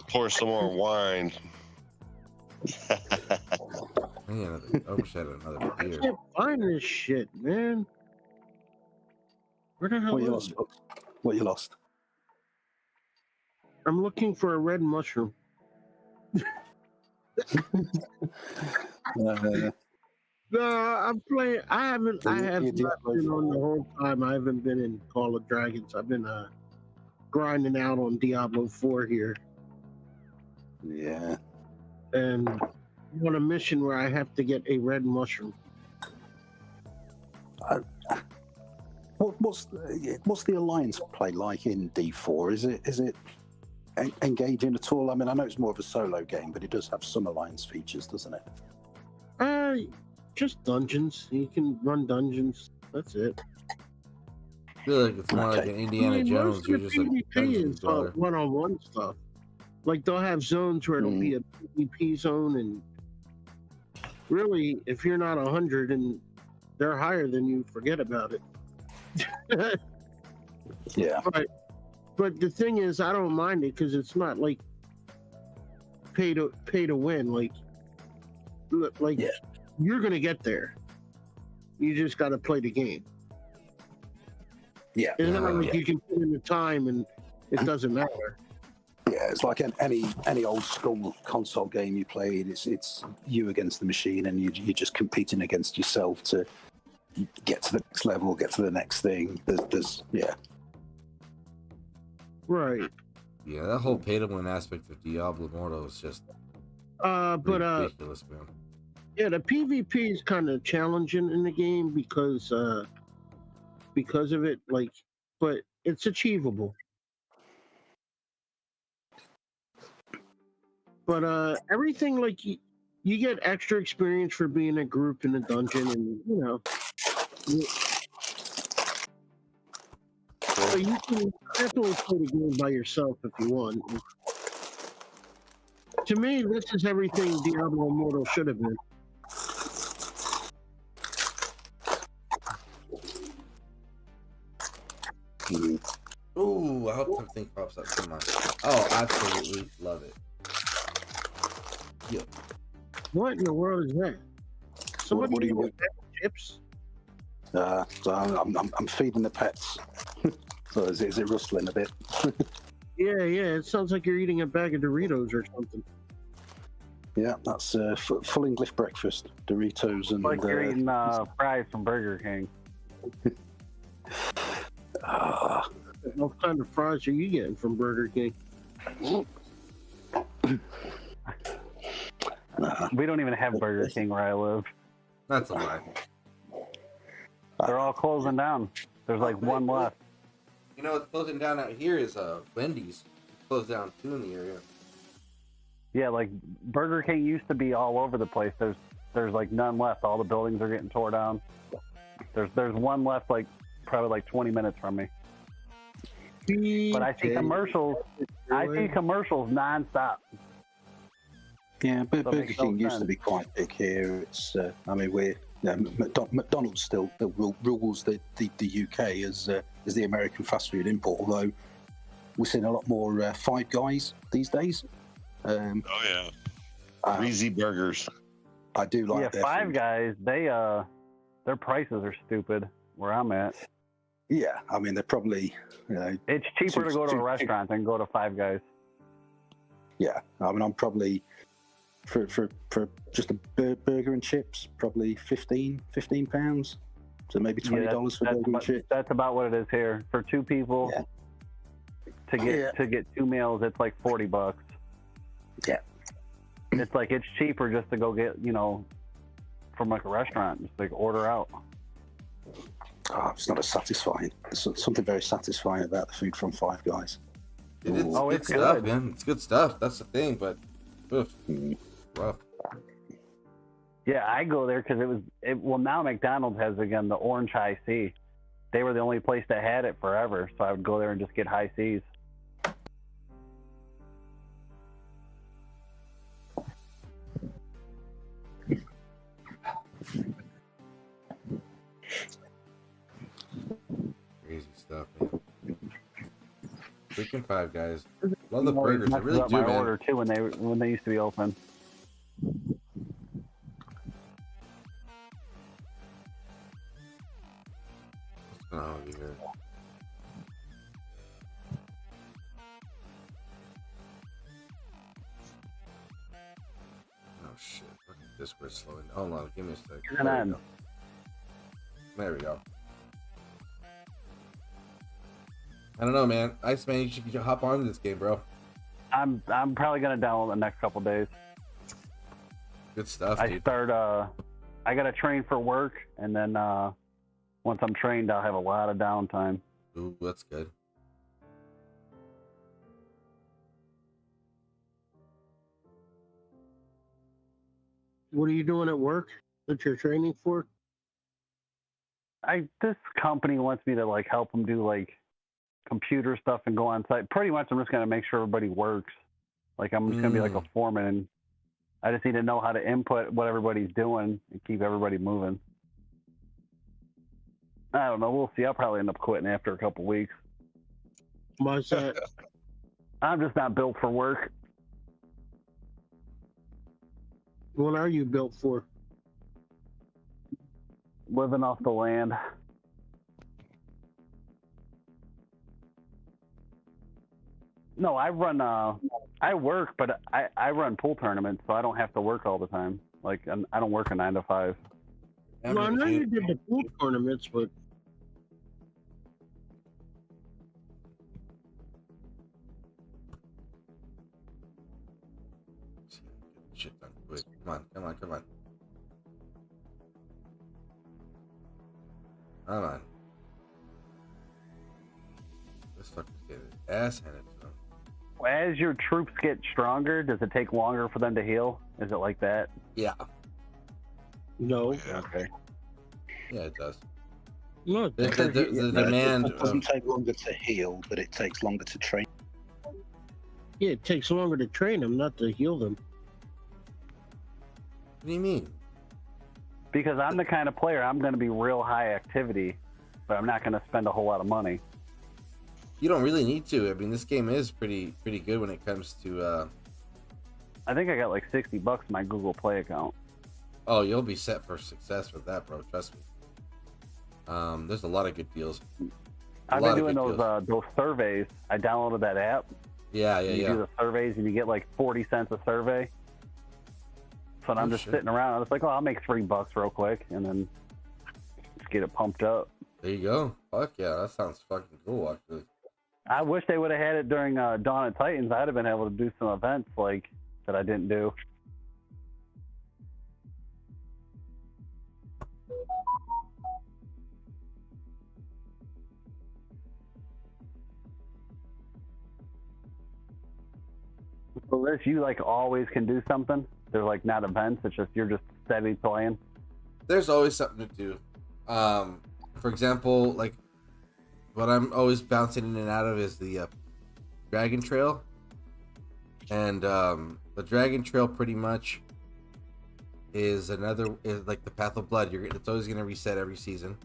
Pour some more wine. Oh shit, another I beer. can't find this shit, man. Where the hell is it? What you lost? I'm looking for a red mushroom. No, I'm playing. I have not been on the whole time. I haven't been in Call of Dragons. I've been grinding out on Diablo 4 here. Yeah. And I'm on a mission where I have to get a red mushroom. What's the alliance play like in D4? Is it engaging at all? I mean, I know it's more of a solo game, but it does have some alliance features, doesn't it? Just dungeons. You can run dungeons. That's it. I feel like it's more like an Indiana Jones. You're just like PvP is one-on-one stuff. Like they'll have zones where it'll be a PvP zone, and really, if you're not 100 and they're higher than you, forget about it. Yeah. But the thing is, I don't mind it because it's not like pay to win. Like you're gonna get there. You just got to play the game. Yeah. It's not like you can put in the time and it doesn't matter. Yeah, it's like any old school console game you played. It's you against the machine, and you're just competing against yourself to get to the next level, get to the next thing. There's Right. Yeah, that whole pay to win aspect of Diablo Immortal is just ridiculous, man. Yeah, the PvP is kind of challenging in the game because of it. Like, but it's achievable. But everything, like you get extra experience for being a group in a dungeon, and so you can definitely play the game by yourself if you want. To me, this is everything Diablo Immortal should have been. Ooh, I hope something pops up. Come on. Oh, absolutely love it. Yeah. What in the world is that? Somebody what do you want? Chips? So I'm feeding the pets. So is it rustling a bit? Yeah. It sounds like you're eating a bag of Doritos or something. Yeah, that's full English breakfast. Doritos and. Like you're eating fries from Burger King. What kind of fries are you getting from Burger King? We don't even have Burger King where I live. That's a lie. They're all closing down. There's like one left. You know what's closing down out here is Wendy's. It's closed down too in the area. Yeah, like Burger King used to be all over the place. There's like none left. All the buildings are getting tore down. There's one left, like probably like 20 minutes from me. But I see commercials. I see commercials nonstop. Yeah, but Burger King used to be quite big here. It's I mean McDonald's still rules the UK as the American fast food import. Although we're seeing a lot more Five Guys these days. Oh yeah, Greasy burgers. I do like Yeah, their Five food. Guys, their prices are stupid where I'm at. Yeah, I mean they're probably It's cheaper to go to a two- restaurant than go to Five Guys. Yeah, I mean I'm probably for just a burger and chips probably 15 pounds. So maybe $20 for burger and chips. That's about what it is here for two people. Yeah. To get two meals, it's like $40. Yeah. It's like it's cheaper just to go get from like a restaurant, just like order out. Oh, it's not as satisfying. There's something very satisfying about the food from Five Guys. It is Oh, good it's stuff, good. man. It's good stuff. That's the thing, but oof, rough. Yeah, I go there because well, now McDonald's has again the orange high C. They were the only place that had it forever, so I would go there and just get high C's. Crazy stuff, man. Freaking Five Guys. Love the I'm always burgers. I messing really up do, my man. order too when they used to be open. What's going on over here? Oh shit! Fucking Discord's slowing down. Hold on, give me a sec. And There we then- go. There we go. I don't know, man. Iceman, you should hop on this game, bro. I'm probably gonna download the next couple days. Good stuff, I dude. start I gotta train for work, and then once I'm trained, I'll have a lot of downtime. Ooh, that's good. What are you doing at work that you're training for? This company wants me to like help them do like computer stuff and go on site. Pretty much, I'm just gonna make sure everybody works. Like I'm just gonna be like a foreman, and I just need to know how to input what everybody's doing and keep everybody moving. I don't know. We'll see. I'll probably end up quitting after a couple weeks. Why's that? I'm just not built for work. What are you built for? Living off the land. No, I run. I work, but I run pool tournaments, so I don't have to work all the time. Like I don't work a 9 to 5. Well, I know you did the pool tournaments, but Shit done quick. Come on, come on, come on. Come on. This fucker's getting his ass handed to him. As your troops get stronger, does it take longer for them to heal? Is it like that? Yeah. no. Okay. Yeah, it does. No, The demand It doesn't of, take longer to heal, but it takes longer to train. yeah, it takes longer to train them, not to heal them. what do you mean? Because I'm the kind of player, I'm going to be real high activity, but I'm not going to spend a whole lot of money. You don't really need to. I mean, this game is pretty good when it comes to. I think I got like $60 in my Google Play account. Oh, you'll be set for success with that, bro. Trust me. There's a lot of good deals. I've been doing those surveys. I downloaded that app. Yeah, You do the surveys and you get like 40 cents a survey. So I'm just sitting around. I was like, oh, I'll make $3 real quick and then just get it pumped up. There you go. Fuck yeah, that sounds fucking cool, actually. I wish they would have had it during Dawn of Titans. I'd have been able to do some events like that I didn't do. So this, you like always can do something. They're like not events. It's just you're just steady playing. There's always something to do. For example, like what I'm always bouncing in and out of is the Dragon Trail, and the Dragon Trail pretty much is like the Path of Blood. It's always going to reset every season,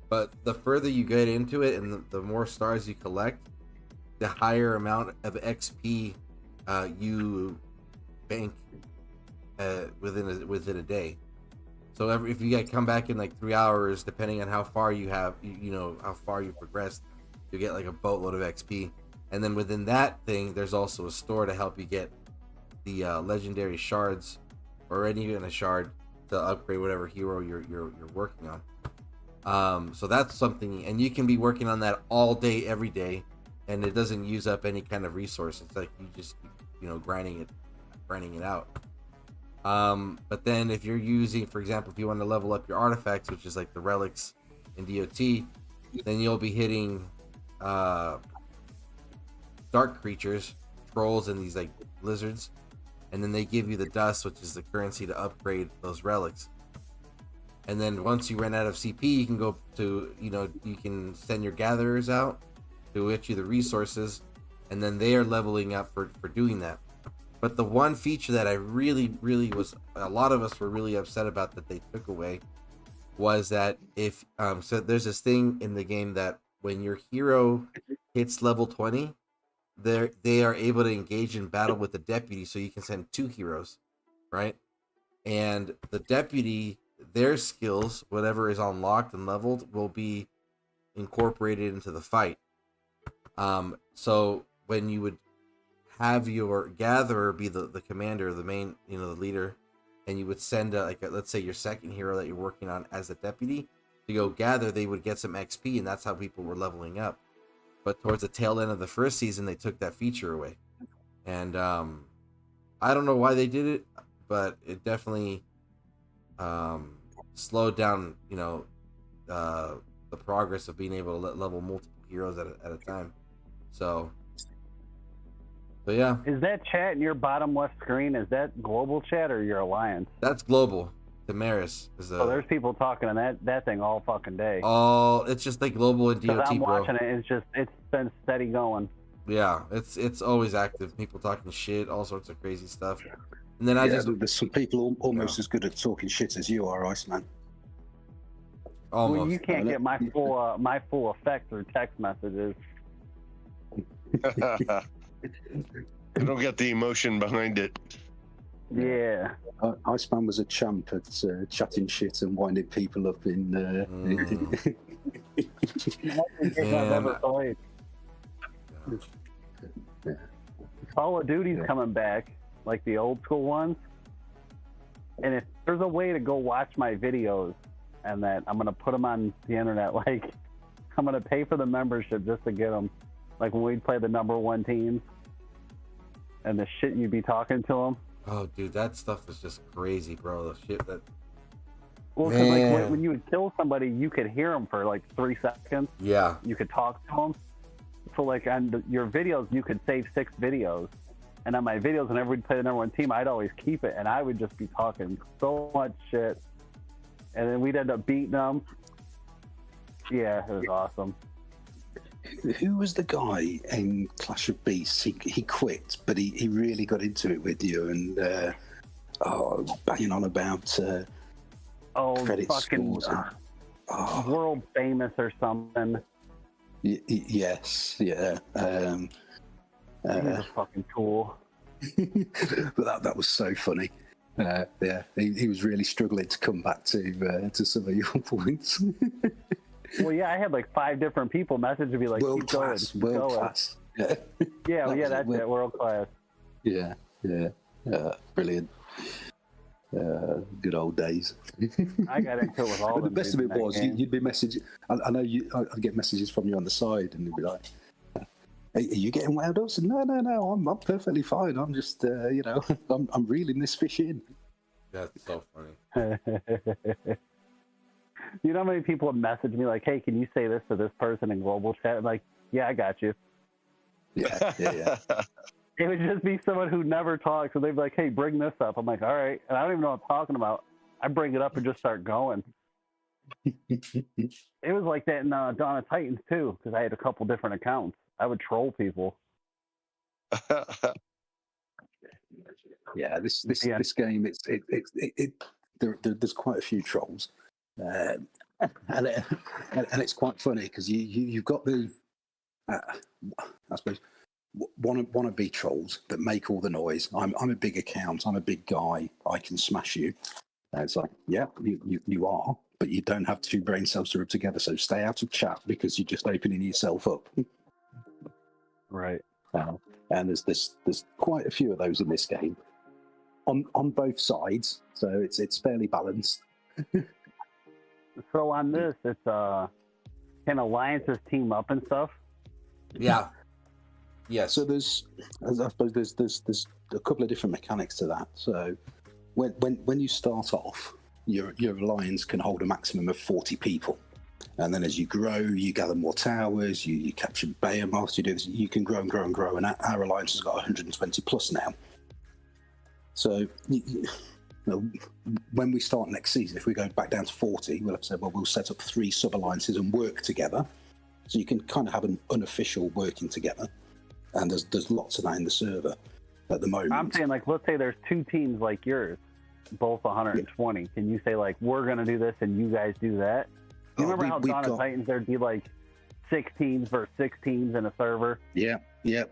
but the further you get into it and the more stars you collect, the higher amount of XP you bank within a day. So if you come back in like 3 hours, depending on how far you have, how far you progressed, you get like a boatload of XP. And then within that thing, there's also a store to help you get the legendary shards, or any even a shard to upgrade whatever hero you're working on. So that's something, and you can be working on that all day, every day, and it doesn't use up any kind of resource. It's like you just grinding it out. But then if you're using, for example, if you want to level up your artifacts, which is like the relics in DOT, then you'll be hitting dark creatures, trolls, and these like lizards, and then they give you the dust, which is the currency to upgrade those relics. And then once you run out of CP, you can go to, you can send your gatherers out to get you the resources, and then they are leveling up for doing that. But the one feature that I really a lot of us were really upset about that they took away was that if so there's this thing in the game that when your hero hits level 20, they are able to engage in battle with the deputy, so you can send 2 heroes, right? And the deputy, their skills, whatever is unlocked and leveled, will be incorporated into the fight. So when you would have your gatherer be the commander, the main, the leader, and you would send let's say your second hero that you're working on as a deputy to go gather, they would get some XP, and that's how people were leveling up. But towards the tail end of the first season, they took that feature away, and I don't know why they did it, but it definitely slowed down, the progress of being able to level multiple heroes at a time. So yeah. Is that chat in your bottom left screen? Is that global chat or your alliance? That's global. Damaris is So there's people talking on that thing all fucking day. It's just like global and DOT, I'm bro. watching it. It's been steady going. Yeah, it's always active. People talking shit, all sorts of crazy stuff. And then there's some people almost as good at talking shit as you are, Iceman. Almost. Well, you can't get my full effect through text messages. You don't get the emotion behind it. Yeah. Iceman was a champ at chatting shit and winding people up in. Call of Duty's coming back, like the old school ones. And if there's a way to go watch my videos, and that I'm gonna put them on the internet, like I'm gonna pay for the membership just to get them. Like when we'd play the #1 teams, and the shit you'd be talking to them. Oh, dude, that stuff is just crazy, bro. The shit that. Well, because like when you would kill somebody, you could hear them for like 3 seconds. Yeah. You could talk to them. So like on your videos, you could save 6 videos. And on my videos, whenever we'd play the #1 team, I'd always keep it, and I would just be talking so much shit. And then we'd end up beating them. Yeah, it was awesome. Who was the guy in Clash of Beasts? He quit, but he really got into it with you and banging on about credit fucking scores. World famous or something. Yes, yeah. He's fucking cool. But that was so funny. Yeah, he was really struggling to come back to some of your points. Well, yeah, I had like 5 different people message me like, world class. Yeah, that's it, world class. Yeah, brilliant. Good old days. I got into it with all the best of it was you'd be messaging. I know I'd get messages from you on the side, and you'd be like, "Are you getting wound up?" I said, No, I'm perfectly fine. I'm just, I'm reeling this fish in. That's so funny. You know how many people would message me like, "Hey, can you say this to this person in global chat?" I'm like, yeah, I got you. Yeah. It would just be someone who never talks, and they'd be like, "Hey, bring this up." I'm like, all right. And I don't even know what I'm talking about. I bring it up and just start going. It was like that in Dawn of Titans, too, because I had a couple different accounts. I would troll people. Yeah, this game, there's quite a few trolls. And it's quite funny because you've got the I suppose want to be trolls that make all the noise. I'm a big account. I'm a big guy. I can smash you. And it's like, yeah, you are, but you don't have two brain cells to rub together. So stay out of chat because you're just opening yourself up. Right. And there's quite a few of those in this game on both sides. So it's fairly balanced. So on this, it's can alliances team up and stuff? Yeah. Yes. So I suppose there's a couple of different mechanics to that. So when you start off, your alliance can hold a maximum of 40 people, and then as you grow, you gather more towers, you capture behemoths, you do this, you can grow and grow and grow, and our alliance has got 120 plus now. So when we start next season, if we go back down to 40, we'll have to say, well, we'll set up 3 sub-alliances and work together. So you can kind of have an unofficial working together. And there's lots of that in the server at the moment. I'm saying, like, let's say there's 2 teams like yours, both 120. Can you say, like, we're going to do this and you guys do that? You remember how Dawn of Titans, there'd be, like, 6 teams versus 6 teams in a server? Yeah,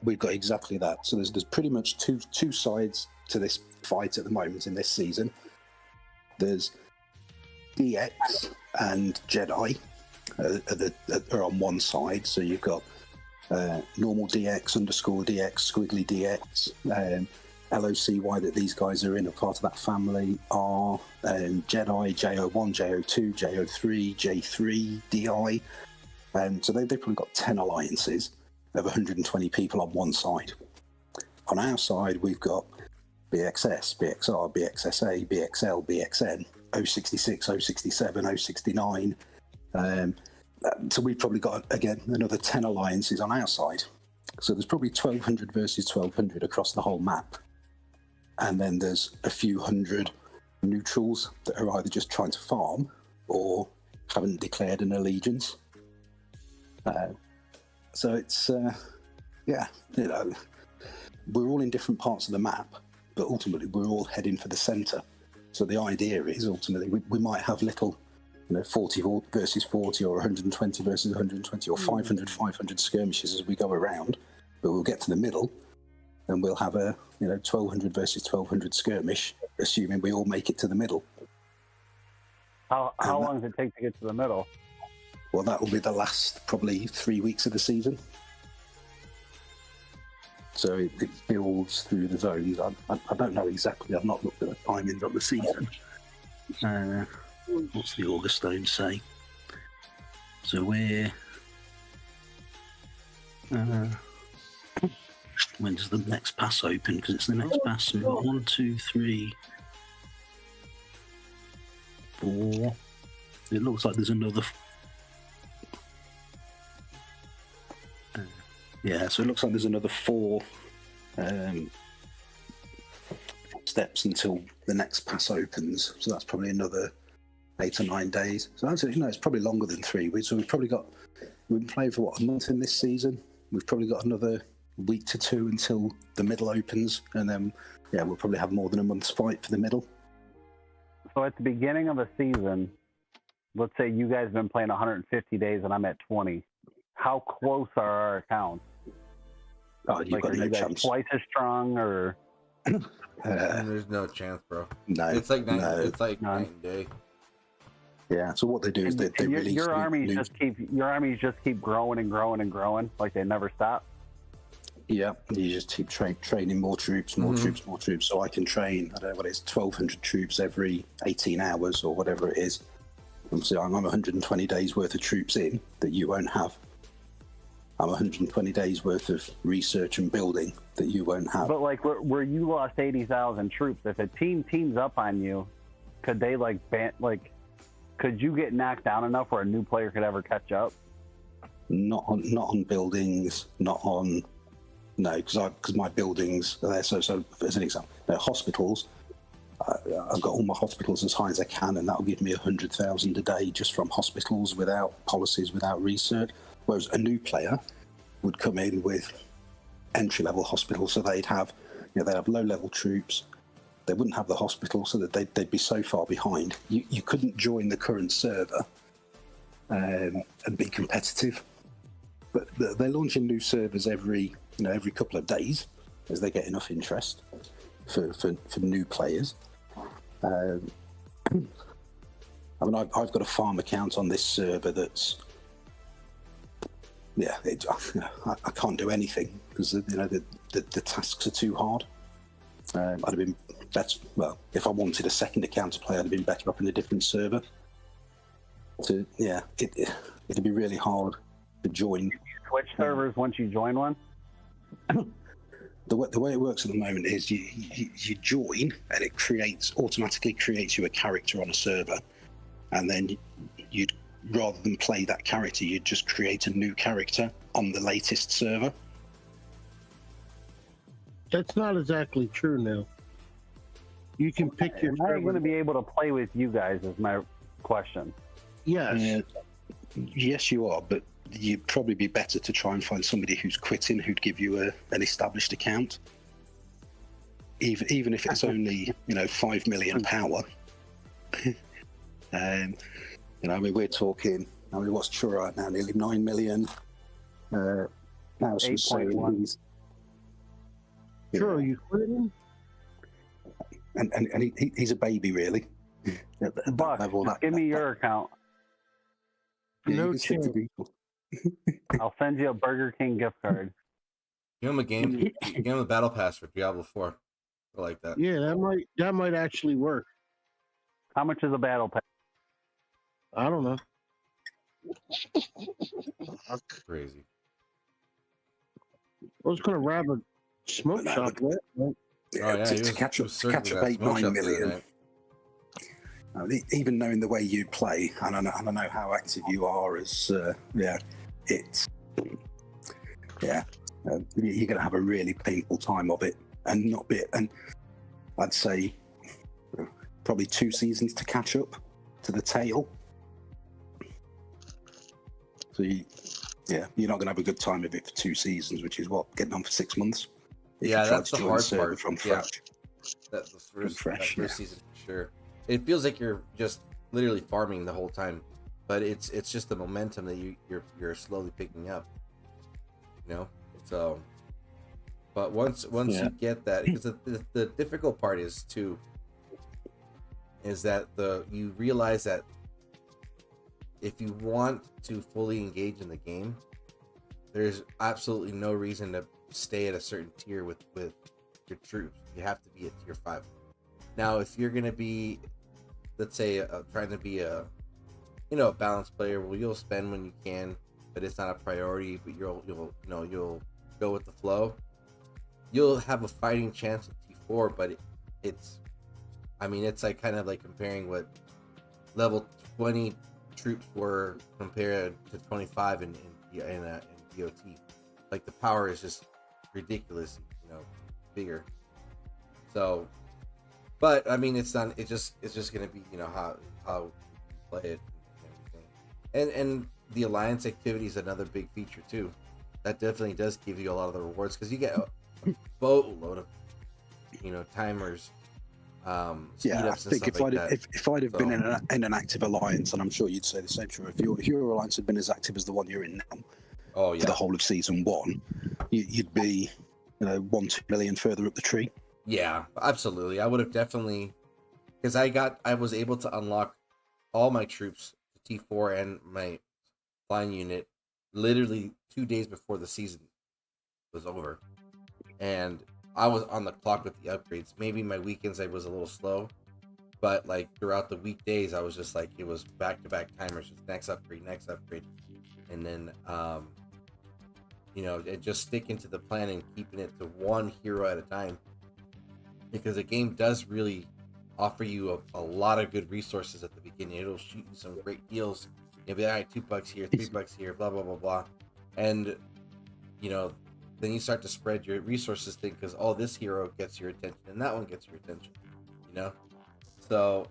we've got exactly that. So there's pretty much two sides to this fight at the moment in this season. There's DX and Jedi are on one side. So you've got normal DX, underscore DX, squiggly DX, LOCY that these guys are in, a part of that family are Jedi, JO1, JO2, JO3, J3, DI. So they've probably got 10 alliances of 120 people on one side. On our side, we've got BXS, BXR, BXSA, BXL, BXN, 066, 067, 069. So we've probably got, again, another 10 alliances on our side. So there's probably 1,200 versus 1,200 across the whole map. And then there's a few hundred neutrals that are either just trying to farm or haven't declared an allegiance. So it's, we're all in different parts of the map, but ultimately we're all heading for the centre. So the idea is ultimately we might have little, 40 versus 40 or 120 versus 120 or 500 skirmishes as we go around, but we'll get to the middle and we'll have a 1,200 versus 1,200 skirmish, assuming we all make it to the middle. How long does it take to get to the middle? Well, that will be the last probably 3 weeks of the season. So it builds through the zones. I don't know exactly. I've not looked at the timings of the season. What's the August Stone say? So we're... when does the next pass open? Because it's the next pass. So we've got 1, 2, 3, 4. It looks like there's another... so it looks like there's another 4 steps until the next pass opens. So that's probably another 8 or 9 days. So that's it's probably longer than 3 weeks. So we've been playing for a month in this season. We've probably got another week to 2 until the middle opens, and then we'll probably have more than a month's fight for the middle. So at the beginning of a season, let's say you guys have been playing 150 days and I'm at 20. How close are our accounts? Oh, you've got no chance. Twice as strong, or there's no chance, bro. No, it's like night and day. Yeah. So what they do is they release your armies just keep growing and growing and growing, like they never stop. Yeah, you just keep training more troops. So I can train, I don't know what it is, 1,200 troops every 18 hours or whatever it is. So I'm 120 days worth of troops in that you won't have. I'm 120 days worth of research and building that you won't have. But like where you lost 80,000 troops, if a team teams up on you, could they could you get knocked down enough where a new player could ever catch up? Not on buildings, because my buildings are there. So as an example, hospitals. I've got all my hospitals as high as I can, and that'll give me 100,000 a day just from hospitals, without policies, without research. Whereas a new player would come in with entry-level hospitals, so they'd have low-level troops. They wouldn't have the hospital, so that they'd be so far behind. You couldn't join the current server and be competitive. But they're launching new servers every every couple of days as they get enough interest for new players. I mean, I've got a farm account on this server that's, I can't do anything because the tasks are too hard. I'd have been better. Well, if I wanted a second account to play, I'd have been better up in a different server. It'd be really hard to join. Switch servers once you join one. The way it works at the moment is you join and it automatically creates you a character on a server, and then you'd, rather than play that character, you'd just create a new character on the latest server. That's not exactly true now. You can pick your. Am I going to be able to play with you guys? Is my question. Yes. Yes, you are, but you'd probably be better to try and find somebody who's quitting who'd give you an established account, even if it's only 5 million power. I mean, we're talking. I mean, what's Churro right now? Nearly 9 million. Now some 8.1. Churro, you quitting? And he's a baby, really. Buck, give me your account. No chance. I'll send you a Burger King gift card. Give him a game. Give him a battle pass for Diablo 4. I like that. Yeah, that might actually work. How much is a battle pass? I don't know. Crazy. I was gonna rob a smoke shop. Right? To catch up 8-9 million. Even knowing the way you play, and I know how active you are, as you're going to have a really painful time of it, and I'd say probably 2 seasons to catch up to the tail. So you're not going to have a good time of it for 2 seasons, which is getting on for 6 months. That's the hard part. From fresh. That's the first season for sure. It feels like you're just literally farming the whole time, but it's just the momentum that you're slowly picking up. So, but once you get that, because the difficult part is that you realize that if you want to fully engage in the game, there's absolutely no reason to stay at a certain tier with your troops. You have to be at tier 5. Now, if you're going to be, let's say, trying to be a balanced player, well, you'll spend when you can, but it's not a priority. But you'll go with the flow. You'll have a fighting chance with T4, but it's like kind of like comparing what level 20 troops were compared to 25 in DOT. Like the power is just ridiculous, bigger. So, but I mean, it's not. It's just gonna be how you play it and everything. And the alliance activity is another big feature too. That definitely does give you a lot of the rewards because you get a boatload of timers. I think if I'd have been in an active alliance, and I'm sure you'd say the same, Churro, if your alliance had been as active as the one you're in now, for the whole of season 1, you'd be 1-2 million further up the tree. Yeah, absolutely. I would have definitely, because I was able to unlock all my troops to T4 and my flying unit literally 2 days before the season was over, and I was on the clock with the upgrades. Maybe my weekends I was a little slow, but like throughout the weekdays I was just like, it was back-to-back timers, just next upgrade, and then just sticking to the plan and keeping it to one hero at a time, because the game does really offer you a lot of good resources at the beginning. It'll shoot you some great deals. You'll be like, $2 here, $3 here, blah blah blah blah, and then you start to spread your resources thing, because this hero gets your attention and that one gets your attention, so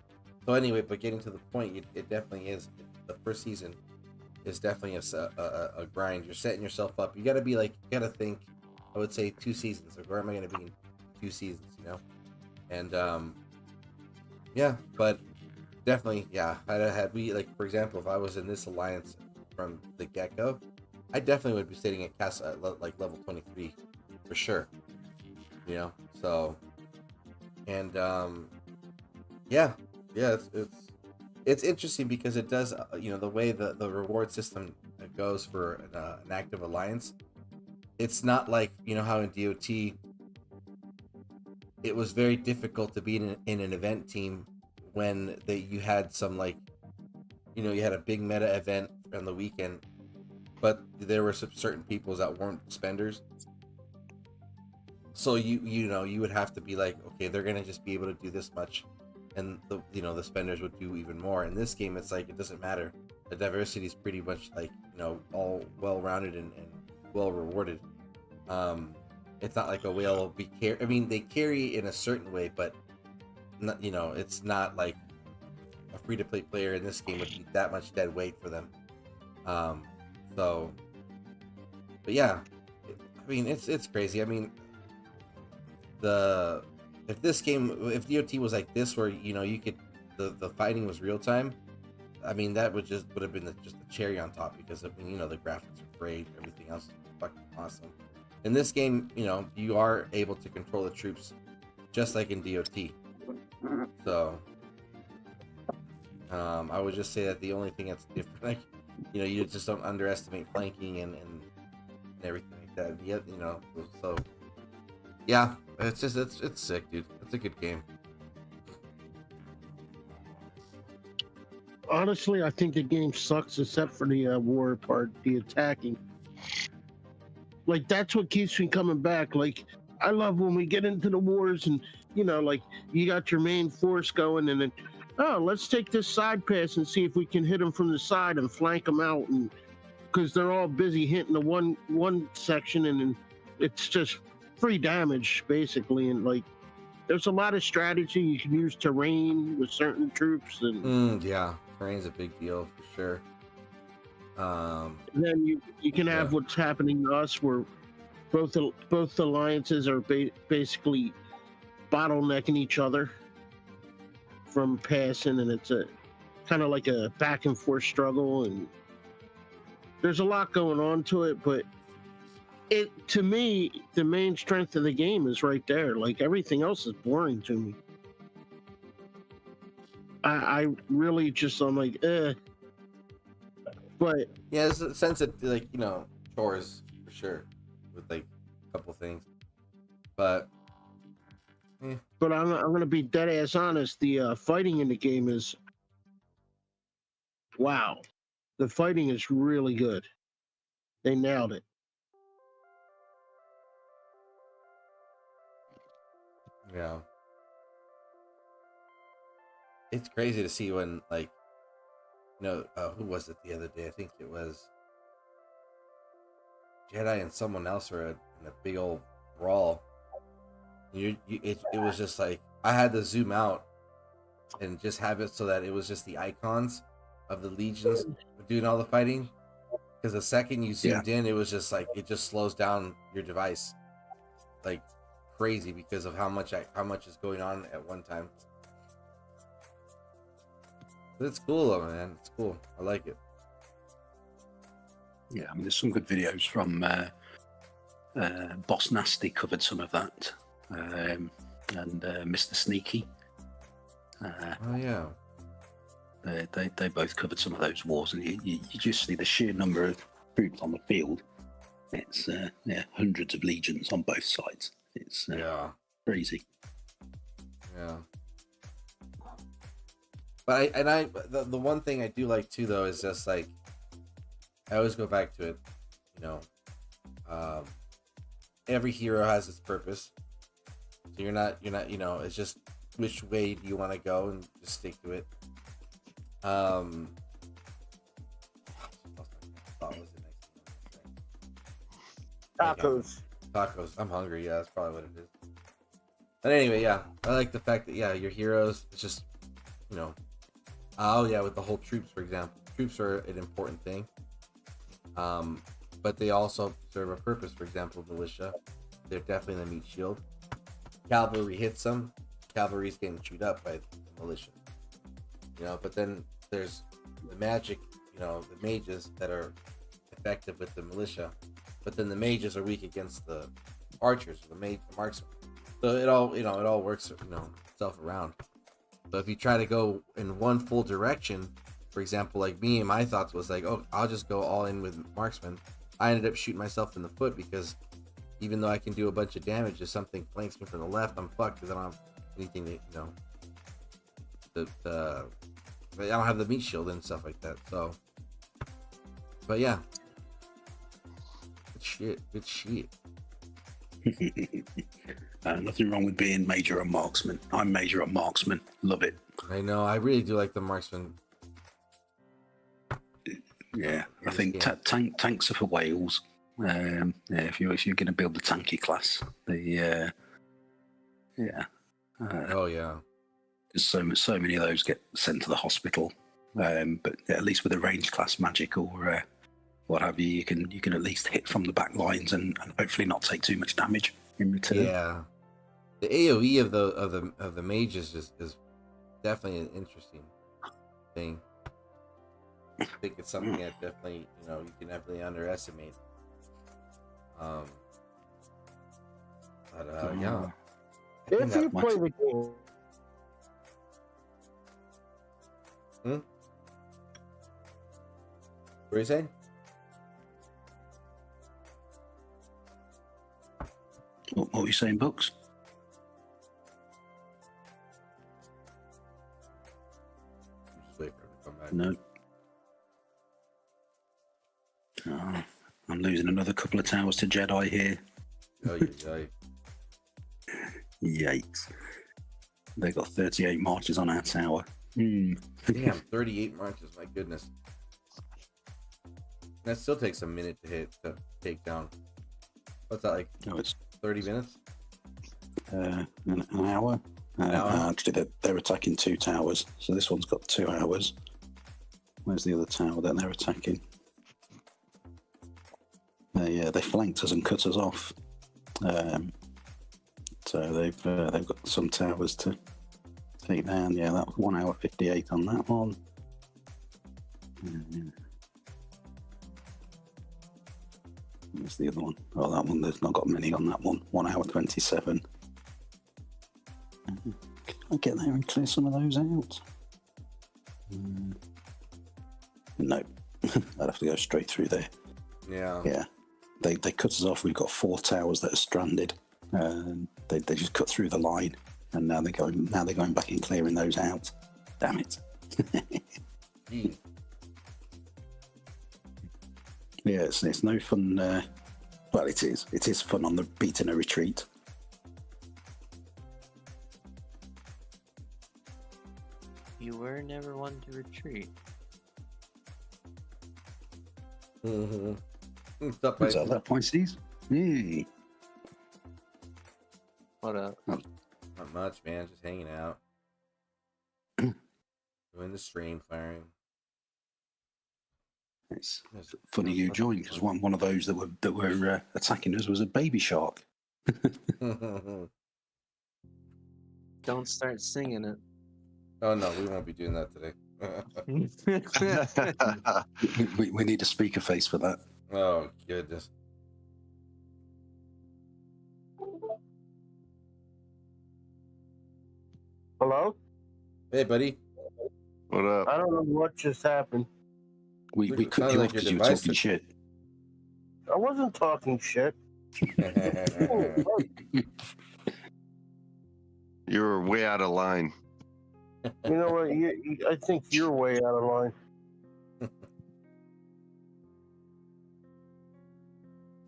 anyway, but getting to the point, it definitely is, the first season is definitely a grind. You're setting yourself up. You got to think, I would say 2 seasons, like where am I going to be in 2 seasons, and but definitely, had we, like, for example, if I was in this alliance from the get-go, I definitely would be sitting at castle at like level 23 for sure. You know, so and yeah, it's interesting because it does, you know, the way the reward system goes for an active alliance. It's not like, you know, how in DOT it was very difficult to be in an event team when you had some, like, you know, you had a big meta event on the weekend, but there were some certain people that weren't spenders. So you know, you would have to be like, okay, they're gonna just be able to do this much, and the spenders would do even more. In this game, it's like it doesn't matter. The diversity is pretty much like, you know, all well rounded and well rewarded. It's not like a whale will be I mean, they carry in a certain way, but not, you know, it's not like a free to play player in this game would be that much dead weight for them. So, but yeah, I mean, it's crazy. I mean, if DOT was like this, where, you know, you could the fighting was real time, I mean, that would have been just the cherry on top, because I mean, you know, the graphics are great, everything else is fucking awesome. In this game, you know, you are able to control the troops just like in DOT. So I would just say that the only thing that's different, like, you know, you just don't underestimate flanking and everything like that. Yeah, you know, so yeah, it's sick, dude. It's a good game. Honestly, I think the game sucks except for the war part, the attacking. Like, that's what keeps me coming back. Like, I love when we get into the wars and, you know, like, you got your main force going, and then, oh, let's take this side pass and see if we can hit them from the side and flank them out, and because they're all busy hitting the one section, and then it's just free damage basically. And like, there's a lot of strategy. You can use terrain with certain troops, and yeah, terrain's a big deal for sure. then you can have what's happening to us, where both alliances are basically bottlenecking each other from passing, and it's a kind of like a back and forth struggle, and there's a lot going on to it. But to me, the main strength of the game is right there. Like, everything else is boring to me. I really just, I'm like, But yeah, there's a sense of, like, you know, chores for sure with like a couple things, but But I'm gonna be dead ass honest. The fighting in the game is, wow. The fighting is really good. They nailed it. yeah, it's crazy to see when, like, you know, who was it the other day? I think it was Jedi and someone else were in a big old brawl. It was just like, I had to zoom out and just have it so that it was just the icons of the legions doing all the fighting. Because the second you zoomed in, it was just like, it just slows down your device like crazy because of how much is going on at one time. But it's cool though, man. It's cool. I like it. Yeah, I mean, there's some good videos from Boss Nasty covered some of that, and Mr. Sneaky. Oh yeah. They both covered some of those wars, and you just see the sheer number of troops on the field. It's hundreds of legions on both sides. It's crazy. Yeah. But the one thing I do like too, though, is just like, I always go back to it, you know, every hero has its purpose. So you're not, you know, it's just which way do you want to go and just stick to it. Tacos. Tacos. I'm hungry. Yeah, that's probably what it is. But anyway, yeah, I like the fact that, yeah, your heroes, it's just, you know, oh yeah, with the whole troops, for example. Troops are an important thing. But they also serve a purpose. For example, militia, they're definitely the meat shield. Cavalry hits them. Cavalry's getting chewed up by the militia. You know, but then there's the magic, you know, the mages that are effective with the militia. But then the mages are weak against the archers, the marksmen. So it all works itself around. So if you try to go in one full direction, for example, like me, and my thoughts was like, oh, I'll just go all in with marksman. I ended up shooting myself in the foot because even though I can do a bunch of damage, if something flanks me from the left, I'm fucked because I don't have anything I don't have the meat shield and stuff like that. So, but yeah, good shit. Nothing wrong with being major and marksman. I'm major and marksman. Love it. I know. I really do like the marksman. Yeah, I think tanks are for whales. Yeah, if you're going to build the tanky class, Oh yeah. There's so many of those get sent to the hospital. But at least with a range class magic or what have you, you can at least hit from the back lines and hopefully not take too much damage in return. Yeah, the AOE of the mages is definitely an interesting thing. I think it's something that definitely you can definitely underestimate. Yeah. If you play the game. What are you saying? What were you saying, Books? Just wait for him to come back. No. Oh, I'm losing another couple of towers to Jedi here. Oh, Yikes. They got 38 marches on our tower. Damn, 38 marches, my goodness. That still takes a minute to take down. What's that like? No, it's 30 minutes? an hour. Actually, they're attacking 2 towers, so this one's got 2 hours. Where's the other tower that they're attacking? They flanked us and cut us off. So they've got some towers to take down. Yeah, that was 1 hour 58 on that one. Where's the other one? Oh, that one, there's not got many on that one. 1 hour 27. Can I get there and clear some of those out? No. I'd have to go straight through there. Yeah. Yeah. They cut us off. We've got 4 towers that are stranded. They just cut through the line, and now they're going back and clearing those out. Damn it. Yeah, it's no fun. Well, it is. It is fun on the beating a retreat. You were never one to retreat. Mm-hmm. Is that Pisces? Hey. What up? Not much, man. Just hanging out. Doing the stream firing. It's funny you joined, because one of those that were attacking us was a baby shark. Don't start singing it. Oh no, we won't be doing that today. we need a speaker face for that. Oh goodness. Hello? Hey, buddy. What up? I don't know what just happened. We cut you off because you were talking shit. I wasn't talking shit. You were way out of line. You know what? I think you're way out of line.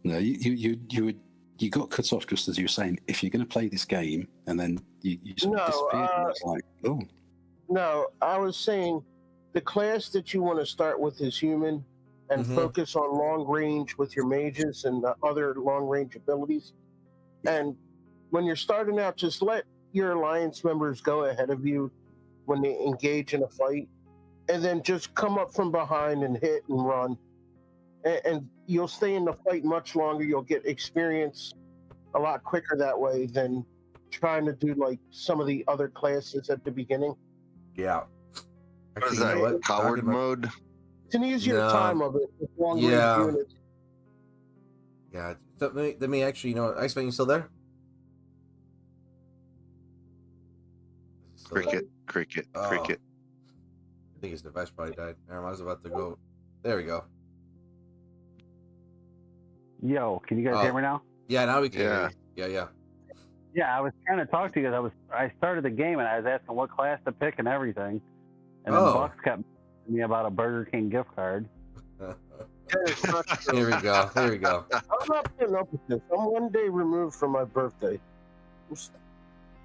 No, you got cut off just as you were saying, if you're going to play this game, and then you sort of disappeared. And it's like, oh. No, I was saying the class that you want to start with is human, and focus on long range with your mages and other long range abilities. And when you're starting out, just let your alliance members go ahead of you when they engage in a fight, and then just come up from behind and hit and run. And you'll stay in the fight much longer. You'll get experience a lot quicker that way than trying to do like some of the other classes at the beginning. Yeah. What is that? Coward mode? It's an easier time of it with long range units. Yeah. So let me actually, Iceman, you still there? Still there? Cricket, cricket, Oh, cricket. I think his device probably died. I was about to go. There we go. Yo, can you guys hear me now? Yeah, now we can. Yeah. Hear you. Yeah. Yeah, I was trying to talk to you because I started the game and I was asking what class to pick and everything, and then Bucks kept asking me about a Burger King gift card. Here we go. Here we go. I'm not putting up with this. I'm one day removed from my birthday.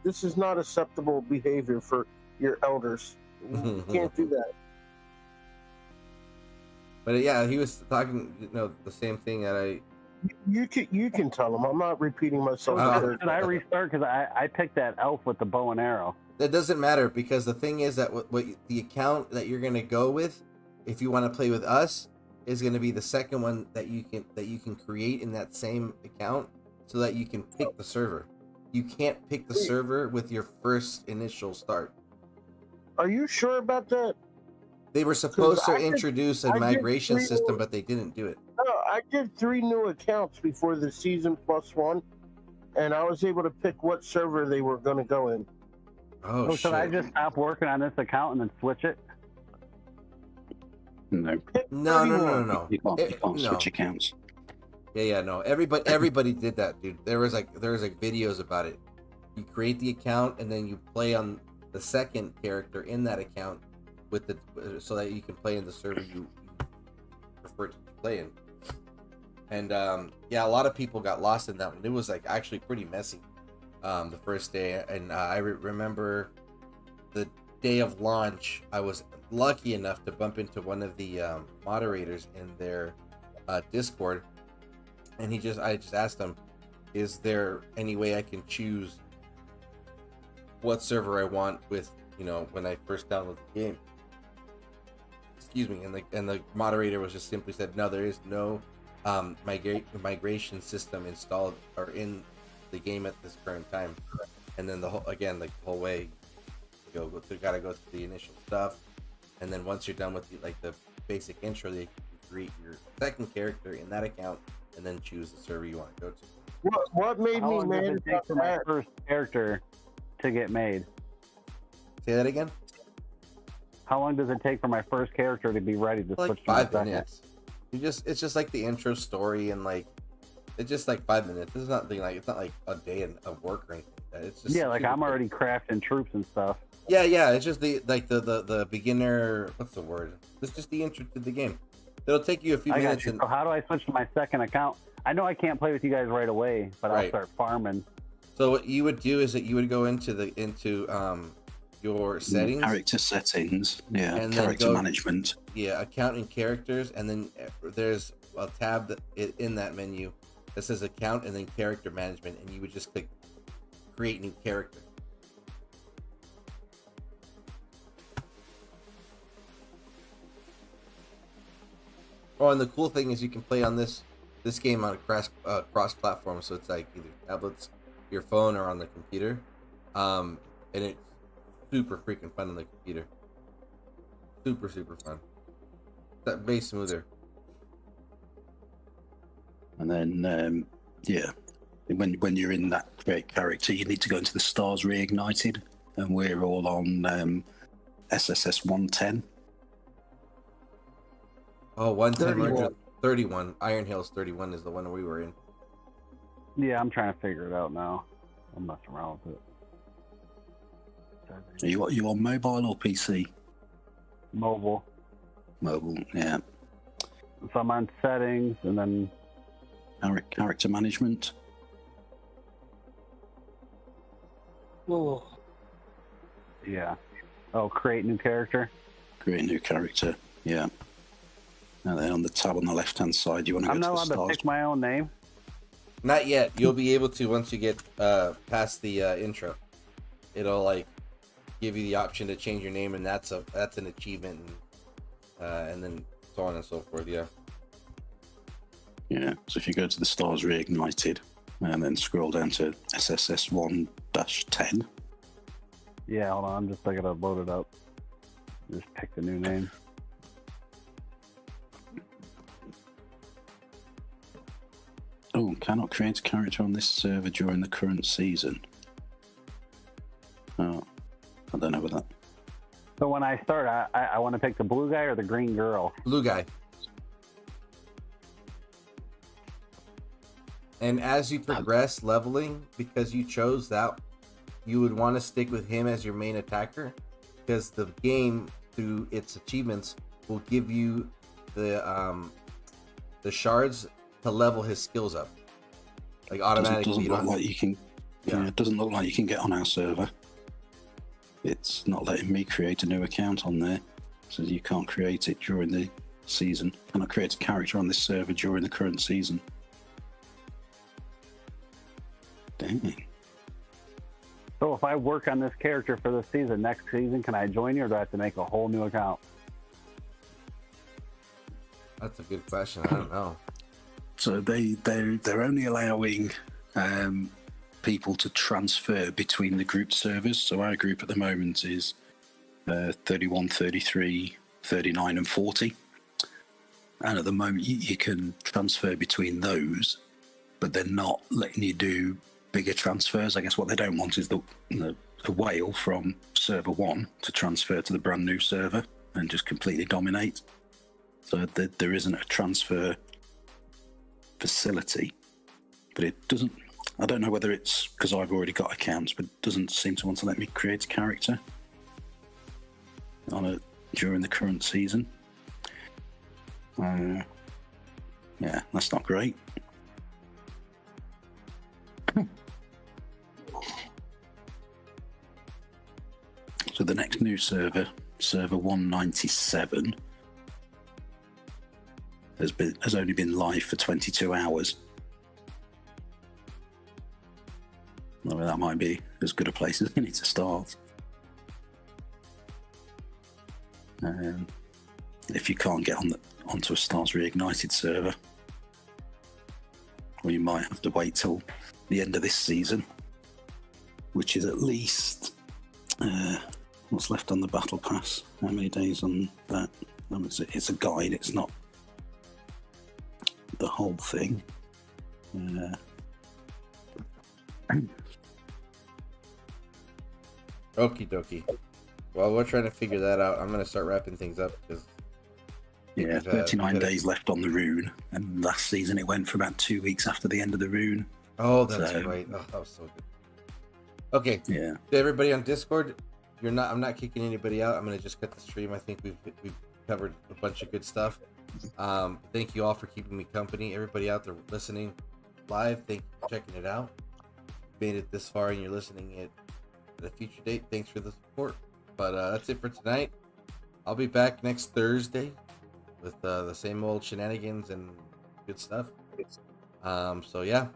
This is not acceptable behavior for your elders. You can't do that. But yeah, he was talking, the same thing that I. You can tell him. I'm not repeating myself. Should I restart? Because I picked that elf with the bow and arrow. It doesn't matter because the thing is that what the account that you're gonna go with, if you want to play with us, is gonna be the second one that you can create in that same account, so that you can pick the server. You can't pick the server with your first initial start. Are you sure about that? They were supposed to introduce a migration system, but they didn't do it. No, I did 3 new accounts before the season +1, and I was able to pick what server they were going to go in. Oh, shit. Should I just stop working on this account and then switch it? No. No. You can't switch accounts. Yeah, no. Everybody did that, dude. There was videos about it. You create the account and then you play on the second character in that account so that you can play in the server you prefer to play in. And a lot of people got lost in that one. It was actually pretty messy the first day. And I remember the day of launch, I was lucky enough to bump into one of the moderators in their Discord, and I just asked him, is there any way I can choose what server I want with when I first download the game? Excuse me. And the moderator was just simply said, no, there is no migration system installed or in the game at this current time. And then the whole way you gotta go through the initial stuff, and then once you're done with the basic intro, you can create your second character in that account and then choose the server you want to go to. What made How me long mad does it take about for my that? first character to get made? Say that again. How long does it take for my first character to be ready to switch to my 5 second? minutes. It's just like the intro story, and it's just 5 minutes. It's not it's not like a day of work or anything. It's just I'm already crafting troops and stuff. Yeah. It's just the beginner. What's the word? It's just the intro to the game. It'll take you a few minutes. So how do I switch to my second account? I know I can't play with you guys right away, but I'll start farming. So what you would do is that you would go into your settings, character settings, and character management. Yeah, account and characters, and then there's a tab in that menu that says account and then character management, and you would just click create new character. Oh, and the cool thing is you can play on this game on a cross platform, so it's either tablets, your phone, or on the computer, and it's super freaking fun on the computer. Super fun. That way smoother. And then when you're in that create character, you need to go into the stars reignited, and we're all on SSS 110. Oh, 110, 31. Iron Hills 31 is the one we were in. Yeah, I'm trying to figure it out now. I'm messing around with it. Are you on mobile or PC? Mobile, yeah. So I'm on settings and then character management. Oh. Yeah. Oh, create new character. Create new character. Yeah. And then on the tab on the left-hand side, you want to go I'm to not the allowed to stars. pick my own name. Not yet. You'll be able to once you get past the intro. It'll give you the option to change your name, and that's an achievement, and then so on and so forth. Yeah. Yeah. So if you go to the stars reignited, and then scroll down to SSS 1-10. Yeah, hold on. I gotta load it up. Just pick the new name. Oh, Cannot create a character on this server during the current season. Oh, I don't know what that. So when I start, I want to pick the blue guy or the green girl. Blue guy. And as you progress leveling, because you chose that, you would want to stick with him as your main attacker, because the game, through its achievements, will give you the shards to level his skills up, like automatically. Doesn't look like you can. Yeah, it doesn't look like you can get on our server. It's not letting me create a new account on there. It says you can't create it during the season. Cannot create a character on this server during the current season. Dang. So if I work on this character for this season, next season, can I join you, or do I have to make a whole new account? That's a good question. I don't know. So they're only allowing people to transfer between the group servers. So our group at the moment is 31, 33, 39 and 40. And at the moment you can transfer between those, but they're not letting you do bigger transfers. I guess what they don't want is the whale from server 1 to transfer to the brand new server and just completely dominate. So there isn't a transfer facility, but it doesn't. I don't know whether it's because I've already got accounts, but it doesn't seem to want to let me create a character during the current season. Yeah, that's not great. So the next new server, server 197, has only been live for 22 hours. Well, that might be as good a place as any to start. If you can't get onto a Stars Reignited server, or you might have to wait till the end of this season, which is at least what's left on the battle pass. How many days on that? It's a guide. It's not the whole thing. Okie dokie. Well, we're trying to figure that out. I'm gonna start wrapping things up because 39 days left on the rune, and last season it went for about 2 weeks after the end of the rune. Oh, that's right. Oh, that was so good. Okay. Yeah. To everybody on Discord, I'm not kicking anybody out. I'm gonna just cut the stream. I think we've covered a bunch of good stuff. Thank you all for keeping me company. Everybody out there listening live, thank you for checking it out. Made it this far and you're listening it at a future date. Thanks for the support. But that's it for tonight. I'll be back next Thursday with the same old shenanigans and good stuff. So yeah.